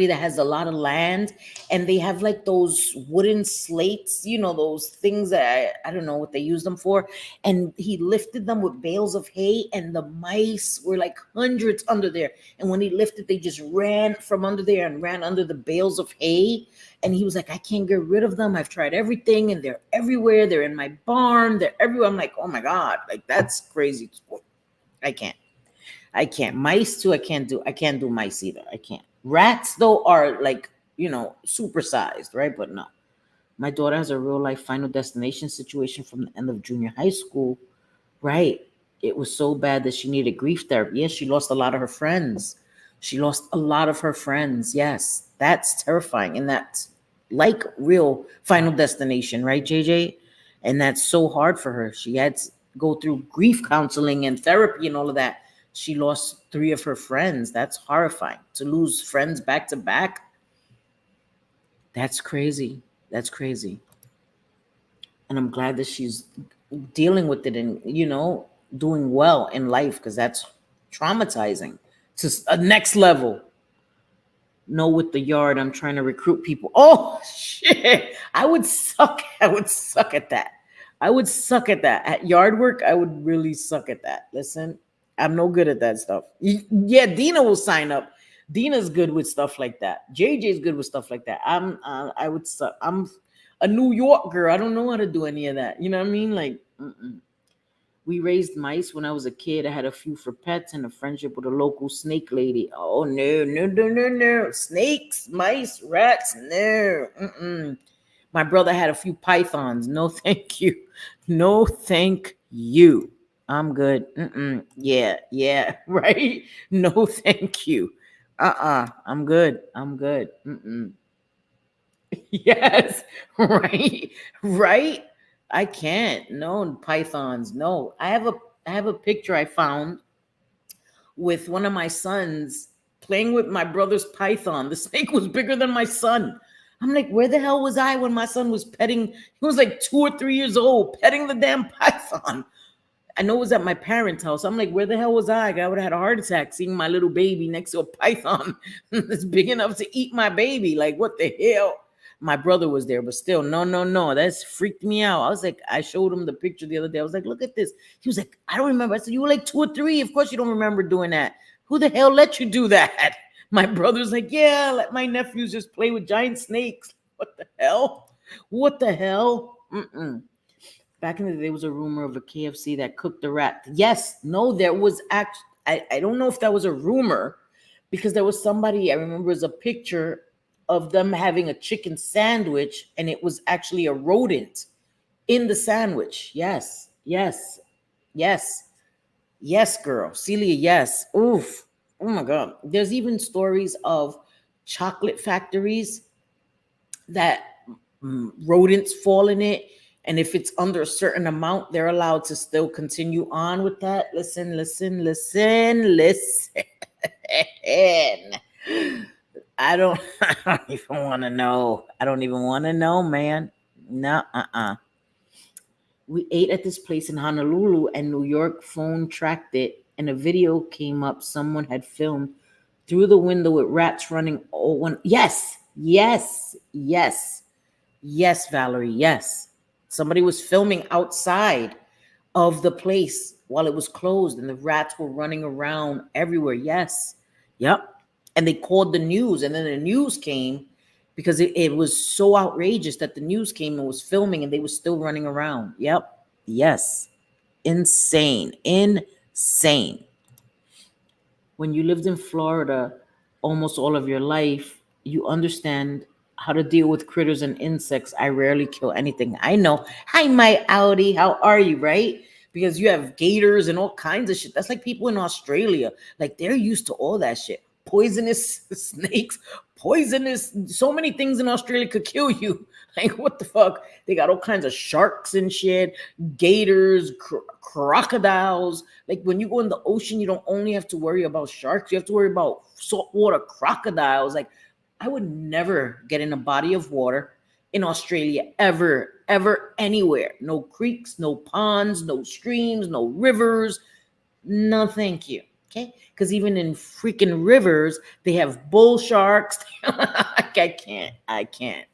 that has a lot of land, and they have like those wooden slates, those things that I don't know what they use them for. And he lifted them with bales of hay, and the mice were like hundreds under there. And when he lifted, they just ran from under there and ran under the bales of hay. And he was like, I can't get rid of them. I've tried everything, and they're everywhere. They're in my barn. They're everywhere. I'm like, oh my God, like that's crazy. I can't. Mice too. I can't do mice either. I can't. Rats though are like, supersized, right? But no. My daughter has a real life Final Destination situation from the end of junior high school. Right. It was so bad that she needed grief therapy. Yes, she lost a lot of her friends. Yes, that's terrifying. And that's like real Final Destination, right, JJ? And that's so hard for her. She had to go through grief counseling and therapy and all of that. She lost 3 of her friends. That's horrifying. To lose friends back to back. That's crazy. And I'm glad that she's dealing with it and, doing well in life, because that's traumatizing to a next level. No, with the yard, I'm trying to recruit people. Oh, shit. I would suck at that. At yard work, I would really suck at that. Listen, I'm no good at that stuff. Yeah, Dina will sign up. Dina's good with stuff like that. JJ's good with stuff like that. I would suck. I'm a New York girl. I don't know how to do any of that. You know what I mean? Like, we raised mice when I was a kid. I had a few for pets and a friendship with a local snake lady. Oh, no. Snakes, mice, rats, no. My brother had a few pythons. No, thank you. No, thank you. I'm good. Yeah, right? No, thank you. I'm good. Yes, right. I can't. No pythons. No. I have a picture I found with one of my sons playing with my brother's python. The snake was bigger than my son. I'm like, where the hell was I when my son was petting? He was like 2 or 3 years old, petting the damn python. I know it was at my parents' house. I'm like, where the hell was I? I would have had a heart attack seeing my little baby next to a python that's big enough to eat my baby. Like, what the hell? My brother was there, but still, no. That's freaked me out. I was like, I showed him the picture the other day. I was like, look at this. He was like, I don't remember. I said, you were like 2 or 3. Of course you don't remember doing that. Who the hell let you do that? My brother's like, yeah, let my nephews just play with giant snakes. What the hell? Back in the day, there was a rumor of a KFC that cooked the rat. Yes, no, there was actually, I don't know if that was a rumor, because there was somebody, I remember, was a picture of them having a chicken sandwich, and it was actually a rodent in the sandwich. Yes, girl. Celia, yes. Oof. Oh my God. There's even stories of chocolate factories that rodents fall in it. And if it's under a certain amount, they're allowed to still continue on with that. Listen, listen, listen, listen. I don't, I don't even want to know. I don't even want to know, man. No, We ate at this place in Honolulu, and New York phone tracked it, and a video came up. Someone had filmed through the window with rats running. Oh, one. Yes, yes, yes, yes, Valerie. Yes. Somebody was filming outside of the place while it was closed, and the rats were running around everywhere. Yes. Yep. And they called the news, and then the news came because it was so outrageous that the news came and was filming, and they were still running around. Yep. Yes. Insane. Insane. When you lived in Florida almost all of your life, you understand how to deal with critters and insects. I rarely kill anything. I know. Hi, my Audi. How are you? Right? Because you have gators and all kinds of shit. That's like people in Australia. Like they're used to all that shit. Poisonous snakes, poisonous. So many things in Australia could kill you. Like what the fuck? They got all kinds of sharks and shit, gators, crocodiles. Like when you go in the ocean, you don't only have to worry about sharks, you have to worry about saltwater crocodiles. Like I would never get in a body of water in Australia ever, ever, anywhere. No creeks, no ponds, no streams, no rivers. No, thank you. Okay. Because even in freaking rivers, they have bull sharks. I can't. I can't.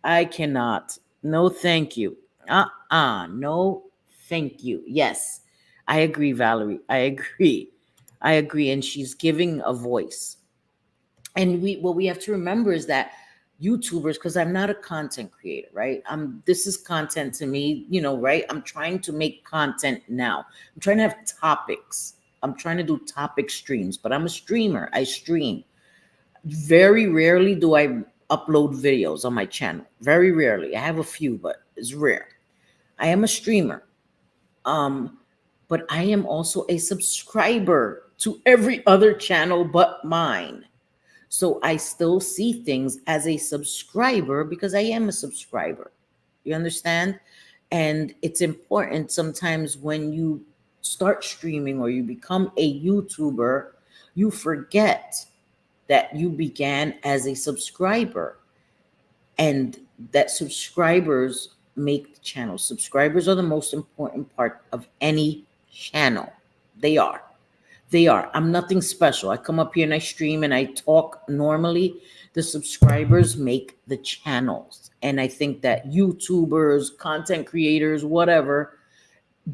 I cannot. No, thank you. No, thank you. Yes, I agree, Valerie. I agree. I agree. And she's giving a voice. And what we have to remember is that YouTubers, because I'm not a content creator, right? This is content to me, right? I'm trying to make content now. I'm trying to have topics. I'm trying to do topic streams, but I'm a streamer. I stream. Very rarely do I upload videos on my channel. Very rarely. I have a few, but it's rare. I am a streamer. But I am also a subscriber to every other channel but mine. So I still see things as a subscriber because I am a subscriber. You understand? And it's important sometimes when you start streaming or you become a YouTuber, you forget that you began as a subscriber and that subscribers make the channel. Subscribers are the most important part of any channel. They are. They are. I'm nothing special. I come up here and I stream and I talk normally. The subscribers make the channels. And I think that YouTubers, content creators, whatever,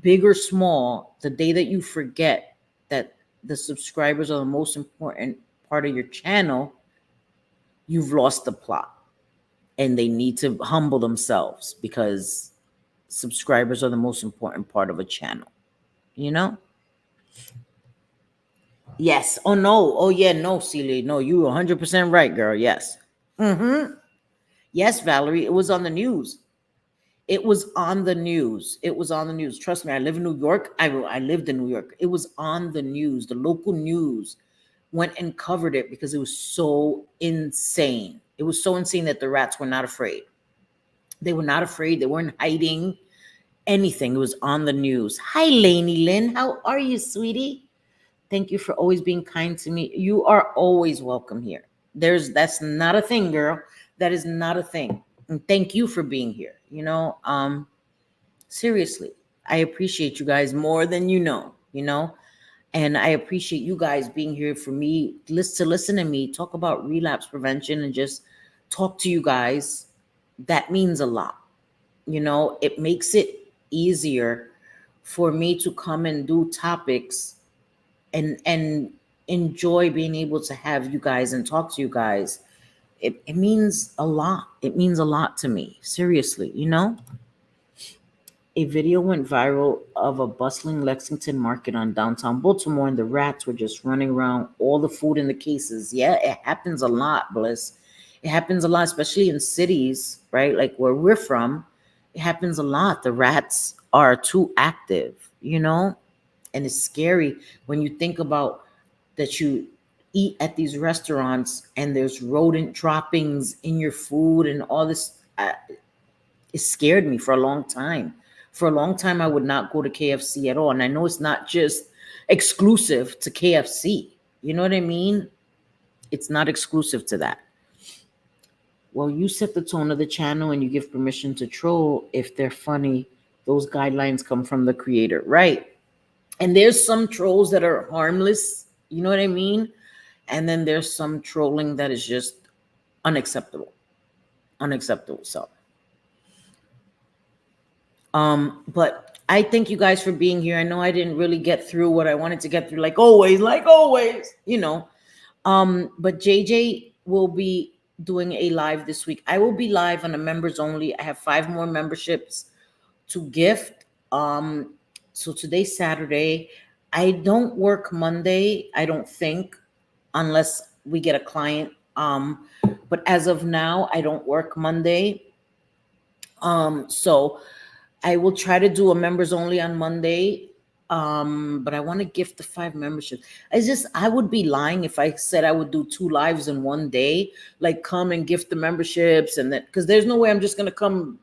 big or small, the day that you forget that the subscribers are the most important part of your channel, you've lost the plot. And they need to humble themselves because subscribers are the most important part of a channel. You know? Yes. Oh, no. Oh, yeah. No, Celia. No, you 100% right, girl. Yes. Mm-hmm. Yes, Valerie. It was on the news. It was on the news. It was on the news. Trust me, I live in New York. I lived in New York. It was on the news. The local news went and covered it because it was so insane. It was so insane that the rats were not afraid. They were not afraid. They weren't hiding anything. It was on the news. Hi, Lainey Lynn. How are you, sweetie? Thank you for always being kind to me. You are always welcome here. That's not a thing, girl. That is not a thing. And thank you for being here. Seriously, I appreciate you guys more than and I appreciate you guys being here for me, to listen to me talk about relapse prevention and just talk to you guys. That means a lot. It makes it easier for me to come and do topics and enjoy being able to have you guys and talk to you guys. It means a lot. It means a lot to me. Seriously, A video went viral of a bustling Lexington market on downtown Baltimore, and the rats were just running around all the food in the cases. Yeah, it happens a lot, Bliss. It happens a lot, especially in cities, right? Like where we're from, it happens a lot. The rats are too active, and it's scary when you think about that eat at these restaurants and there's rodent droppings in your food and all this. It scared me for a long time. For a long time, I would not go to KFC at all. And I know it's not just exclusive to KFC. You know what I mean? It's not exclusive to that. Well, you set the tone of the channel and you give permission to troll if they're funny. Those guidelines come from the creator, right? And there's some trolls that are harmless, you know what I mean? And then there's some trolling that is just unacceptable. Unacceptable. So, but I thank you guys for being here. I know I didn't really get through what I wanted to get through, like always, you know. But JJ will be doing a live this week. I will be live on a members only. I have 5 more memberships to gift. So today's Saturday. I don't work Monday, I don't think, unless we get a client. But as of now, I don't work Monday. So I will try to do a members only on Monday. But I want to gift the 5 memberships. I would be lying if I said I would do 2 lives in one day, like come and gift the memberships and then, because there's no way I'm just gonna come,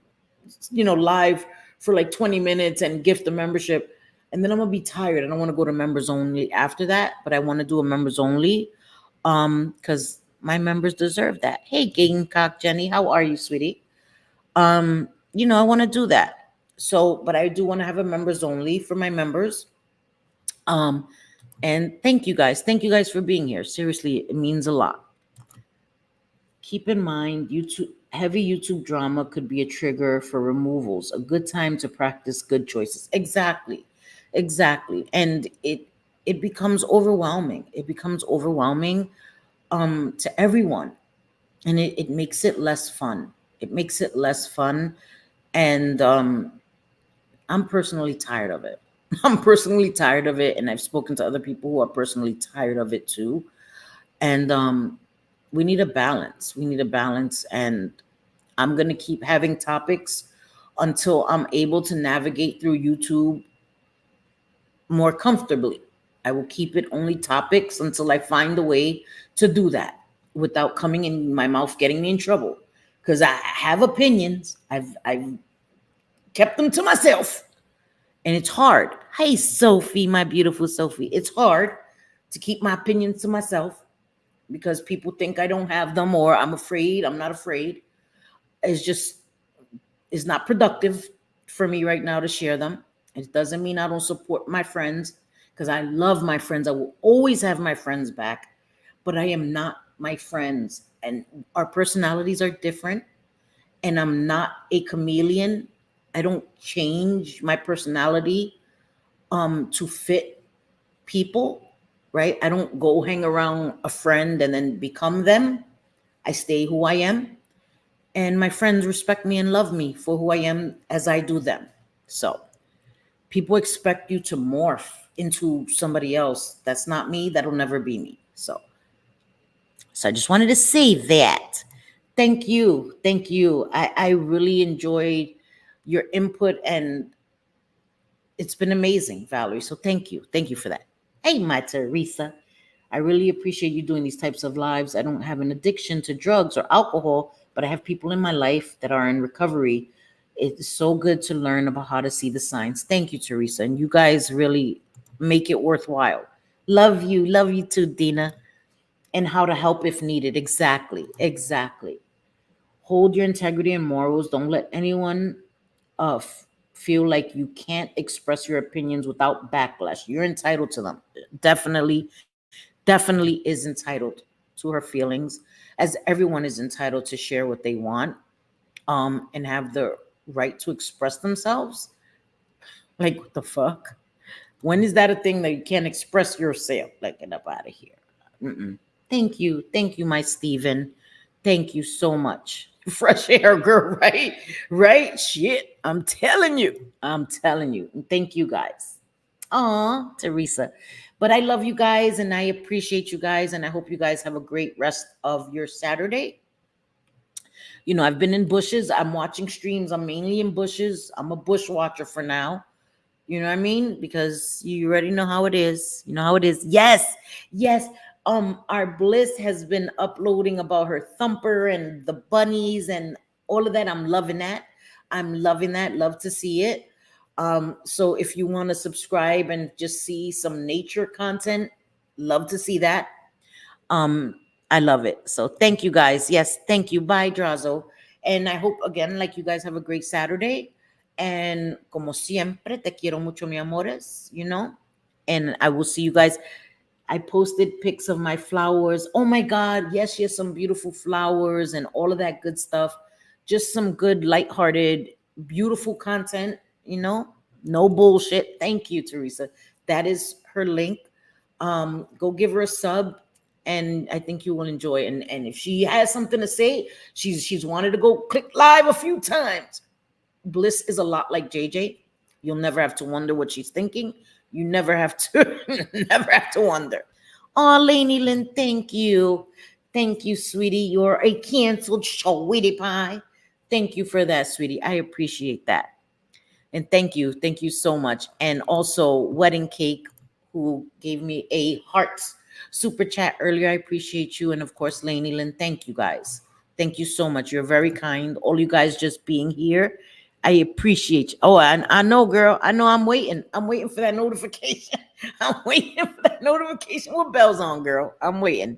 live for like 20 minutes and gift the membership. And then I'm gonna be tired. I don't want to go to members only after that, but I want to do a members only. Because my members deserve that. Hey, Gamecock Jenny, how are you, sweetie? I want to do that. So, but I do want to have a members only for my members. And thank you guys. Thank you guys for being here. Seriously, it means a lot. Keep in mind, heavy YouTube drama could be a trigger for removals. A good time to practice good choices. Exactly. And it becomes overwhelming. It becomes overwhelming to everyone. And it makes it less fun. And I'm personally tired of it. And I've spoken to other people who are personally tired of it too. And we need a balance. And I'm going to keep having topics until I'm able to navigate through YouTube more comfortably. I will keep it only topics until I find a way to do that without coming in my mouth, getting me in trouble. Because I have opinions. I've kept them to myself. And it's hard. Hey, Sophie, my beautiful Sophie. It's hard to keep my opinions to myself because people think I don't have them or I'm afraid. I'm not afraid. It's not productive for me right now to share them. It doesn't mean I don't support my friends because I love my friends. I will always have my friends back, but I am not my friends. And our personalities are different. And I'm not a chameleon. I don't change my personality to fit people, right? I don't go hang around a friend and then become them. I stay who I am. And my friends respect me and love me for who I am as I do them. So people expect you to morph into somebody else. That's not me. That'll never be me. So I just wanted to say that. Thank you. I really enjoyed your input and it's been amazing, Valerie. So thank you for that. Hey, my Teresa, I really appreciate you doing these types of lives. I don't have an addiction to drugs or alcohol, but I have people in my life that are in recovery. It's so good to learn about how to see the signs. Thank you, Teresa. And you guys really make it worthwhile. Love you too, Dina. And how to help if needed. Exactly. Hold your integrity and morals. Don't let anyone feel like you can't express your opinions without backlash. You're entitled to them. Definitely is entitled to her feelings, as everyone is entitled to share what they want and have the right to express themselves. Like, what the fuck? When is that a thing that you can't express yourself? Like, get up out of here. Mm-mm. Thank you, my Steven. Thank you so much. Fresh air, girl, right? Shit, I'm telling you. And thank you guys. Aw, Teresa. But I love you guys and I appreciate you guys and I hope you guys have a great rest of your Saturday. I've been in bushes. I'm watching streams. I'm mainly in bushes. I'm a bush watcher for now. You know what I mean? Because you already know how it is. Yes. our Bliss has been uploading about her thumper and the bunnies and all of that. I'm loving that. I'm loving that. Love to see it. So if you want to subscribe and just see some nature content, love to see that. um I love it. So thank you guys. Yes, thank you. Bye, Drazo. And I hope again, like, you guys have a great Saturday. And como siempre, te quiero mucho, mi amores, you know. And I will see you guys. I posted pics of my flowers. Oh my God, yes, she has some beautiful flowers and all of that good stuff. Just some good, lighthearted, beautiful content, you know? No bullshit. Thank you, Teresa. That is her link. Go give her a sub, and I think you will enjoy. And if she has something to say, she's wanted to go click live a few times. Bliss is a lot like JJ. You'll never have to wonder what she's thinking. You never have to never have to wonder. Oh, Lainey Lynn, thank you. Thank you, sweetie. You're a canceled sweetie pie. Thank you for that, sweetie. I appreciate that. And thank you so much. And also Wedding Cake, who gave me a hearts super chat earlier. I appreciate you. And of course, Lainey Lynn, thank you guys. Thank you so much. You're very kind. All you guys just being here. I appreciate you. Oh, and I know, girl. I know I'm waiting. I'm waiting for that notification. I'm waiting for that notification with bells on, girl. I'm waiting.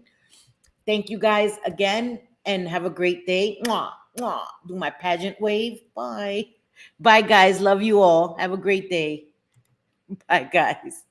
Thank you guys again, and have a great day. Mwah, mwah. Do my pageant wave. Bye. Bye, guys. Love you all. Have a great day. Bye, guys.